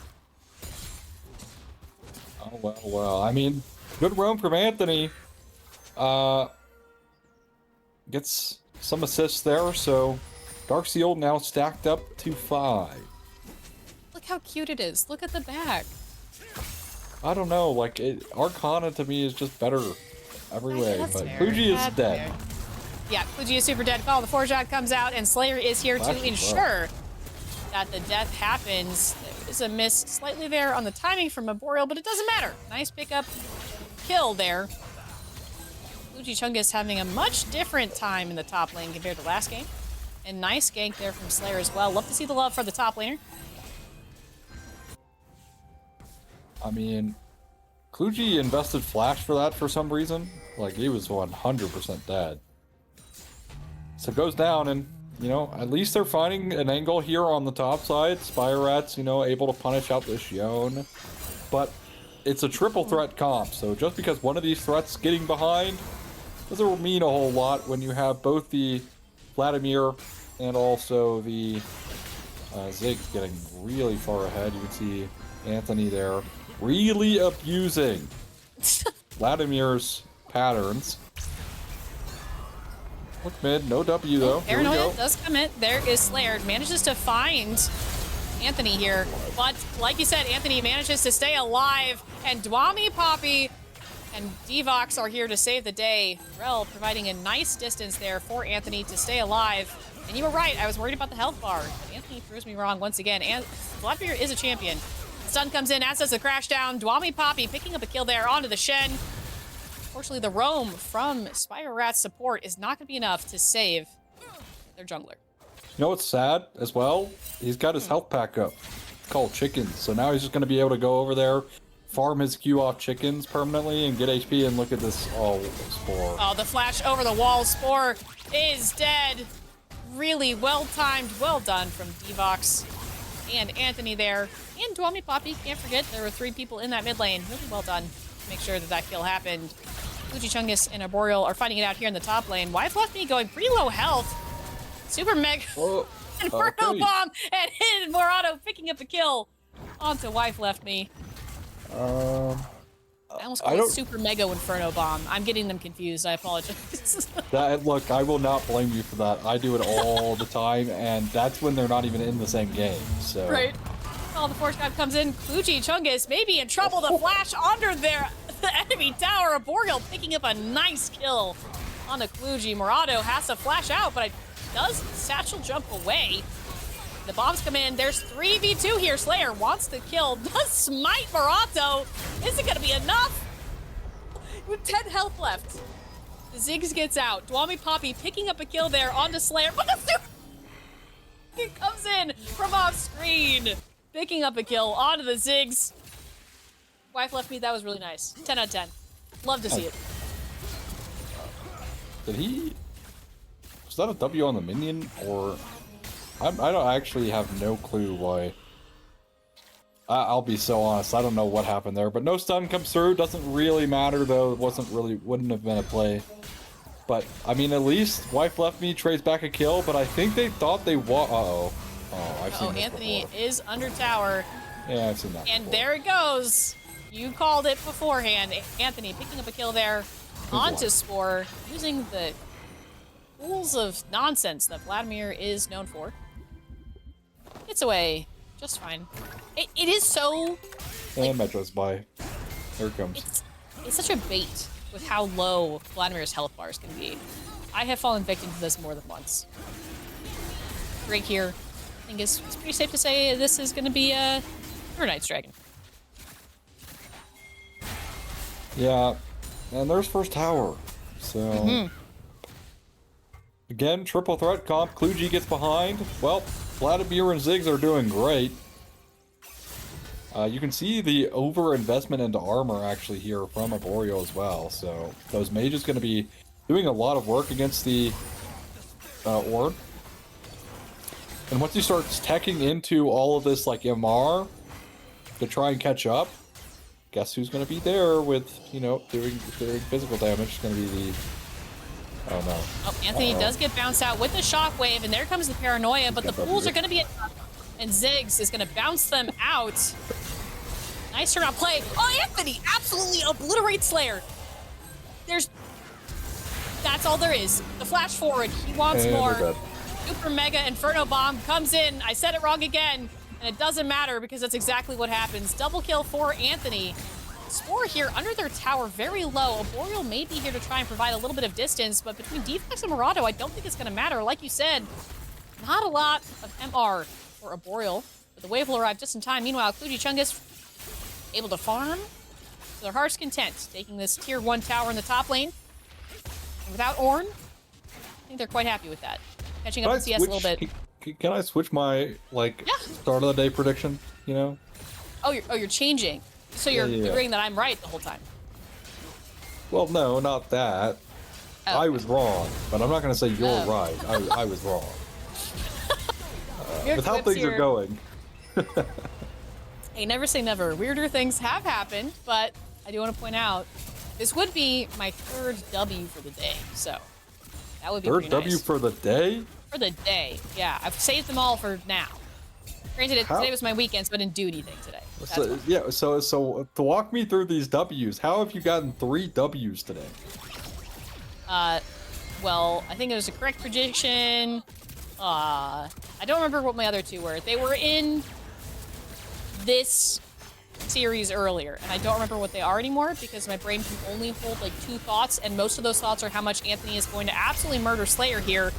Oh, well. I mean, good roam from Anthony. Gets some assists there, so Darkseal now stacked up to 5. Look how cute it is. Look at the back. I don't know, like, Arcana to me is just better every way, but Kluji is dead. Yeah, Kluji is super dead. Call the 4-shot comes out, and Slayer is here to ensure that the death happens. There is a miss slightly there on the timing from Arboreal, but it doesn't matter. Nice pickup kill there. Kluji Chungus having a much different time in the top lane compared to last game. And nice gank there from Slayer as well. Love to see the love for the top laner. I mean, Kluji invested Flash for that for some reason. Like, he was 100% dead. So it goes down, and, you know, at least they're finding an angle here on the top side. Spire Rats, you know, able to punish out the Shion. But it's a triple threat comp, so just because one of these threats getting behind doesn't mean a whole lot when you have both the Vladimir and also the Ziggs getting really far ahead. You can see Anthony there really abusing Vladimir's patterns. Look mid, no W though. Paranoia does come in. There is Slayer. Manages to find Anthony here. But like you said, Anthony manages to stay alive. And Dwami Poppy and Devox are here to save the day. Rel providing a nice distance there for Anthony to stay alive. And you were right, I was worried about the health bar. But Anthony proves me wrong once again. And Vladimir is a champion. Stun comes in, as does the crash down. Dwami Poppy picking up a kill there onto the Shen. Unfortunately, the roam from Spire Rat's support is not going to be enough to save their jungler. You know what's sad as well? He's got his health pack up. It's called chickens. So now he's just going to be able to go over there, farm his Q off chickens permanently, and get HP. And look at this. Oh, Spore. Oh, the flash over the wall. Spore is dead. Really well timed. Well done from Devox and Anthony there. And Dwami Poppy, can't forget, there were 3 people in that mid lane. Really well done to make sure that that kill happened. Kluji Chungus and Arboreal are fighting it out here in the top lane. Wife left me going pretty low health. Super Mega Inferno Bomb and hit Morato picking up the kill onto Wife left me. I almost called it Super Mega Inferno Bomb. I'm getting them confused. I apologize. Look, I will not blame you for that. I do it all the time, and that's when they're not even in the same game. So. Right. Oh, the force god comes in. Kluji Chungus may be in trouble. The flash under the enemy tower. Arboreal picking up a nice kill on the Kluji. Morato has to flash out, but it does satchel jump away. The bombs come in. There's 3v2 here. Slayer wants the kill. Does smite Morato. Is it going to be enough? With 10 health left. The Ziggs gets out. Dwami Poppy picking up a kill there onto Slayer. But the super it comes in from off screen. Picking up a kill onto the Ziggs. Wife left me. That was really nice. 10 out of 10. Love to see it. Did he... Was that a W on the minion, or... I don't actually have no clue why. I'll be so honest, I don't know what happened there, but no stun comes through. Doesn't really matter though. It wouldn't have been a play. But I mean, at least wife left me trades back a kill. But I think they thought they oh, I've seen this Anthony before. is under tower. Yeah, I've seen that. And before. there it goes. You called it beforehand. Anthony picking up a kill there onto Spore, using the tools of nonsense that Vladimir is known for. It's away just fine. It is so... And Metro's by. There it comes. It's such a bait with how low Vladimir's health bars can be. I have fallen victim to this more than once. Drake here. I think it's pretty safe to say this is going to be a Evernights Dragon. Yeah, and there's first tower. So... Again, triple threat comp. Kluji gets behind. Well, Vladimir and Ziggs are doing great. You can see the over-investment into armor actually here from Arboreal as well. So those mages going to be doing a lot of work against the Orb. And once he starts teching into all of this like MR to try and catch up, guess who's going to be there with, you know, doing physical damage? It's going to be the... Oh no. Oh, Anthony does get bounced out with the shockwave, and there comes the paranoia, but the fools are going to be enough. And Ziggs is going to bounce them out. Nice turnaround play. Oh, Anthony absolutely obliterates Slayer. That's all there is. The flash forward, he wants more. Super Mega Inferno Bomb comes in. I said it wrong again, and it doesn't matter because that's exactly what happens. Double kill for Anthony. Spore here under their tower, very low. Arboreal may be here to try and provide a little bit of distance, but between Deflex and Murado, I don't think it's going to matter. Like you said, not a lot of MR for Arboreal, but the wave will arrive just in time. Meanwhile, Kluji Chungus able to farm to their heart's content, taking this tier 1 tower in the top lane. And without Ornn, I think they're quite happy with that. Catching up in CS a little bit. Can I switch my, like, start of the day prediction, you know? Oh, you're changing. So you're agreeing that I'm right the whole time? Well, no, not that. Oh. I was wrong, but I'm not going to say you're right. I was wrong. With how things are going. Hey, never say never. Weirder things have happened, but I do want to point out, this would be my third W for the day, so that would be pretty nice. Third W for the day? For the day, yeah. I've saved them all for now. Granted, today was my weekend, so I didn't do anything today. So to walk me through these W's, how have you gotten 3 W's today? Well, I think it was a correct prediction. I don't remember what my other 2 were. They were in this series earlier, and I don't remember what they are anymore because my brain can only hold like 2 thoughts, and most of those thoughts are how much Anthony is going to absolutely murder Slayer here.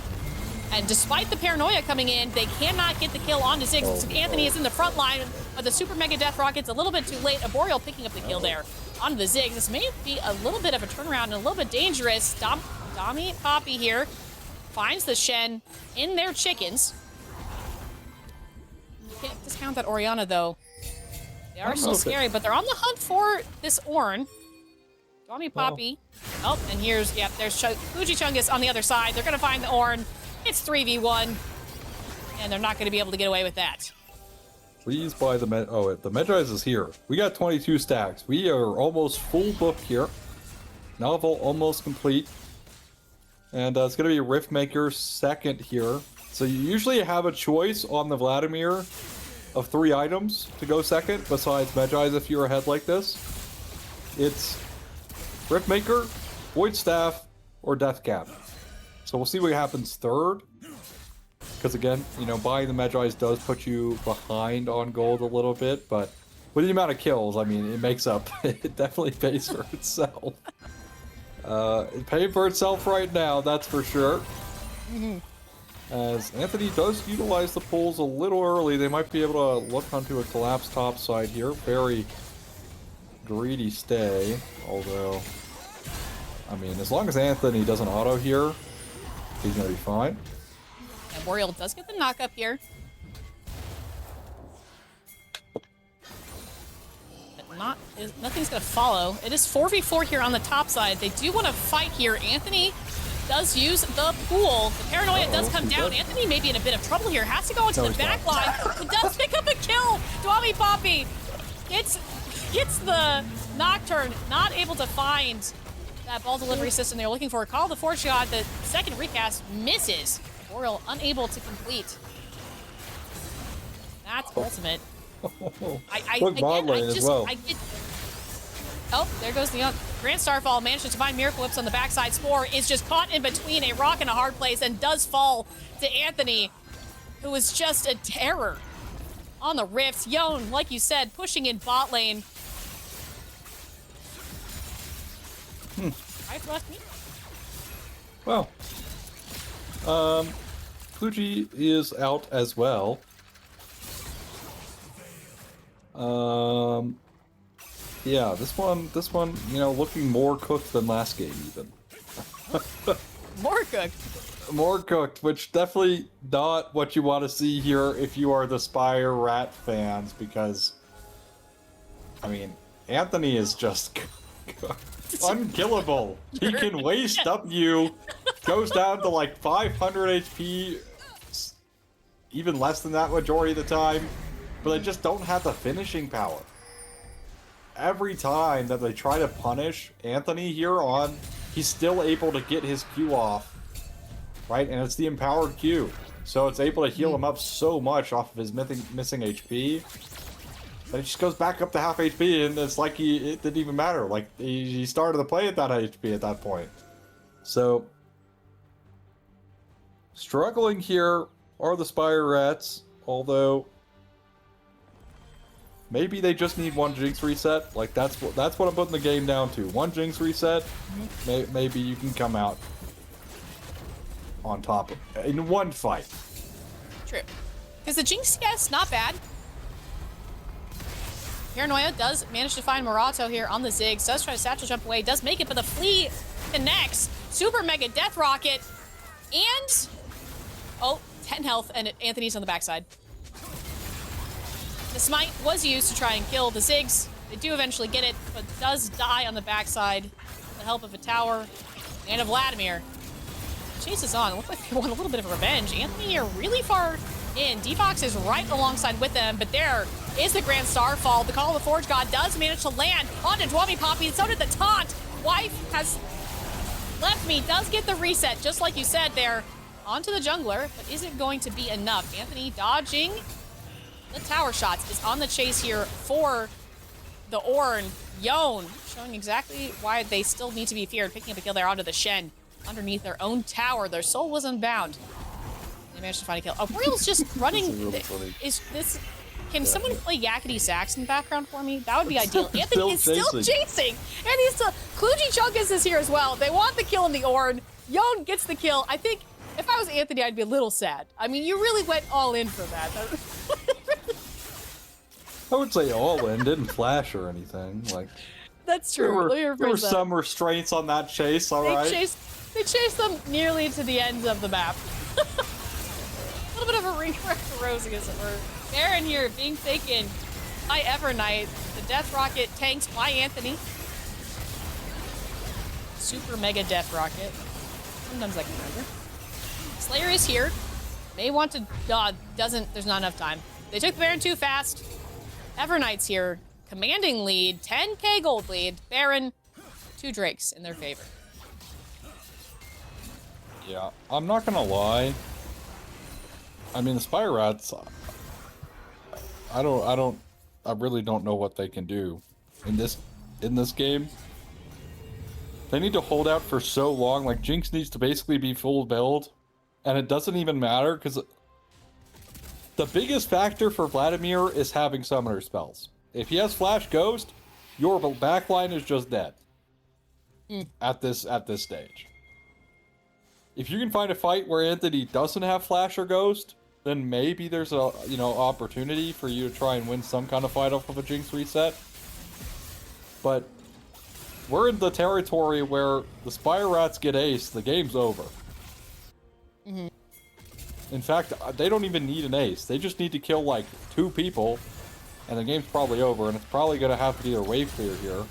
And despite the paranoia coming in, they cannot get the kill onto Ziggs. Anthony is in the front line, but the Super Mega Death Rocket's a little bit too late. Arboreal picking up the kill there onto the Ziggs. This may be a little bit of a turnaround and a little bit dangerous. Dommy Poppy here finds the Shen in their chickens. You can't discount that Orianna, though. They are still scary, but they're on the hunt for this Ornn. Dommy Poppy. Oh, and there's Kluji Chungus on the other side. They're going to find the Ornn. It's 3v1, and they're not going to be able to get away with that. Please buy the the Medrise is here. We got 22 stacks. We are almost full book here. Novel almost complete. And it's going to be Riftmaker second here. So you usually have a choice on the Vladimir of 3 items to go second, besides Medrise if you're ahead like this. It's Riftmaker, Void Staff, or Death Cap. So we'll see what happens third. Because again, you know, buying the Medrise does put you behind on gold a little bit, but with the amount of kills, I mean, it makes up. It definitely pays for itself. It paid for itself right now, that's for sure. As Anthony does utilize the pulls a little early, they might be able to look onto a collapsed top side here. Very greedy stay, although, I mean, as long as Anthony doesn't auto here, he's going to be fine. And Boreal does get the knock up here. But nothing's going to follow. It is 4v4 here on the top side. They do want to fight here. Anthony does use the pool. The paranoia does come down. Anthony may be in a bit of trouble here. Has to go into the back line. He does pick up a kill. Dwami Poppy gets the Nocturne. Not able to find that ball delivery system they were looking for. Call the Forge God. The second recast misses. Boreal unable to complete. That's ultimate. Oh, there goes the Grand Starfall. Manages to find Miracle Whips on the backside. Spore is just caught in between a rock and a hard place and does fall to Anthony, who is just a terror on the rifts. Yone, like you said, pushing in bot lane. Right left me. Well, Fuji is out as well. Yeah, this one, you know, looking more cooked than last game even. More cooked. More cooked, which definitely not what you want to see here if you are the Spire Rat fans, because, I mean, Anthony is just unkillable. He can waste up you, goes down to like 500 HP, even less than that majority of the time, but they just don't have the finishing power. Every time that they try to punish Anthony here on, he's still able to get his Q off, right? And it's the empowered Q, so it's able to heal him up so much off of his missing HP that he just goes back up to half HP, and it's like it didn't even matter. Like he started the play at that HP at that point. So struggling here are the Spire Rats, although maybe they just need one Jinx reset. Like that's what I'm putting the game down to. One Jinx reset, maybe you can come out on top in one fight. True, because the Jinx, yes, not bad. Paranoia does manage to find Murato here on the Ziggs. Does try to satchel jump away. Does make it, but the flea connects. Super mega death rocket, and 10 health, and Anthony's on the backside. The smite was used to try and kill the Ziggs. They do eventually get it, but does die on the backside with the help of a tower and of Vladimir. Chase is on. Looks like they want a little bit of revenge. Anthony here really far in. Defox is right alongside with them, but there is the Grand Starfall. The Call of the Forge God does manage to land onto Dwami Poppy, and so did the taunt. Wife has left me, does get the reset, just like you said there, onto the jungler, but is it going to be enough? Anthony dodging the tower shots, is on the chase here for the Ornn. Yone showing exactly why they still need to be feared, picking up a kill there onto the Shen underneath their own tower. Their soul was unbound. They managed to find a kill. Oh, Boreal's just running. Really is this? Can someone play Yakety Sax in the background for me? That would be ideal. Anthony is still chasing, and he's still. Kluji Chunkus is here as well. They want the kill in the Ornn. Yone gets the kill. I think if I was Anthony, I'd be a little sad. I mean, you really went all in for that. I would say all in, didn't flash or anything. Like that's true. There were some restraints on that chase. They chased them nearly to the ends of the map. A little bit of a ring around the rosy, as it were. Baron here being taken by Evernight. The Death Rocket tanks by Anthony. Super mega Death Rocket. Sometimes I can remember. Slayer is here. May want to. There's not enough time. They took the Baron too fast. Evernights here. Commanding lead. 10k gold lead. Baron. 2 Drakes in their favor. Yeah, I'm not gonna lie. I mean, the Spire Rats, I really don't know what they can do in this game. They need to hold out for so long. Like, Jinx needs to basically be full build, and it doesn't even matter, because the biggest factor for Vladimir is having summoner spells. If he has Flash Ghost, your backline is just dead at this stage. If you can find a fight where Anthony doesn't have Flash or Ghost, then maybe there's a opportunity for you to try and win some kind of fight off of a Jinx reset. But we're in the territory where the Spire Rats get ace, the game's over. Mm-hmm. In fact, they don't even need an ace. They just need to kill like 2 people, and the game's probably over, and it's probably going to have to be a wave clear here.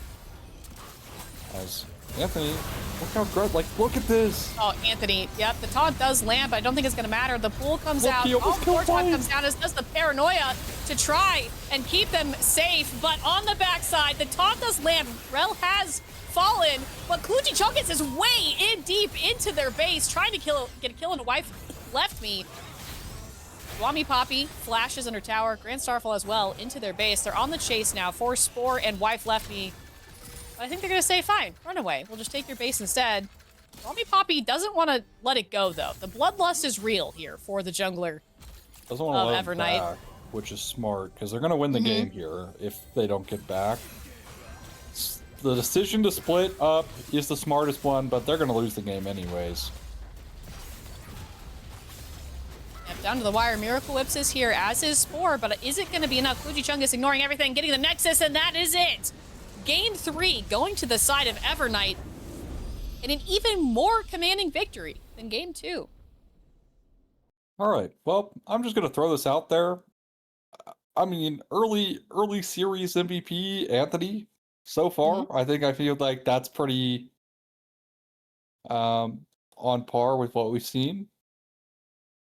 As Anthony, look how great. Like, look at this. Oh, Anthony. Yep, the taunt does land, but I don't think it's going to matter. The pool comes Look, out. he almost killed Taunt Bo5. comes down, as does the paranoia to try and keep them safe. But on the backside, the taunt does land. Rel has fallen, but Kluji Chungus is way in deep into their base, trying to get a kill, and Wife left me. Wami Poppy flashes under tower. Grand Starfall as well into their base. They're on the chase now for Spore and Wife left me. But I think they're going to say, fine, run away. We'll just take your base instead. Wami Poppy doesn't want to let it go, though. The bloodlust is real here for the jungler Doesn't want to let Evernight. it back, which is smart, because they're going to win the game here if they don't get back. The decision to split up is the smartest one, but they're going to lose the game anyways. Yep, down to the wire. Miracle Whips is here, as is Spore, but is it going to be enough? Kluji Chungus ignoring everything, getting the Nexus, and that is it! Game 3 going to the side of Evernight in an even more commanding victory than Game 2. All right, well, I'm just going to throw this out there. I mean, early series MVP, Anthony, so far, I feel like that's pretty on par with what we've seen.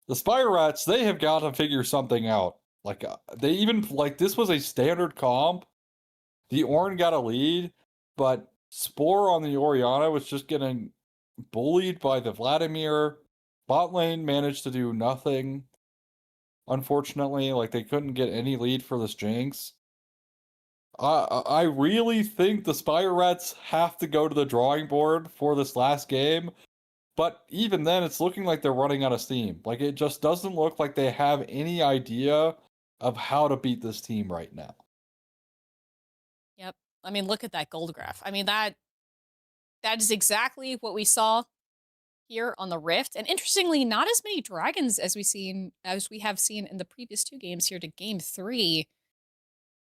The Spire Rats, they have got to figure something out. Like, they even, like, this was a standard comp. The Ornn got a lead, but Spore on the Orianna was just getting bullied by the Vladimir. Bot lane managed to do nothing. Unfortunately, like, they couldn't get any lead for this Jinx. I really think the Spire Rats have to go to the drawing board for this last game. But even then, it's looking like they're running out of steam. Like, it just doesn't look like they have any idea of how to beat this team right now. Yep. I mean, look at that gold graph. I mean, that is exactly what we saw here on the Rift. And interestingly, not as many dragons as we have seen in the previous 2 games here to Game 3.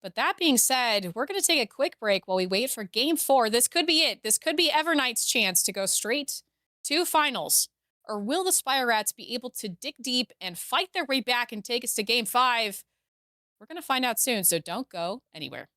But that being said, we're going to take a quick break while we wait for Game 4. This could be it. This could be Everknight's chance to go straight to finals. Or will the Spire Rats be able to dig deep and fight their way back and take us to Game 5? We're going to find out soon, so don't go anywhere.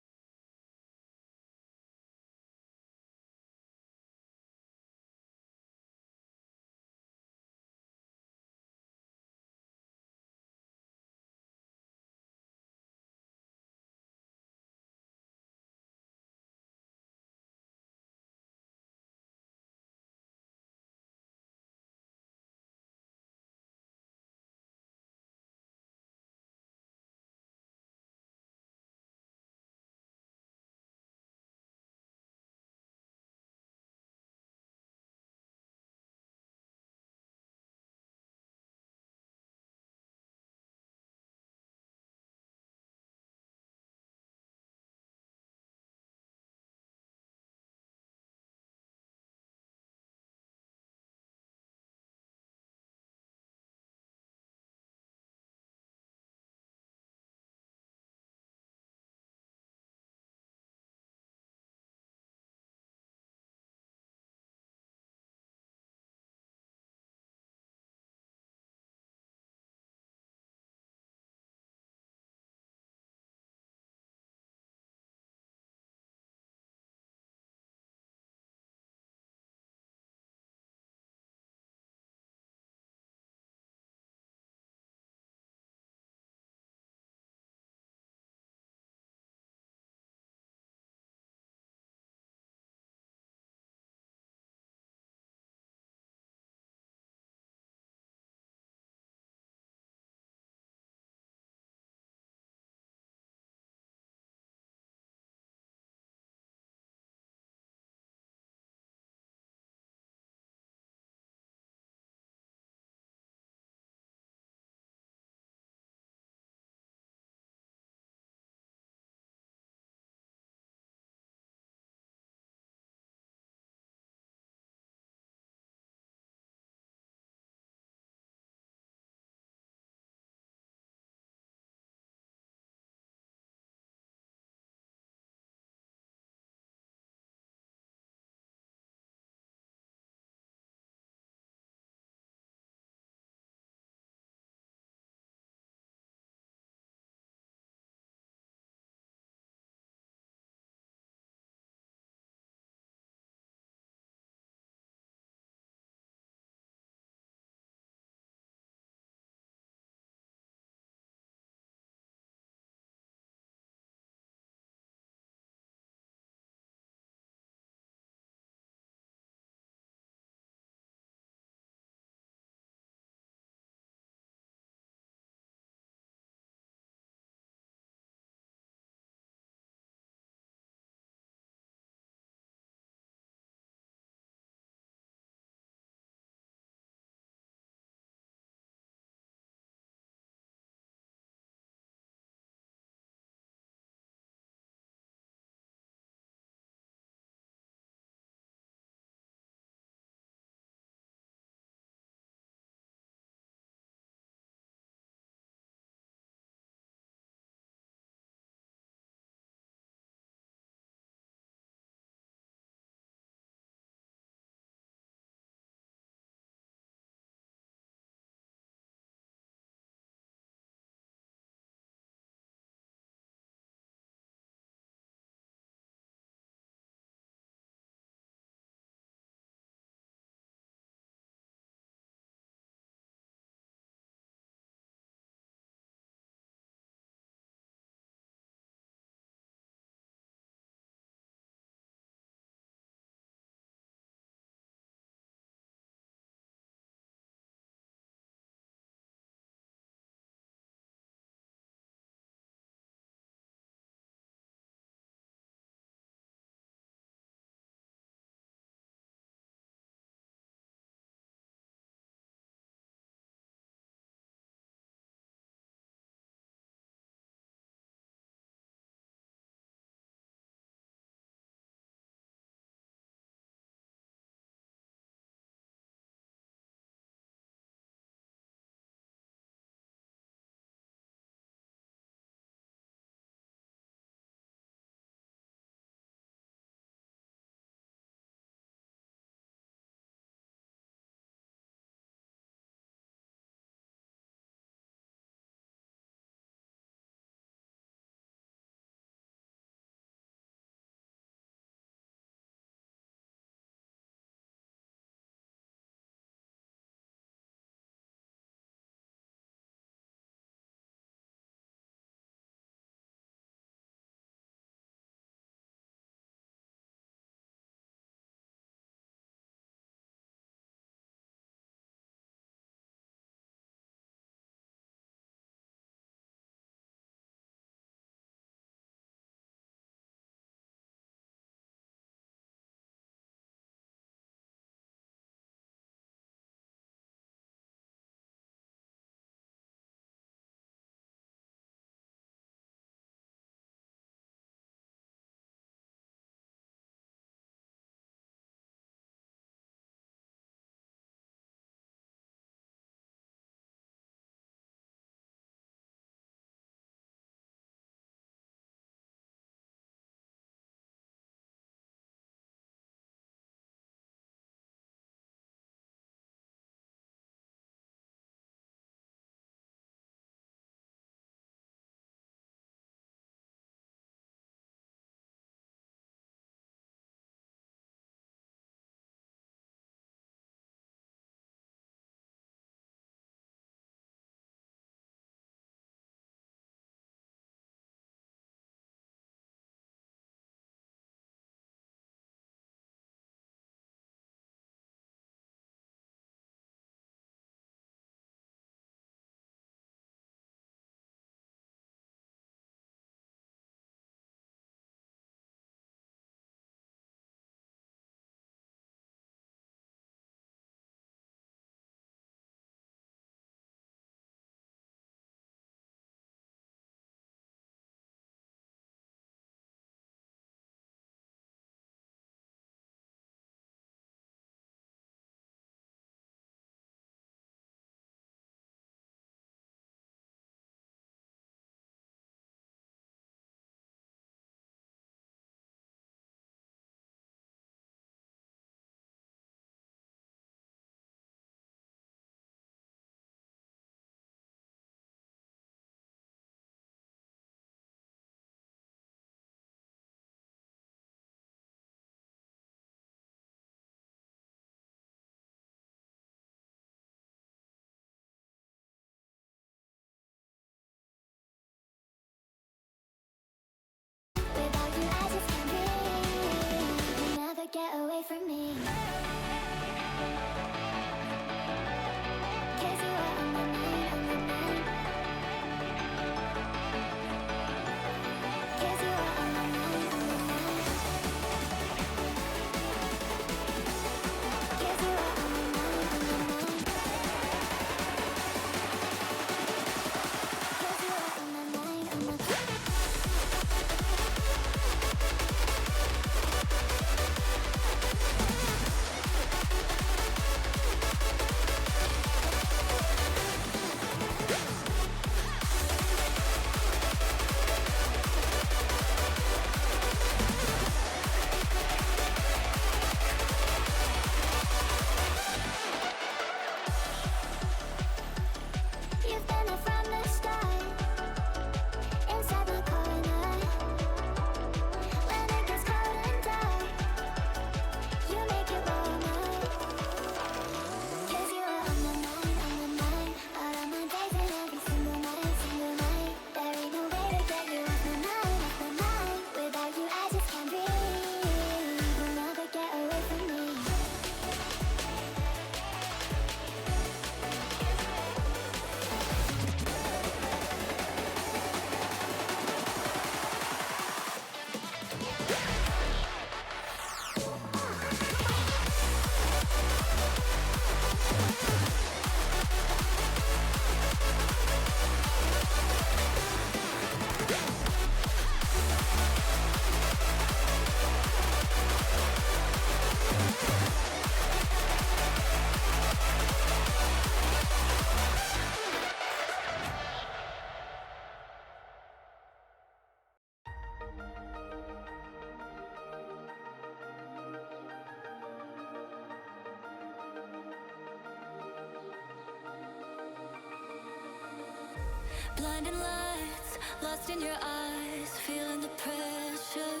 Blinding lights, lost in your eyes, feeling the pressure.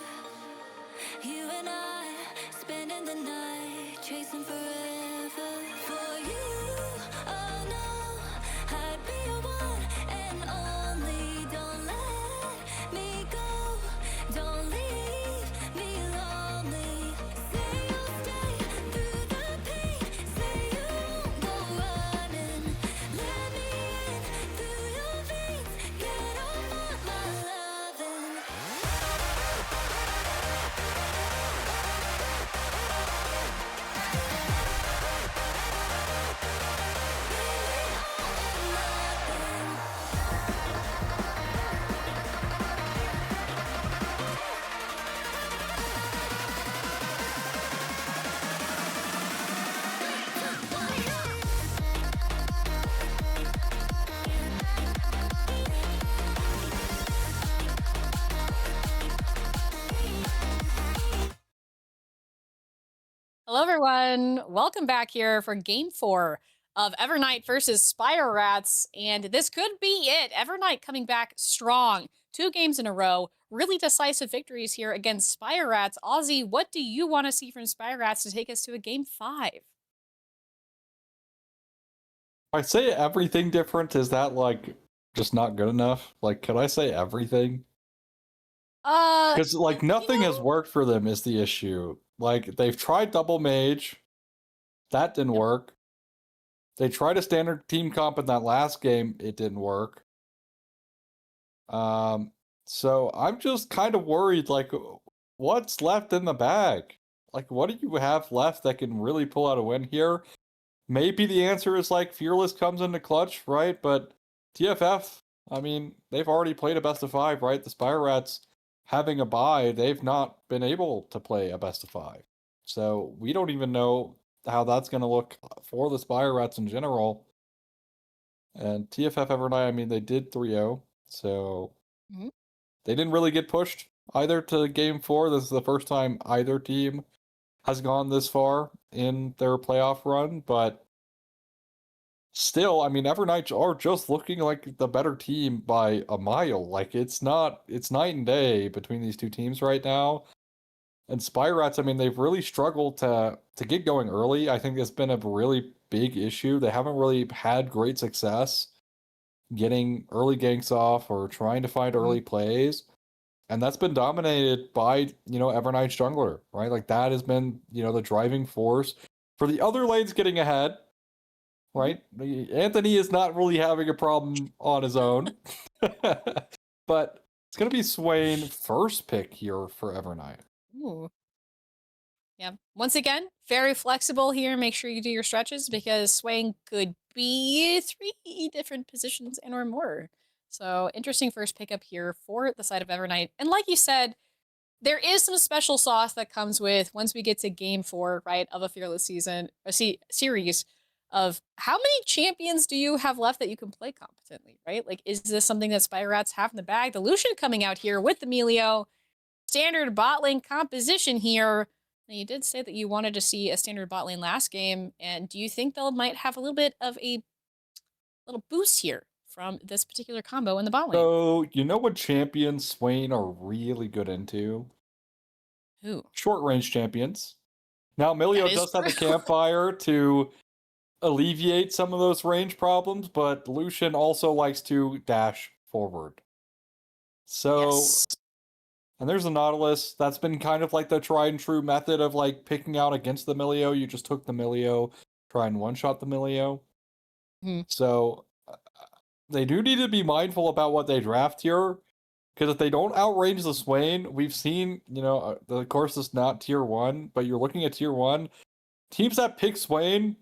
You and I, spending the night, chasing forever. For you, oh no, I'd be your one and only. Don't let me go, don't leave me lonely. Say you'll stay through the pain, say you won't go running. Let me in through your veins, get off my loving. Hello, everyone. Welcome back here for Game 4 of Evernight versus Spire Rats. And this could be it. Evernight coming back strong. 2 games in a row. Really decisive victories here against Spire Rats. Ozzy, what do you want to see from Spire Rats to take us to a Game 5? I say everything different, is that like just not good enough? Like, could I say everything? Because like nothing has worked for them is the issue. Like they've tried double mage, that didn't work. They tried a standard team comp in that last game, it didn't work. So I'm just kind of worried, like, what's left in the bag? Like, what do you have left that can really pull out a win here? Maybe the answer is like Fearless comes into clutch, right? But TFF, I mean, they've already played a best of 5, right? The Spire Rats having a bye, they've not been able to play a best of 5. So we don't even know how that's going to look for the Spire Rats in general. And TFF Evernight, I mean, they did 3-0, so they didn't really get pushed either to Game 4. This is the first time either team has gone this far in their playoff run, but still, I mean, Evernights are just looking like the better team by a mile. Like, it's night and day between these two teams right now. And Spire Rats, I mean, they've really struggled to get going early. I think it's been a really big issue. They haven't really had great success getting early ganks off or trying to find early plays. And that's been dominated by, Evernight's jungler, right? Like that has been, the driving force for the other lanes getting ahead, right? Anthony is not really having a problem on his own. But it's going to be Swain first pick here for Evernight. Ooh. Yeah. Once again, very flexible here. Make sure you do your stretches because swaying could be 3 different positions and or more. So interesting first pickup here for the side of Evernight. And like you said, there is some special sauce that comes with once we get to Game 4, right, of a Fearless season, series of how many champions do you have left that you can play competently, right? Like, is this something that Spire Rats have in the bag? The Lucian coming out here with the Melio, standard bot lane composition here. Now, you did say that you wanted to see a standard bot lane last game, and do you think they might have a little bit of a little boost here from this particular combo in the bot lane? So, you know what champions Swain are really good into? Who? Short range champions. Now, That Emilio is does have the true. campfire to alleviate some of those range problems, but Lucian also likes to dash forward. So, Yes. and there's the Nautilus. That's been kind of like the tried and true method of like picking out against the Milio. You just took the Milio, try and one-shot the Milio. So, they do need to be mindful about what they draft here, because if they don't outrange the Swain, we've seen, of course it's not tier 1, but you're looking at tier 1, teams that pick Swain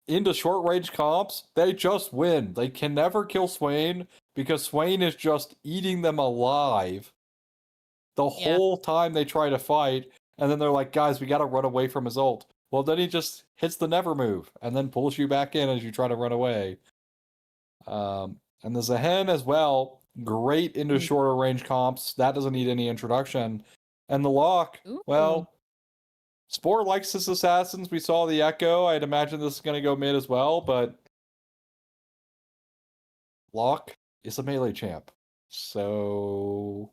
into short range comps, they just win. They can never kill Swain because Swain is just eating them alive the whole time they try to fight. And then they're like, guys, we got to run away from his ult. Well, then he just hits the never move and then pulls you back in as you try to run away. And the Zahen as well, great into shorter range comps. That doesn't need any introduction. And the Lock, well, Spore likes his assassins. We saw the Echo. I'd imagine this is going to go mid as well, but Lock is a melee champ. So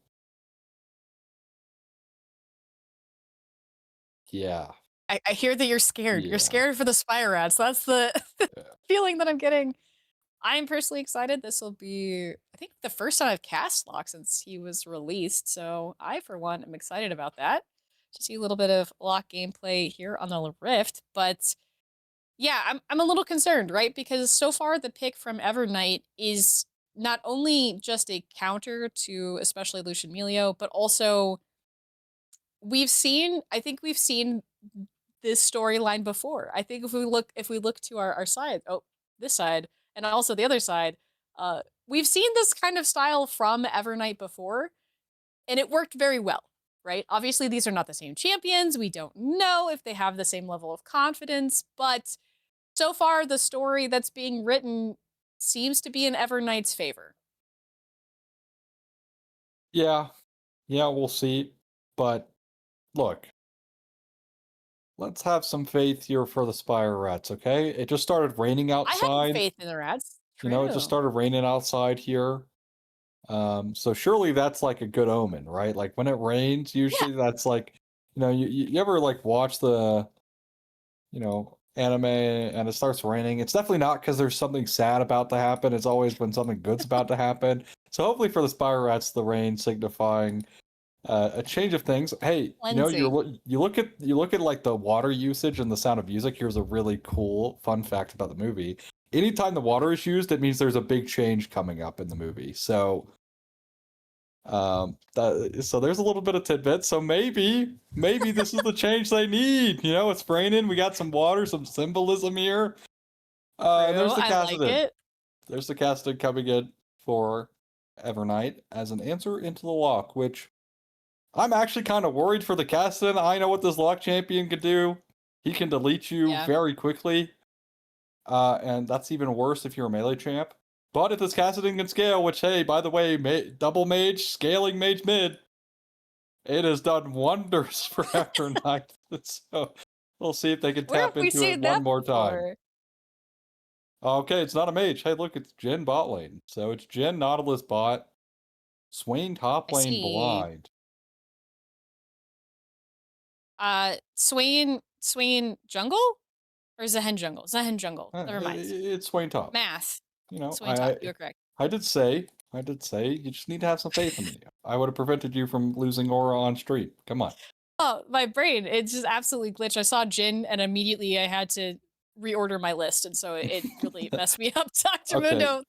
yeah. I hear that you're scared. You're Yeah. scared for the Spire Rats. That's the Yeah. feeling that I'm getting. I'm personally excited. This will be, I think, the first time I've cast Locke since he was released. So I, for one, am excited about that. To see a little bit of Locke gameplay here on the Rift. But yeah, I'm a little concerned, right? Because so far the pick from Evernight is not only just a counter to especially Lucian Melio, but also I think we've seen this storyline before. I think if we look to our side, this side, and also the other side, we've seen this kind of style from Evernight before, and it worked very well, right? Obviously, these are not the same champions. We don't know if they have the same level of confidence, but so far the story that's being written seems to be in Evernight's favor. Yeah. Yeah, we'll see. But look, let's have some faith here for the Spire Rats, okay? It just started raining I have outside. faith in the rats. You know, it just True. started raining outside here. So surely that's like a good omen, right? Like when it rains, Yeah. usually that's like, you ever like watch the, anime and it starts raining? It's definitely not because there's something sad about to happen. It's always when something good's about to happen. So hopefully for the Spire Rats, the rain signifying a change of things. Hey, Cleansing. you look at like the water usage and the Sound of Music. Here's a really cool fun fact about the movie. Anytime the water is used, it means there's a big change coming up in the movie. So so there's a little bit of tidbit. So maybe this is the change they need. It's raining. We got some water, some symbolism here. And True. there's the I like Cassidon. it. There's the Cassidon coming in for Evernight as an answer into the lock, which I'm actually kind of worried for the Cassidon. I know what this lock champion can do. He can delete you Yeah. very quickly. And that's even worse if you're a melee champ. But if this Cassidon can scale, which, hey, by the way, double mage, scaling mage mid, it has done wonders for Evernight. So we'll see if they can Where have tap we into it seen one that more time. before? Okay, it's not a mage. Hey, look, it's Jhin bot lane. So it's Jhin, Nautilus bot, Swain top I lane see. blind. Swain jungle? Or Zehen jungle? Zehen jungle. Never mind. It's Swain top. Math. You know, Swain top. You're correct. I did say, you just need to have some faith in me. I would have prevented you from losing aura on stream. Come on. Oh, my brain. It just absolutely glitched. I saw Jin and immediately I had to reorder my list. And so it really messed me up. Dr. Okay. Mundo.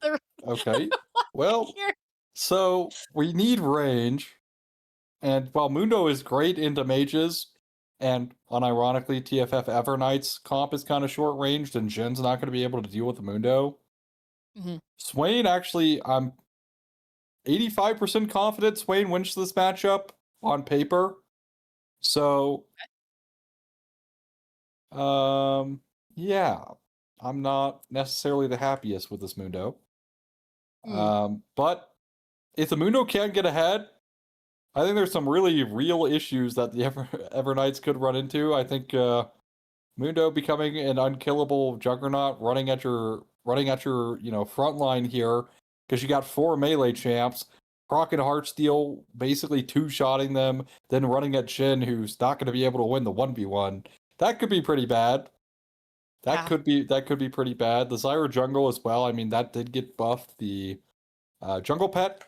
Okay. Well, Here. so we need range. And while Mundo is great into mages, and unironically, TFF Evernights comp is kind of short ranged, and Jin's not going to be able to deal with the Mundo. Mm-hmm. Swain, actually, I'm 85% confident Swain wins this matchup on paper. So, yeah, I'm not necessarily the happiest with this Mundo. But if the Mundo can't get ahead, I think there's some really real issues that the Evernights could run into. I think Mundo becoming an unkillable juggernaut, running at your front line here, because you got 4 melee champs. Croc and Heartsteel basically two-shotting them, then running at Jhin, who's not going to be able to win the 1v1. That could be pretty bad. That could be pretty bad. The Zyra jungle as well. I mean, that did get buffed. The jungle pet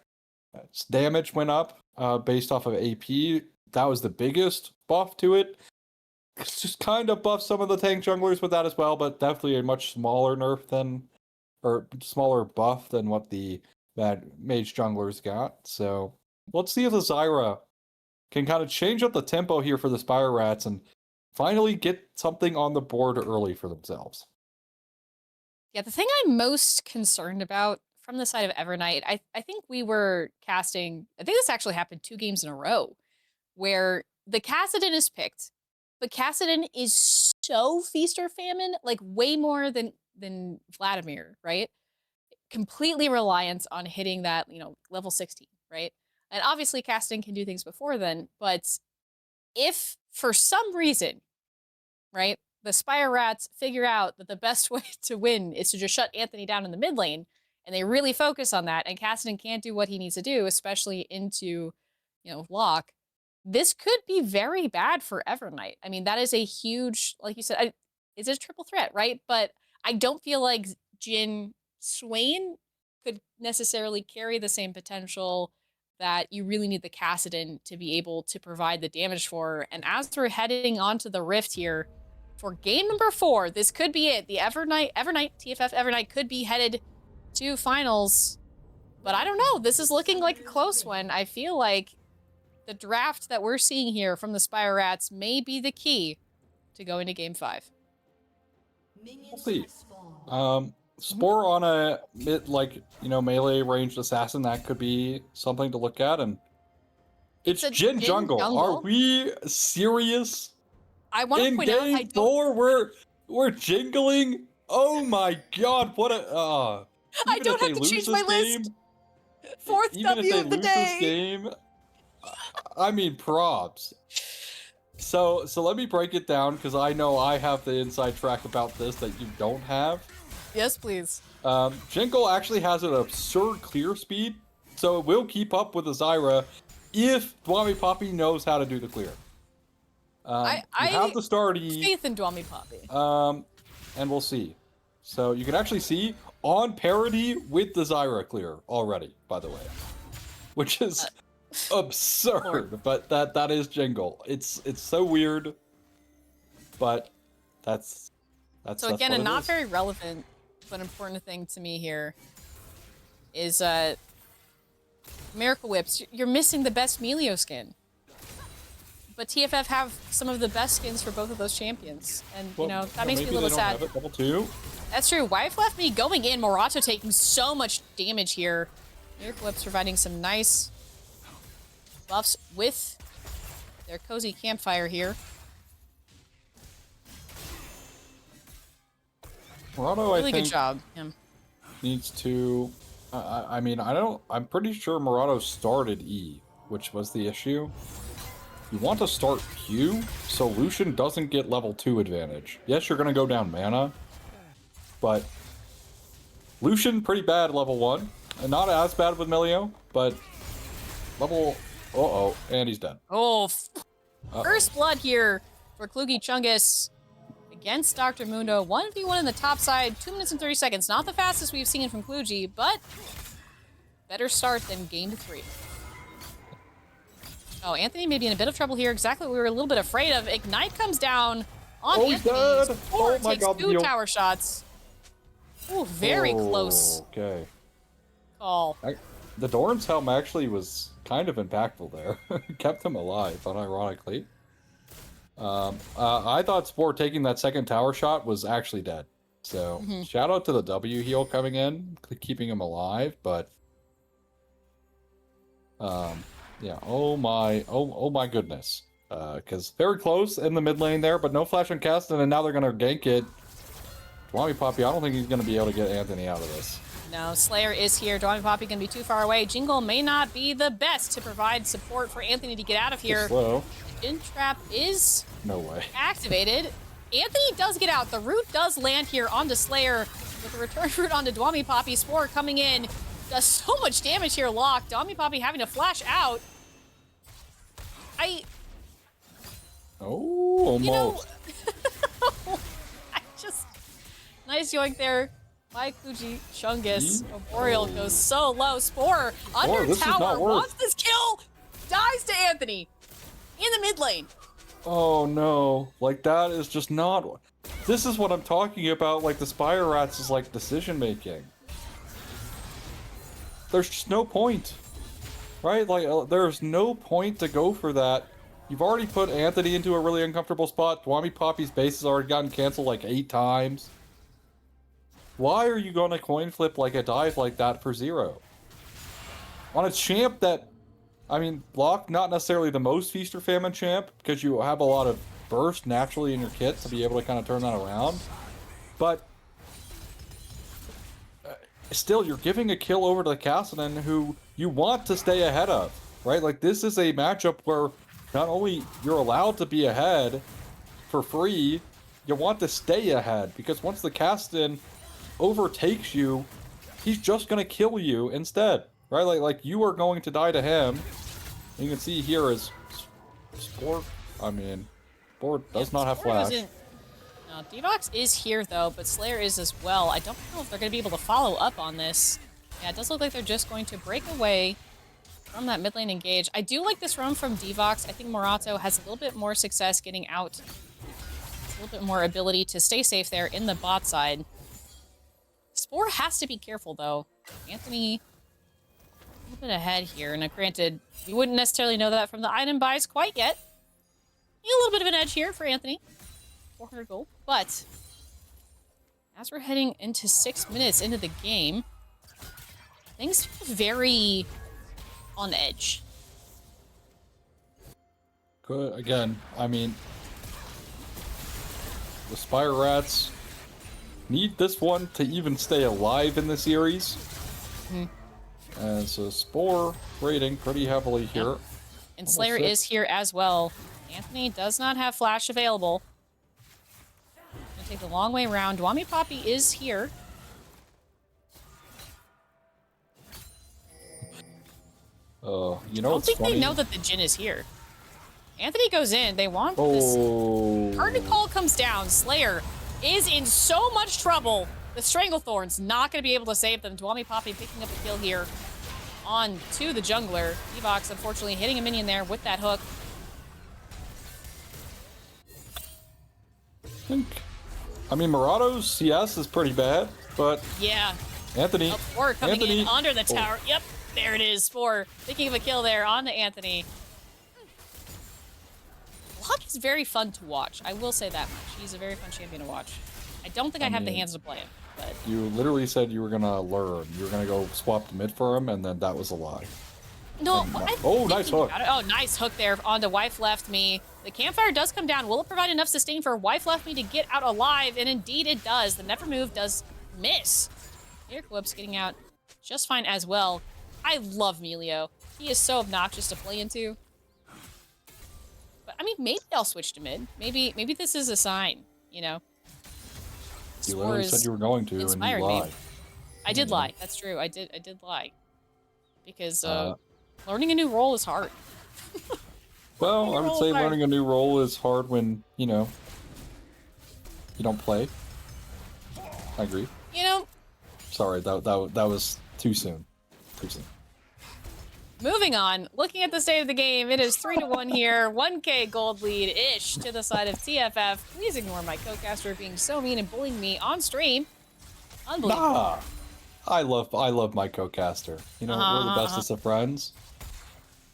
damage went up based off of AP. That was the biggest buff to it. It's just kind of buffed some of the tank junglers with that as well, but definitely a much smaller nerf or smaller buff than what the mage junglers got. So let's see if the Zyra can kind of change up the tempo here for the Spire Rats and finally get something on the board early for themselves. Yeah, the thing I'm most concerned about from the side of Evernight, I think we were casting, I think this actually happened 2 games in a row, where the Cassidon is picked, but Cassidon is so feast or famine, like way more than Vladimir, right? Completely reliant on hitting that, level 16, right? And obviously Cassidon can do things before then, but if for some reason, right, the Spire Rats figure out that the best way to win is to just shut Anthony down in the mid lane, and they really focus on that, and Cassidy can't do what he needs to do, especially into, Lock, this could be very bad for Evernight. I mean, that is a huge, like you said, it's a triple threat, right? But I don't feel like Jin Swain could necessarily carry the same potential that you really need the Kassadin to be able to provide the damage for. And as we're heading onto the Rift here, for game number 4, this could be it. The Evernight, TFF Evernight could be headed to finals. But I don't know. This is looking like a close one. I feel like the draft that we're seeing here from the Spire Rats may be the key to going to game 5. We'll see. Spore on a melee ranged assassin, that could be something to look at. And it's Jin jungle. Are we serious? I want to point out, in game 4, we're jingling. Oh my god! What a I don't have to change my list. 4th W of the day. Game, I mean, props. So let me break it down, because I know I have the inside track about this that you don't have. Yes, please. Jingle actually has an absurd clear speed, so it will keep up with the Zyra if Dwami Poppy knows how to do the clear. I have the start E. Faith in Dwami Poppy. And we'll see. So you can actually see on parity with the Zyra clear already, by the way, which is absurd. But that is Jingle. It's so weird, but that's so again, a not very relevant but important thing to me here is Miracle Whips. You're missing the best Melio skin. But TFF have some of the best skins for both of those champions. And, that makes me a little sad. Level 2. That's true. Wife left me going in. Morato taking so much damage here. Miracle Whips providing some nice buffs with their cozy campfire here. Morato, really good job. Needs to... I'm pretty sure Morato started E, which was the issue. You want to start Q, so Lucian doesn't get level 2 advantage. Yes, you're going to go down mana, but Lucian pretty bad level 1. And not as bad with Melio, but level... Uh-oh, and he's dead. First blood here for Klugi Chungus against Dr. Mundo. 1v1 in the top side, 2 minutes and 30 seconds. Not the fastest we've seen from Klugi, but better start than game 3. Oh, Anthony may be in a bit of trouble here. Exactly what we were a little bit afraid of. Ignite comes down on Anthony. Oh my god, takes 2 tower shots. Ooh, very close. Okay. Call. The Doran's helm actually was kind of impactful there. Kept him alive, unironically. I thought Spore taking that second tower shot was actually dead. So, shout out to the W heal coming in, keeping him alive, but... yeah, oh my goodness. Because very close in the mid lane there, but no flash on Caston, and now they're going to gank it. Dwami Poppy, I don't think he's going to be able to get Anthony out of this. No, Slayer is here. Dwami Poppy going to be too far away. Jingle may not be the best to provide support for Anthony to get out of here. Slow. Jin Trap is activated. Anthony does get out. The root does land here onto Slayer with the return root onto Dwami Poppy. Spore coming in. Does so much damage here, Lock. Dwami Poppy having to flash out. Almost. Nice yoink there by Klugi Chungus. Memorial goes so low. Spore under tower wants this kill. Dies to Anthony in the mid lane. Oh no. Like, that is just not... This is what I'm talking about. Like, the Spire Rats is like decision making. There's just no point, right? Like, there's no point to go for that. You've already put Anthony into a really uncomfortable spot. Dwami Poppy's base has already gotten canceled like 8 times. Why are you going to coin flip like a dive like that for 0? On a champ that, I mean, Block, not necessarily the most feast or famine champ, because you have a lot of burst naturally in your kit to be able to kind of turn that around. But still, you're giving a kill over to the Kassadin, who you want to stay ahead of, right? Like, this is a matchup where not only you're allowed to be ahead for free, you want to stay ahead, because once the Kassadin overtakes you, he's just gonna kill you instead, right? Like you are going to die to him. And you can see here is Spore. I mean, Spore does not have Spore flash. No, Devox is here though, but Slayer is as well. I don't know if they're going to be able to follow up on this. Yeah, it does look like they're just going to break away from that mid lane engage. I do like this roam from Devox. I think Morato has a little bit more success getting out. A little bit more ability to stay safe there in the bot side. Spore has to be careful though. Anthony a little bit ahead here, and granted, you wouldn't necessarily know that from the item buys quite yet. A little bit of an edge here for Anthony. 400 gold, but as we're heading into 6 minutes into the game, things feel very on edge. Good. Again, I mean, the Spire Rats need this one to even stay alive in the series. As a Spore rating pretty heavily here. Yep. And Slayer is here as well. Anthony does not have flash available. Gonna take the long way around. Dwami Poppy is here. You know, I don't think they know that the Jhin is here. Anthony goes in. They want this. Curtain Call comes down. Slayer is in so much trouble. The Stranglethorn's not going to be able to save them. Dwami Poppy picking up a kill here on to the jungler. Evox, unfortunately, hitting a minion there with that hook. I mean, Morato's CS is pretty bad, but yeah, Anthony. Spore coming in under the tower. Yep, there it is. Spore picking up a kill there on to Anthony. Locke is very fun to watch. I will say that much. He's a very fun champion to watch. I don't think I have the hands to play him. But you literally said you were gonna learn. You were gonna go swap the mid for him, and then that was a lie. No, nice hook. Oh, nice hook there onto Wife Left Me. The campfire does come down. Will it provide enough sustain for Wife Left Me to get out alive? And indeed it does. The Never Move does miss. Airquip's getting out just fine as well. I love Melio. He is so obnoxious to play into. But I mean, maybe I'll switch to mid. Maybe this is a sign, you know. You literally said you were going to, and you lied. I did lie. That's true. I did lie. Because learning a new role is hard. Well, I would say learning a new role is hard when, you know, you don't play. I agree. You know. Sorry, that was too soon. Too soon. Moving on, looking at the state of the game, it is 3-1 here, 1k gold lead-ish to the side of TFF. Please ignore my co-caster being so mean and bullying me on stream. Unbelievable. Nah, I love my co-caster. You know, we're the bestest of friends.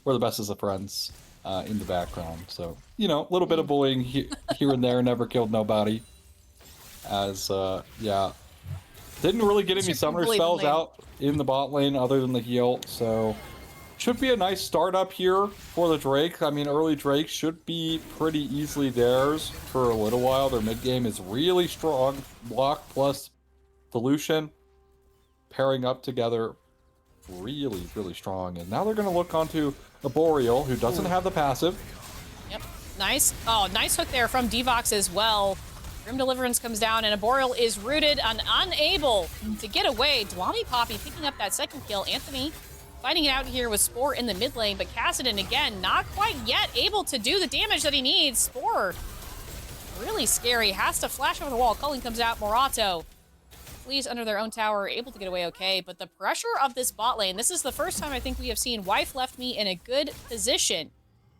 We're the bestest of friends in the background. So, you know, a little bit of bullying here and there, never killed nobody. As, yeah. Didn't really get any summoner spells out in the bot lane other than the heal, so... Should be a nice start up here for the Drake. I mean, early Drake should be pretty easily theirs for a little while. Their mid game is really strong. Block plus Dilution pairing up together really, really strong. And now they're going to look onto a Boreal who doesn't have the passive. Yep. Nice. Oh, nice hook there from Devox as well. Grim Deliverance comes down and a Boreal is rooted and unable to get away. Dwami Poppy picking up that second kill. Anthony fighting it out here with Spore in the mid lane, but Kassadin, again, not quite yet able to do the damage that he needs. Spore, really scary, has to flash over the wall. Culling comes out, Morato flees under their own tower, able to get away okay, but the pressure of this bot lane, this is the first time I think we have seen Wife Left Me in a good position,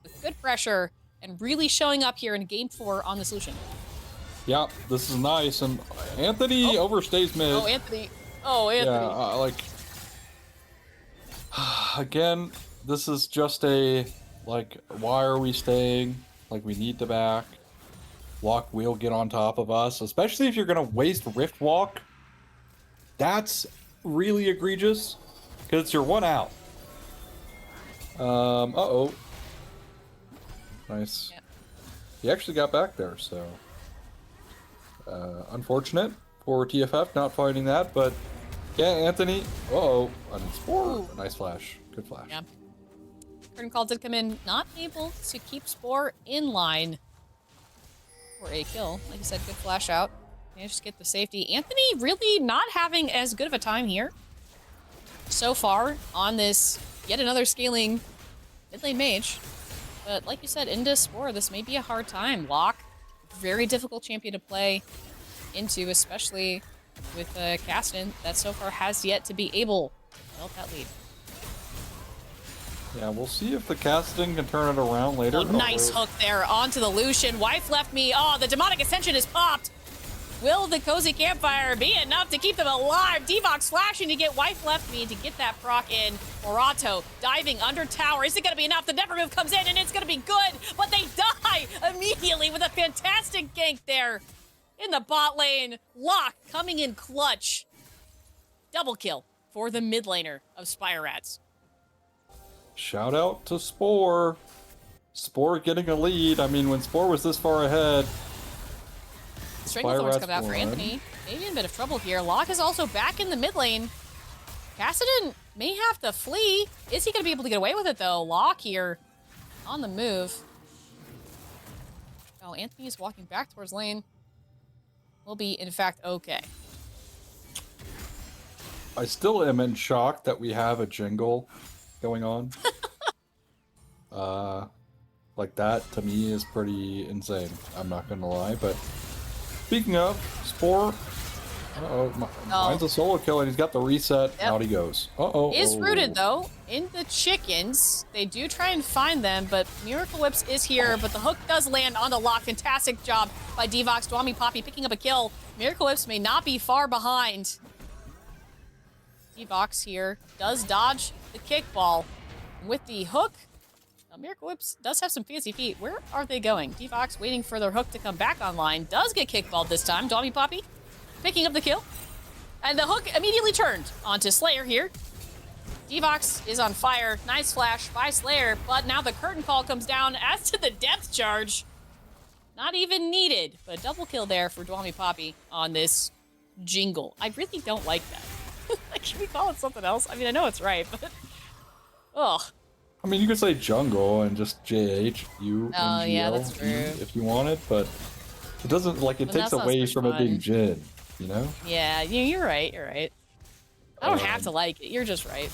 with good pressure, and really showing up here in Game 4 on the solution. Yeah, this is nice, and Anthony overstays mid. Oh, Anthony. Oh, Anthony. Yeah, like... Again, this is just a, like, why are we staying? Like, we need to back. Walk will get on top of us, especially if you're going to waste Rift Walk. That's really egregious, because it's your one out. Uh-oh. Nice. Yep. He actually got back there, so... unfortunate for TFF not finding that, but... Yeah, Anthony. Uh-oh. I mean, Spore. Nice flash. Good flash. Yeah. Curtain Call did come in, not able to keep Spore in line for a kill. Like you said, good flash out. Managed to get the safety. Anthony really not having as good of a time here. so far on this yet another scaling mid lane mage. But like you said, into Spore, this may be a hard time. Locke, very difficult champion to play into, especially with Caston, that so far has yet to be able to help that lead. Yeah, we'll see if the casting can turn it around later. Oh, nice hook there onto the Lucian. Wife left me. Oh, the demonic ascension is popped. Will the cozy campfire be enough to keep them alive? Devox flashing to get wife left me to get that proc in. Morato diving under tower. Is it going to be enough? The never move comes in and it's going to be good, but they die immediately with a fantastic gank there in the bot lane. Locke coming in clutch. Double kill for the mid laner of Spire Rats. Shout out to Spore. Spore getting a lead. I mean, when Spore was this far ahead. Stranglethorn's coming out for Anthony. Maybe in a bit of trouble here. Locke is also back in the mid lane. Kassadin may have to flee. Is he going to be able to get away with it, though? Locke here on the move. Oh, Anthony is walking back towards lane. Will be, in fact, okay. I still am in shock that we have a jingle going on. Like that to me is pretty insane. I'm not gonna lie, but speaking of Spore, mine's a solo kill and he's got the reset. Yep. Out he goes. Is rooted though in the chickens. They do try and find them, but Miracle Whips is here. But the hook does land on the Locke. Fantastic job by Devox. Dwami Poppy picking up a kill. Miracle Whips may not be far behind. Devox here does dodge the kickball with the hook. Miracle Whips does have some fancy feet. Where are they going? Devox waiting for their hook to come back online. Does get kickballed this time. Dwami Poppy picking up the kill. And the hook immediately turned onto Slayer here. Devox is on fire. Nice flash by Slayer, but now the curtain call comes down as to the depth charge. Not even needed, but double kill there for Dwami Poppy on this jingle. I really don't like that. Like, should we call it something else? I mean, I know it's right, but... Ugh. I mean, you could say jungle and just JH, Oh, yeah, that's true. If you wanted, but it doesn't, like, it takes away from it being Jin, you know? Yeah, you're right, you're right. I don't have to like it, you're just right.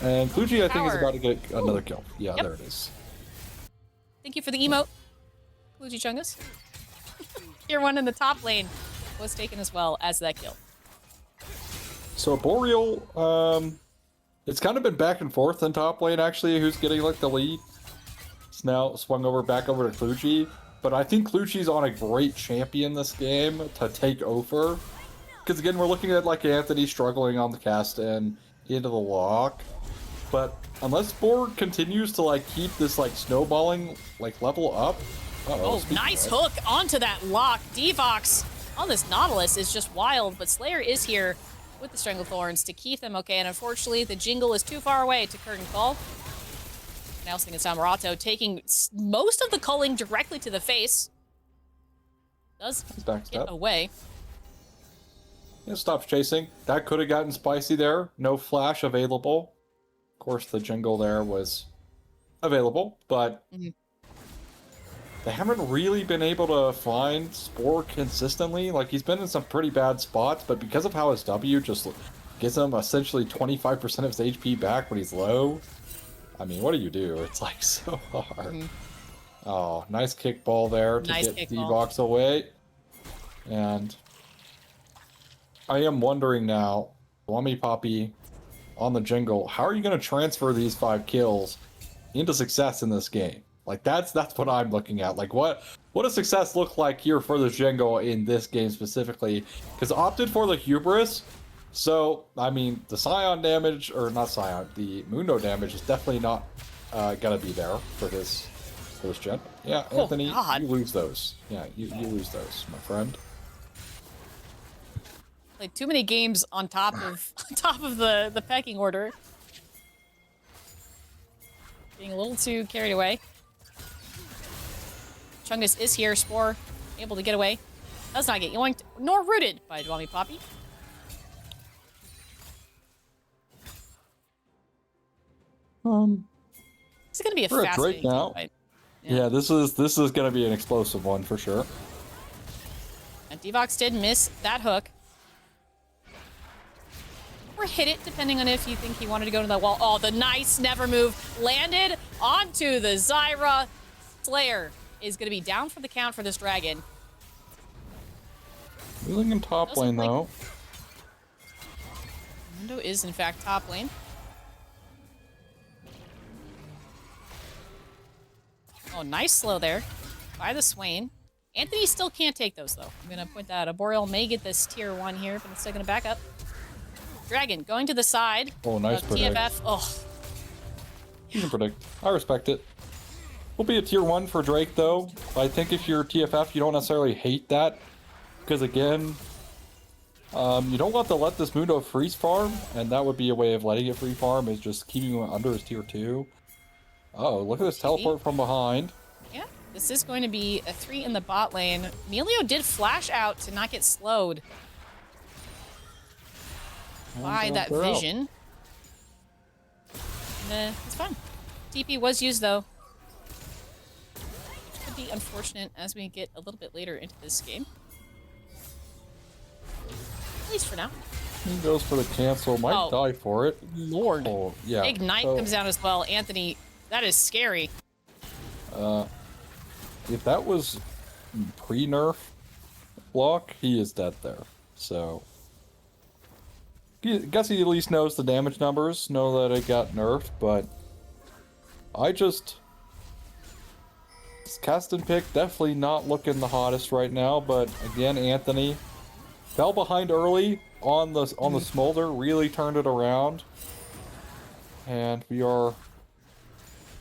And Kluji, I think, is about to get another kill. Yeah, there it is. Thank you for the emote, Kluji Chungus. Tier 1 in the top lane was taken as well as that kill. So Boreal, it's kind of been back and forth in top lane, actually, who's getting, like, the lead. It's now swung back over to Kluji. But I think Kluji's on a great champion this game to take over. Because, again, we're looking at, like, Anthony struggling on the cast and into the Locke. But unless Spore continues to, like, keep this, like, snowballing, like, level up. Oh, nice hook onto that Locke. Devox on this Nautilus is just wild, but Slayer is here with the Stranglethorns to keep them okay, and unfortunately, the jingle is too far away to curtain call. Now seeing Samurato taking most of the culling directly to the face. Does get away. Yeah, stops chasing. That could have gotten spicy there. No flash available. Of course, the jingle there was available, but they haven't really been able to find Spore consistently. Like, he's been in some pretty bad spots, but because of how his W just gives him essentially 25% of his HP back when he's low, I mean, what do you do? It's, like, so hard. Oh, nice kickball there to get Devox away. And I am wondering now, Dwami Poppy on the jingle, how are you going to transfer these 5 kills into success in this game? Like, that's what I'm looking at. Like, what does success look like here for the jingle in this game specifically? Because opted for the Hubris, so, I mean, the Scion damage, or not Scion, the Mundo damage is definitely not gonna be there for this gen. Yeah, Anthony, you lose those. Yeah, you lose those, my friend. Like, too many games on top of the pecking order. Being a little too carried away. Chungus is here. Spore able to get away. Does not get yoinked nor rooted by Dwami Poppy. It's gonna be a fascinating fight. Yeah, this is gonna be an explosive one for sure. And Devox did miss that hook. or hit it, depending on if you think he wanted to go to that wall. Oh, the nice never move landed onto the Zyra. Slayer is going to be down for the count for this dragon. Moving in top lane, though. Mundo is, in fact, top lane. Oh, nice slow there by the Swain. Anthony still can't take those, though. I'm going to point that out. Boreal may get this tier 1 here, but it's still going to back up. Dragon going to the side. Oh, nice predict. TFF. Oh. You can predict. I respect it. Will be a tier 1 for Drake, though. I think if you're TFF, you don't necessarily hate that. Because, again, you don't want to let this Mundo freeze farm, and that would be a way of letting it free farm, is just keeping him under his tier 2. Oh, look at this teleport from behind. Yeah, this is going to be a 3 in the bot lane. Emilio did flash out to not get slowed by that vision. It's fun. TP was used, though. Which could be unfortunate as we get a little bit later into this game. At least for now. He goes for the cancel. Might die for it. Lord. Oh, yeah. Ignite comes down as well. Anthony, that is scary. If that was pre-nerf block, he is dead there. So, I guess he at least knows the damage numbers, know that it got nerfed, but this Caston pick definitely not looking the hottest right now, but again, Anthony fell behind early on the smolder, really turned it around, and we are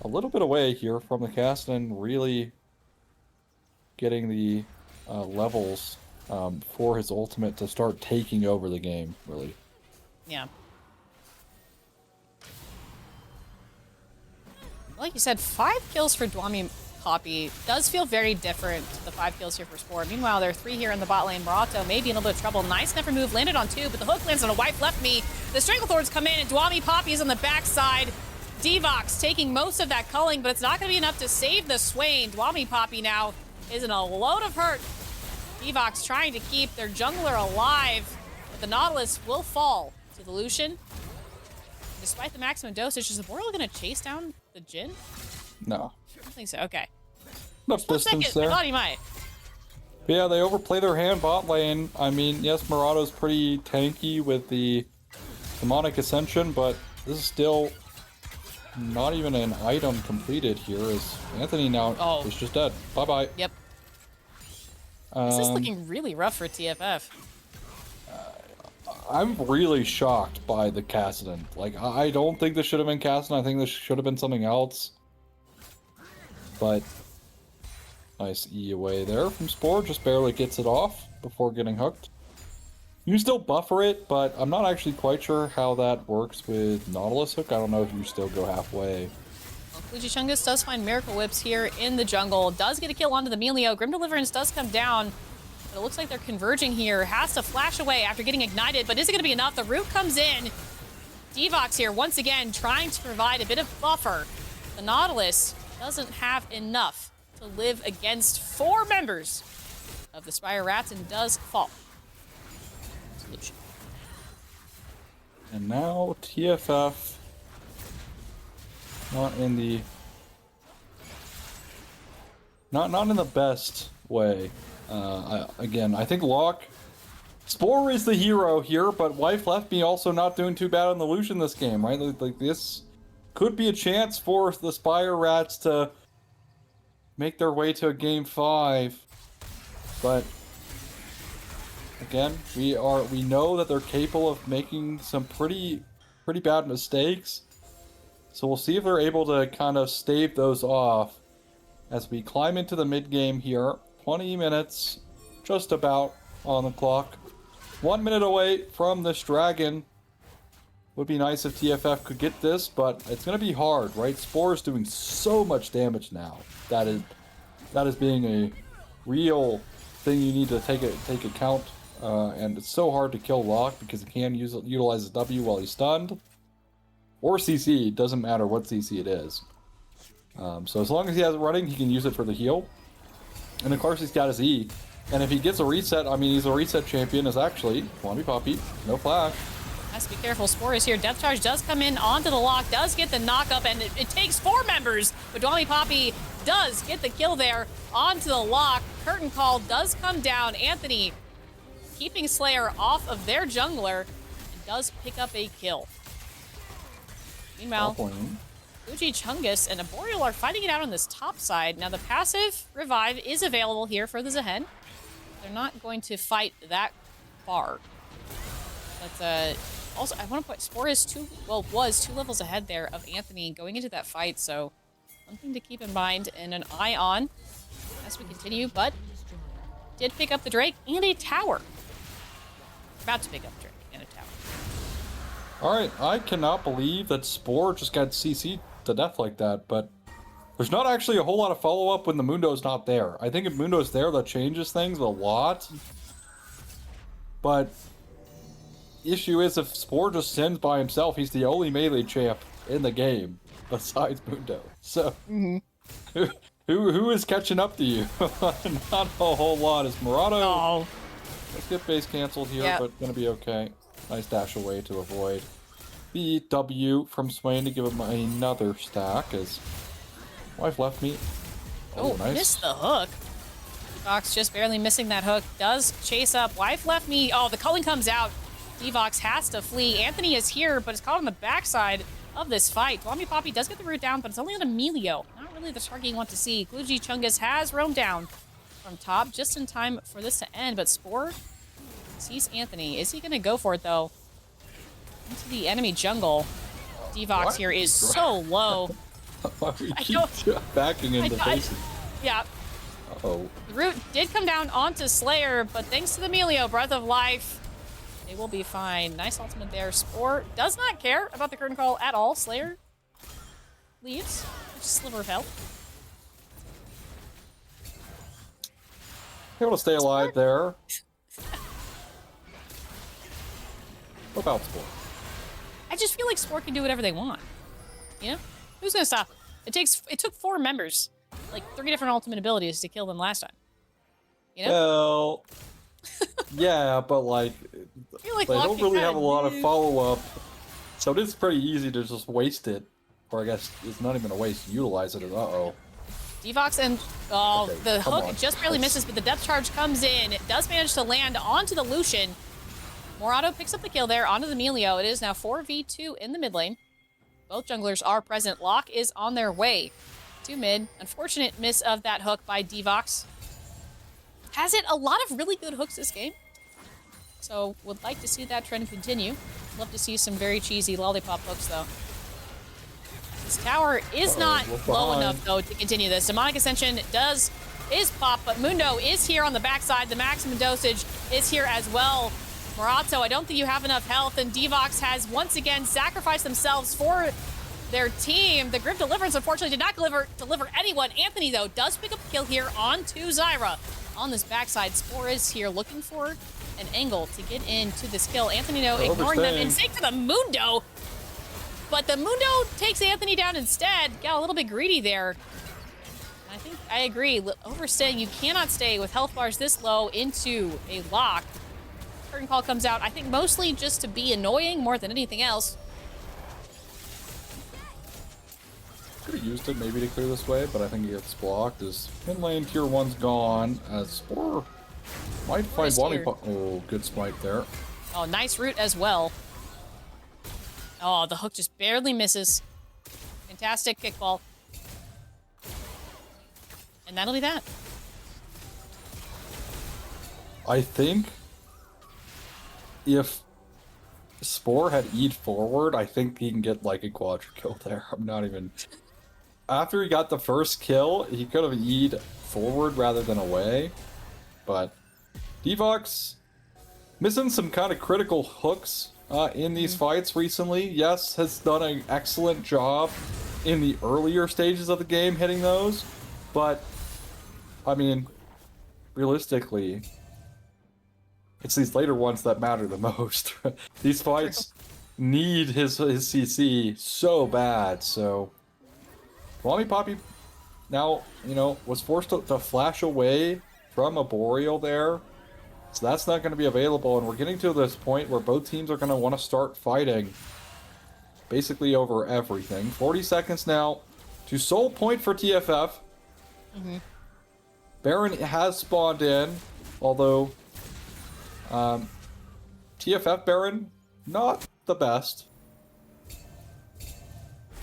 a little bit away here from the Caston really getting the levels for his ultimate to start taking over the game, really. Yeah. Like you said, 5 kills for Dwami Poppy does feel very different to the 5 kills here for Spore. Meanwhile, there are 3 here in the bot lane. Marato may be in a little bit of trouble. Nice never move, landed on 2, but the hook lands on a wipe left me. The Stranglethorns come in, and Dwami Poppy is on the backside. Devox taking most of that culling, but it's not going to be enough to save the Swain. Dwami Poppy now is in a load of hurt. Devox trying to keep their jungler alive, but the Nautilus will fall to the Lucian. Despite the maximum dosage, is the Boreal going to chase down the Jhin? No. I don't think so. Okay. Enough distance there. I thought he might. But yeah, they overplay their hand bot lane. I mean, yes, Murato's pretty tanky with the Demonic Ascension, but this is still not even an item completed here, as Anthony now is just dead. Bye-bye. Yep. This is looking really rough for TFF. I'm really shocked by the Kassadin. Like, I don't think this should have been Kassadin. I think this should have been something else. But nice E away there from Spore. Just barely gets it off before getting hooked. You can still buffer it, but I'm not actually quite sure how that works with Nautilus Hook. I don't know if you still go halfway. Well, Fujichungus does find Miracle Whips here in the jungle. Does get a kill onto the Melio. Grim Deliverance does come down. But it looks like they're converging here. Has to flash away after getting ignited, but is it going to be enough? The root comes in. Devox here, once again, trying to provide a bit of buffer. The Nautilus doesn't have enough to live against 4 members of the Spire Rats and does fall. Solution. And now TFF not in the best way. Again, I think Spore is the hero here, but Wife Left Me also not doing too bad on the Lucian this game, right? Like this could be a chance for the Spire Rats to make their way to a game 5, but again, we know that they're capable of making some pretty bad mistakes. So we'll see if they're able to kind of stave those off as we climb into the mid game here. 20 minutes, just about on the clock. 1 minute away from this dragon. Would be nice if TFF could get this, but it's going to be hard, right? Spore is doing so much damage now. That is being a real thing you need to take account. And it's so hard to kill Locke because he can utilize his W while he's stunned. Or CC, it doesn't matter what CC it is. So as long as he has it running, he can use it for the heal. And of course he's got his E. And if he gets a reset, I mean, he's a reset champion, is actually Dwami Poppy, no flash. Has to be careful. Spore is here. Death Charge does come in onto the lock, does get the knock up, and it takes 4 members. But Dwami Poppy does get the kill there onto the lock. Curtain Call does come down. Anthony keeping Slayer off of their jungler and does pick up a kill. Meanwhile, Uji Chungus and Arboreal are fighting it out on this top side. Now the passive revive is available here for the Zehen. They're not going to fight that far. But also, I want to point, Spore is was 2 levels ahead there of Anthony going into that fight, so one thing to keep in mind and an eye on as we continue, but did pick up the Drake and a tower. About to pick up Drake and a tower. Alright, I cannot believe that Spore just got CC'd to death like that, but there's not actually a whole lot of follow-up when the Mundo's not there. I think if Mundo's there, that changes things a lot. But issue is, if Spore just sends by himself, he's the only melee champ in the game besides Mundo. So, who is catching up to you? Not a whole lot. Is Murado? Oh. Let's get base canceled here, but gonna be okay. Nice dash away to avoid the W from Swain to give him another stack as Wife left me. Oh, nice. Missed the hook. Devox just barely missing that hook. Does chase up. Wife left me. Oh, the culling comes out. Devox has to flee. Anthony is here, but is caught on the backside of this fight. Dwami Poppy does get the root down, but it's only on Emilio. Not really the target you want to see. Gluji Chungus has roamed down from top just in time for this to end, but Spore sees Anthony. Is he going to go for it, though? Into the enemy jungle. Devox here is so low. We keep backing into faces. Yeah. Uh-oh. The root did come down onto Slayer, but thanks to the Emilio, Breath of Life, they will be fine. Nice ultimate there. Spore does not care about the curtain call at all. Slayer leaves. Just a sliver of health. Able to stay alive there. What about Spore? I just feel like Spore can do whatever they want. You know? Who's gonna stop it? It took 4 members, like 3 different ultimate abilities to kill them last time. You know? Well, yeah, but like, they don't really have a lot of follow-up, so it is pretty easy to just waste it. Or I guess it's not even a waste, utilize it as, uh-oh. Devox and, the hook just barely misses, but the depth charge comes in. It does manage to land onto the Lucian. Morado picks up the kill there onto the Emilio. It is now 4v2 in the mid lane. Both junglers are present. Locke is on their way to mid. Unfortunate miss of that hook by Devox. Has it a lot of really good hooks this game. So would like to see that trend continue. Love to see some very cheesy lollipop hooks though. This tower is not low enough though to continue this. Demonic Ascension is pop, but Mundo is here on the backside. The maximum dosage is here as well. Morato, I don't think you have enough health, and Devox has once again sacrificed themselves for their team. The Grim Deliverance, unfortunately, did not deliver anyone. Anthony, though, does pick up a kill here onto Zyra. On this backside, Spore is here looking for an angle to get into this kill. Anthony, though, ignoring them and sake for the Mundo. But the Mundo takes Anthony down instead. Got a little bit greedy there. I think I agree. Overstaying, you cannot stay with health bars this low into a lock. Curtain call comes out, I think mostly just to be annoying more than anything else. Could have used it maybe to clear this way, but I think he gets blocked. His mid lane tier 1's gone, as Spore might find Wally. Oh, good smite there. Oh, nice root as well. Oh, the hook just barely misses. Fantastic kickball. And that'll be that. I think if Spore had E'd forward, I think he can get like a quadra kill there. I'm not even... After he got the first kill, he could have E'd forward rather than away. But Devox missing some kind of critical hooks in these fights recently. Yes, has done an excellent job in the earlier stages of the game hitting those. But, I mean, realistically, it's these later ones that matter the most. These fights need his CC so bad, so... Dwami Poppy now, you know, was forced to flash away from Arboreal there. So that's not going to be available, and we're getting to this point where both teams are going to want to start fighting basically over everything. 40 seconds now to soul point for TFF. Baron has spawned in, although TFF Baron, not the best.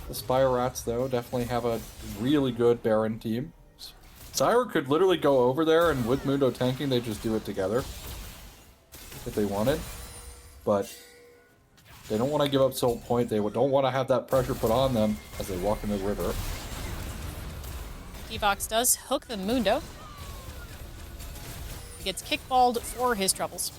The Spire Rats, though, definitely have a really good Baron team. Zyra could literally go over there, and with Mundo tanking, they just do it together. If they wanted. But they don't want to give up soul point. They don't want to have that pressure put on them as they walk into the river. Devox does hook the Mundo. He gets kickballed for his troubles.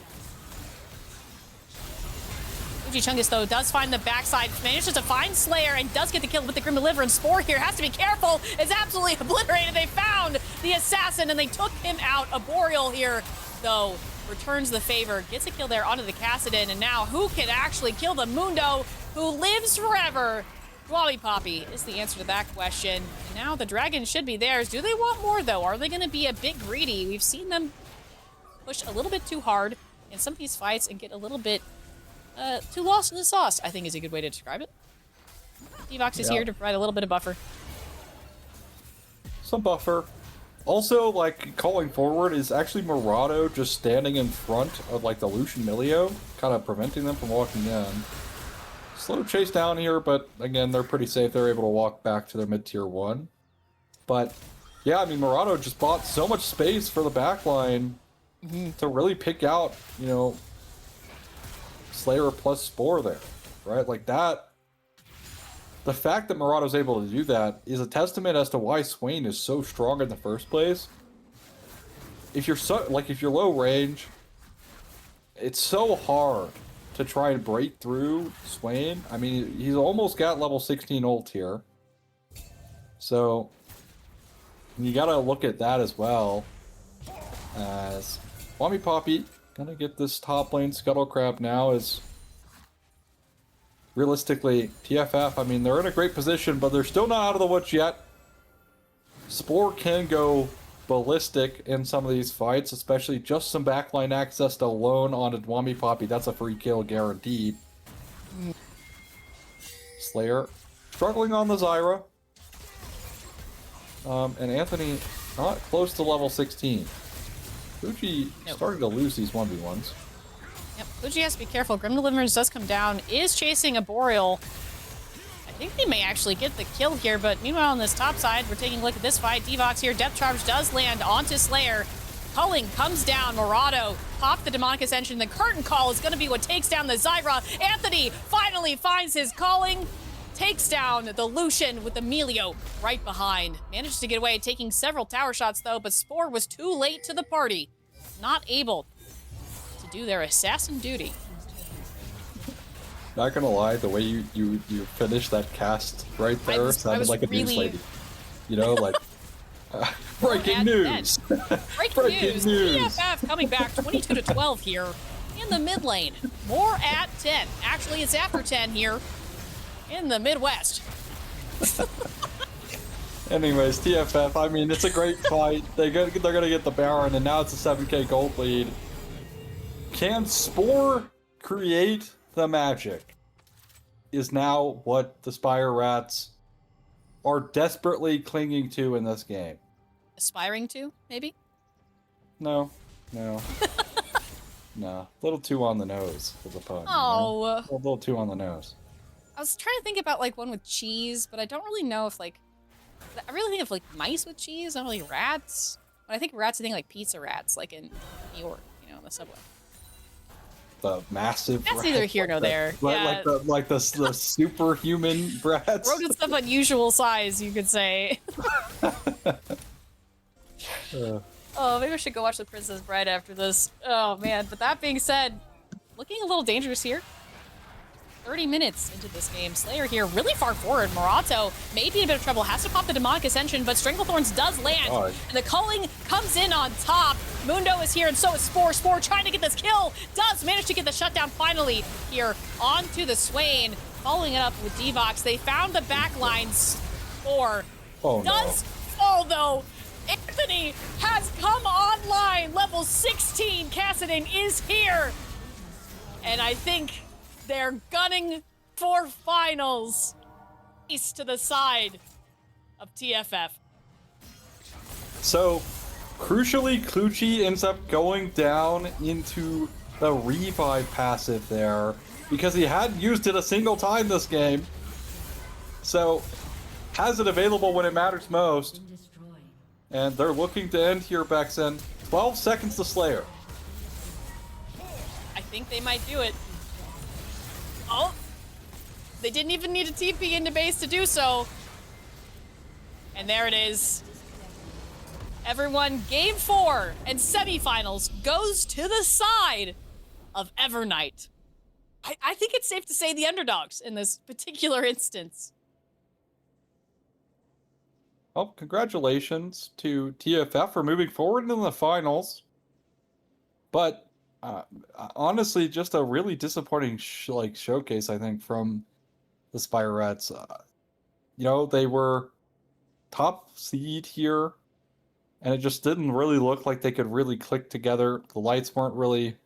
Chungus, though, does find the backside, manages to find Slayer, and does get the kill with the Grim Deliverance. Spore here has to be careful. It's absolutely obliterated. They found the assassin, and they took him out. A Boreal here, though, returns the favor. Gets a kill there onto the Kassadin, and now who can actually kill the Mundo, who lives forever? Dwami Poppy is the answer to that question. And now the dragon should be theirs. Do they want more, though? Are they going to be a bit greedy? We've seen them push a little bit too hard in some of these fights and get a little bit too lost in the sauce, I think is a good way to describe it. Devox is here to provide a little bit of buffer. Some buffer. Also, like, calling forward is actually Murado just standing in front of, like, the Lucian Milio, kind of preventing them from walking in. Slow chase down here, but, again, they're pretty safe. They're able to walk back to their mid-tier 1. But, yeah, I mean, Murado just bought so much space for the backline to really pick out, you know, Slayer plus Spore there, right? Like that. The fact that Murado's able to do that is a testament as to why Swain is so strong in the first place. If you're if you're low range, it's so hard to try and break through Swain. I mean, he's almost got level 16 ult here. So you gotta look at that as well. As Dwami Poppy gonna get this top lane Scuttle Crab now is realistically TFF. I mean, they're in a great position, but they're still not out of the woods yet. Spore can go ballistic in some of these fights, especially just some backline access alone on a Dwami Poppy. That's a free kill guaranteed. Slayer struggling on the Zyra. And Anthony not close to level 16. Fuji started to lose these 1v1s. Yep, Fuji has to be careful. Grim Deliverance does come down, is chasing a Boreal. I think they may actually get the kill here, but meanwhile on this top side, we're taking a look at this fight. Devox here, Depth Charge does land onto Slayer. Culling comes down, Murado popped the Demonic Ascension. The Curtain Call is going to be what takes down the Zyra. Anthony finally finds his calling, takes down the Lucian with the Melio right behind. Managed to get away, taking several tower shots though, but Spore was too late to the party. Not able to do their assassin duty. Not gonna lie, the way you finished that cast right there sounded like a news lady. You know, like breaking news. Breaking news. TFF coming back 22-12 here in the mid lane. More at 10. Actually, it's after 10 here in the Midwest. Anyways, TFF, I mean, it's a great fight. They're gonna get the Baron, and now it's a 7k gold lead. Can Spore create the magic? Is now what the Spire Rats are desperately clinging to in this game. Aspiring to, maybe? No. No. A little too on the nose for the pun. Oh. You know? A little too on the nose. I was trying to think about like one with cheese, but I don't really know if like, I really think of like mice with cheese, not really rats. But I think rats, I think like pizza rats, like in New York, you know, in the subway. The massive That's neither here nor there. Yeah. Like the superhuman rats. Rodents of unusual size, you could say. Oh, maybe I should go watch The Princess Bride after this. Oh man, but that being said, looking a little dangerous here. 30 minutes into this game. Slayer here really far forward. Murato may be in a bit of trouble. Has to pop the Demonic Ascension, but Stranglethorns does land. God. And the culling comes in on top. Mundo is here, and so is Spore. Spore trying to get this kill. Does manage to get the shutdown finally here onto the Swain. Following it up with Devox. They found the backline. Spore does fall, though. Anthony has come online. Level level 16 Kassadin is here. And I think they're gunning for finals. East to the side of TFF. So, crucially, Clucci ends up going down into the revive passive there because he hadn't used it a single time this game. So, has it available when it matters most. And they're looking to end here, Bexen. 12 seconds to Slayer. I think they might do it. Oh, they didn't even need a TP into base to do so. And there it is. Everyone, game 4 and semifinals goes to the side of Evernight. I think it's safe to say the underdogs in this particular instance. Well, congratulations to TFF for moving forward in the finals. But honestly, just a really disappointing showcase, I think, from the Spirettes. You know, they were top seed here, and it just didn't really look like they could really click together. The lights weren't really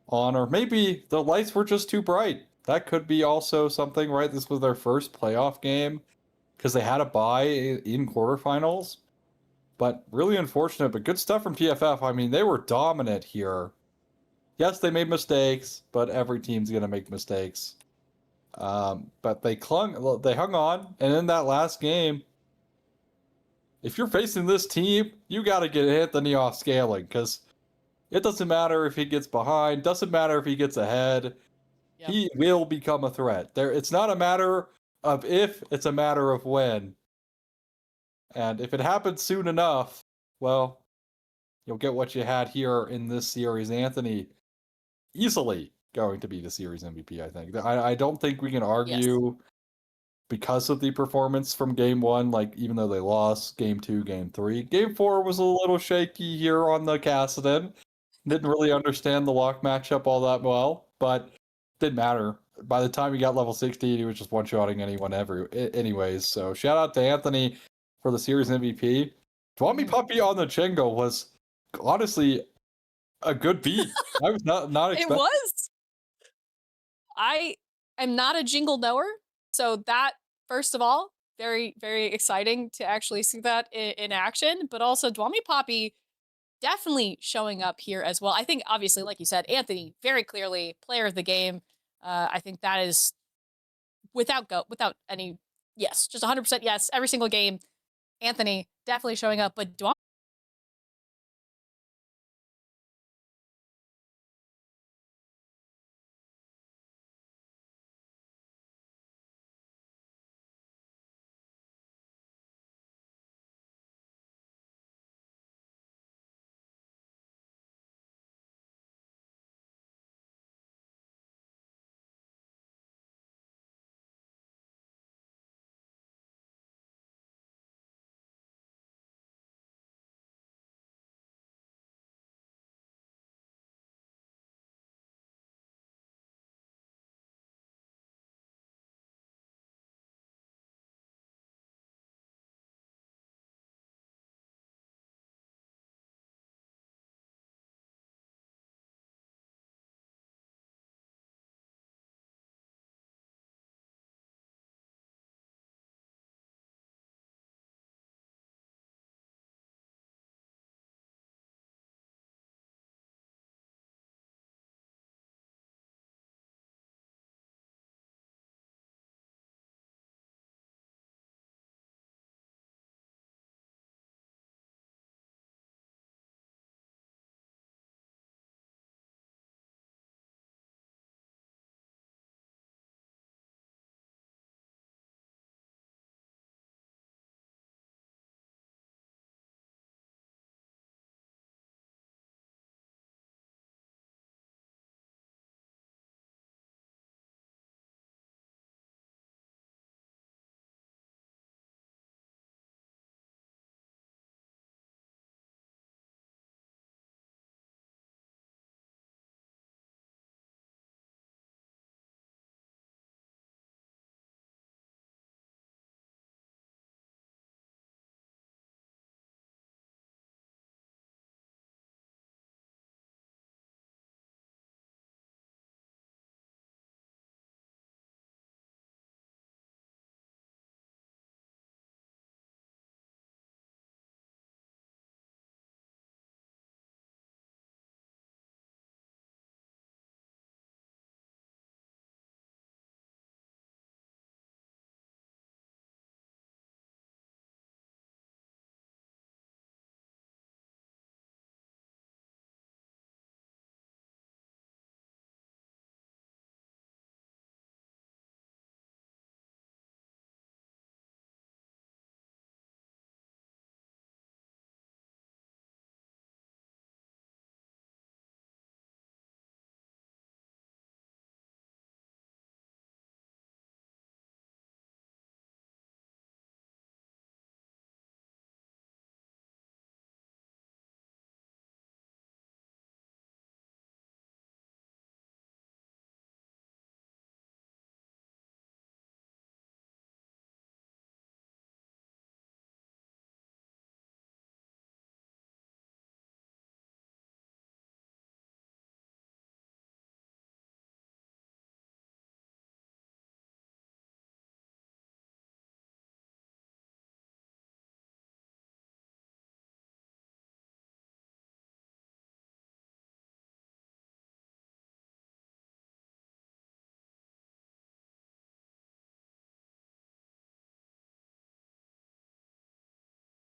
on, or maybe the lights were just too bright. That could be also something, right? This was their first playoff game because they had a bye in quarterfinals. But really unfortunate, but good stuff from TFF. I mean, they were dominant here. Yes, they made mistakes, but every team's going to make mistakes. But they hung on, and in that last game, if you're facing this team, you got to get Anthony off scaling, because it doesn't matter if he gets behind, doesn't matter if he gets ahead, Yep. he will become a threat. It's not a matter of if, it's a matter of when. And if it happens soon enough, well, you'll get what you had here in this series. Anthony, easily going to be the series MVP, I think. I don't think we can argue because of the performance from game 1, like, even though they lost game 2, game 3. Game 4 was a little shaky here on the Kassadin. Didn't really understand the lock matchup all that well, but didn't matter. By the time he got level 16, he was just one-shotting anyone anyways. So shout out to Anthony for the series MVP. Dwami Puppy on the Chingo was honestly a good beat. I was not expecting. It was. I am not a jingle knower, so that, first of all, very, very exciting to actually see that in action. But also, Dwami Poppy definitely showing up here as well. I think, obviously, like you said, Anthony, very clearly player of the game. I think that is without any, yes, just 100% yes, every single game. Anthony definitely showing up, but Dwami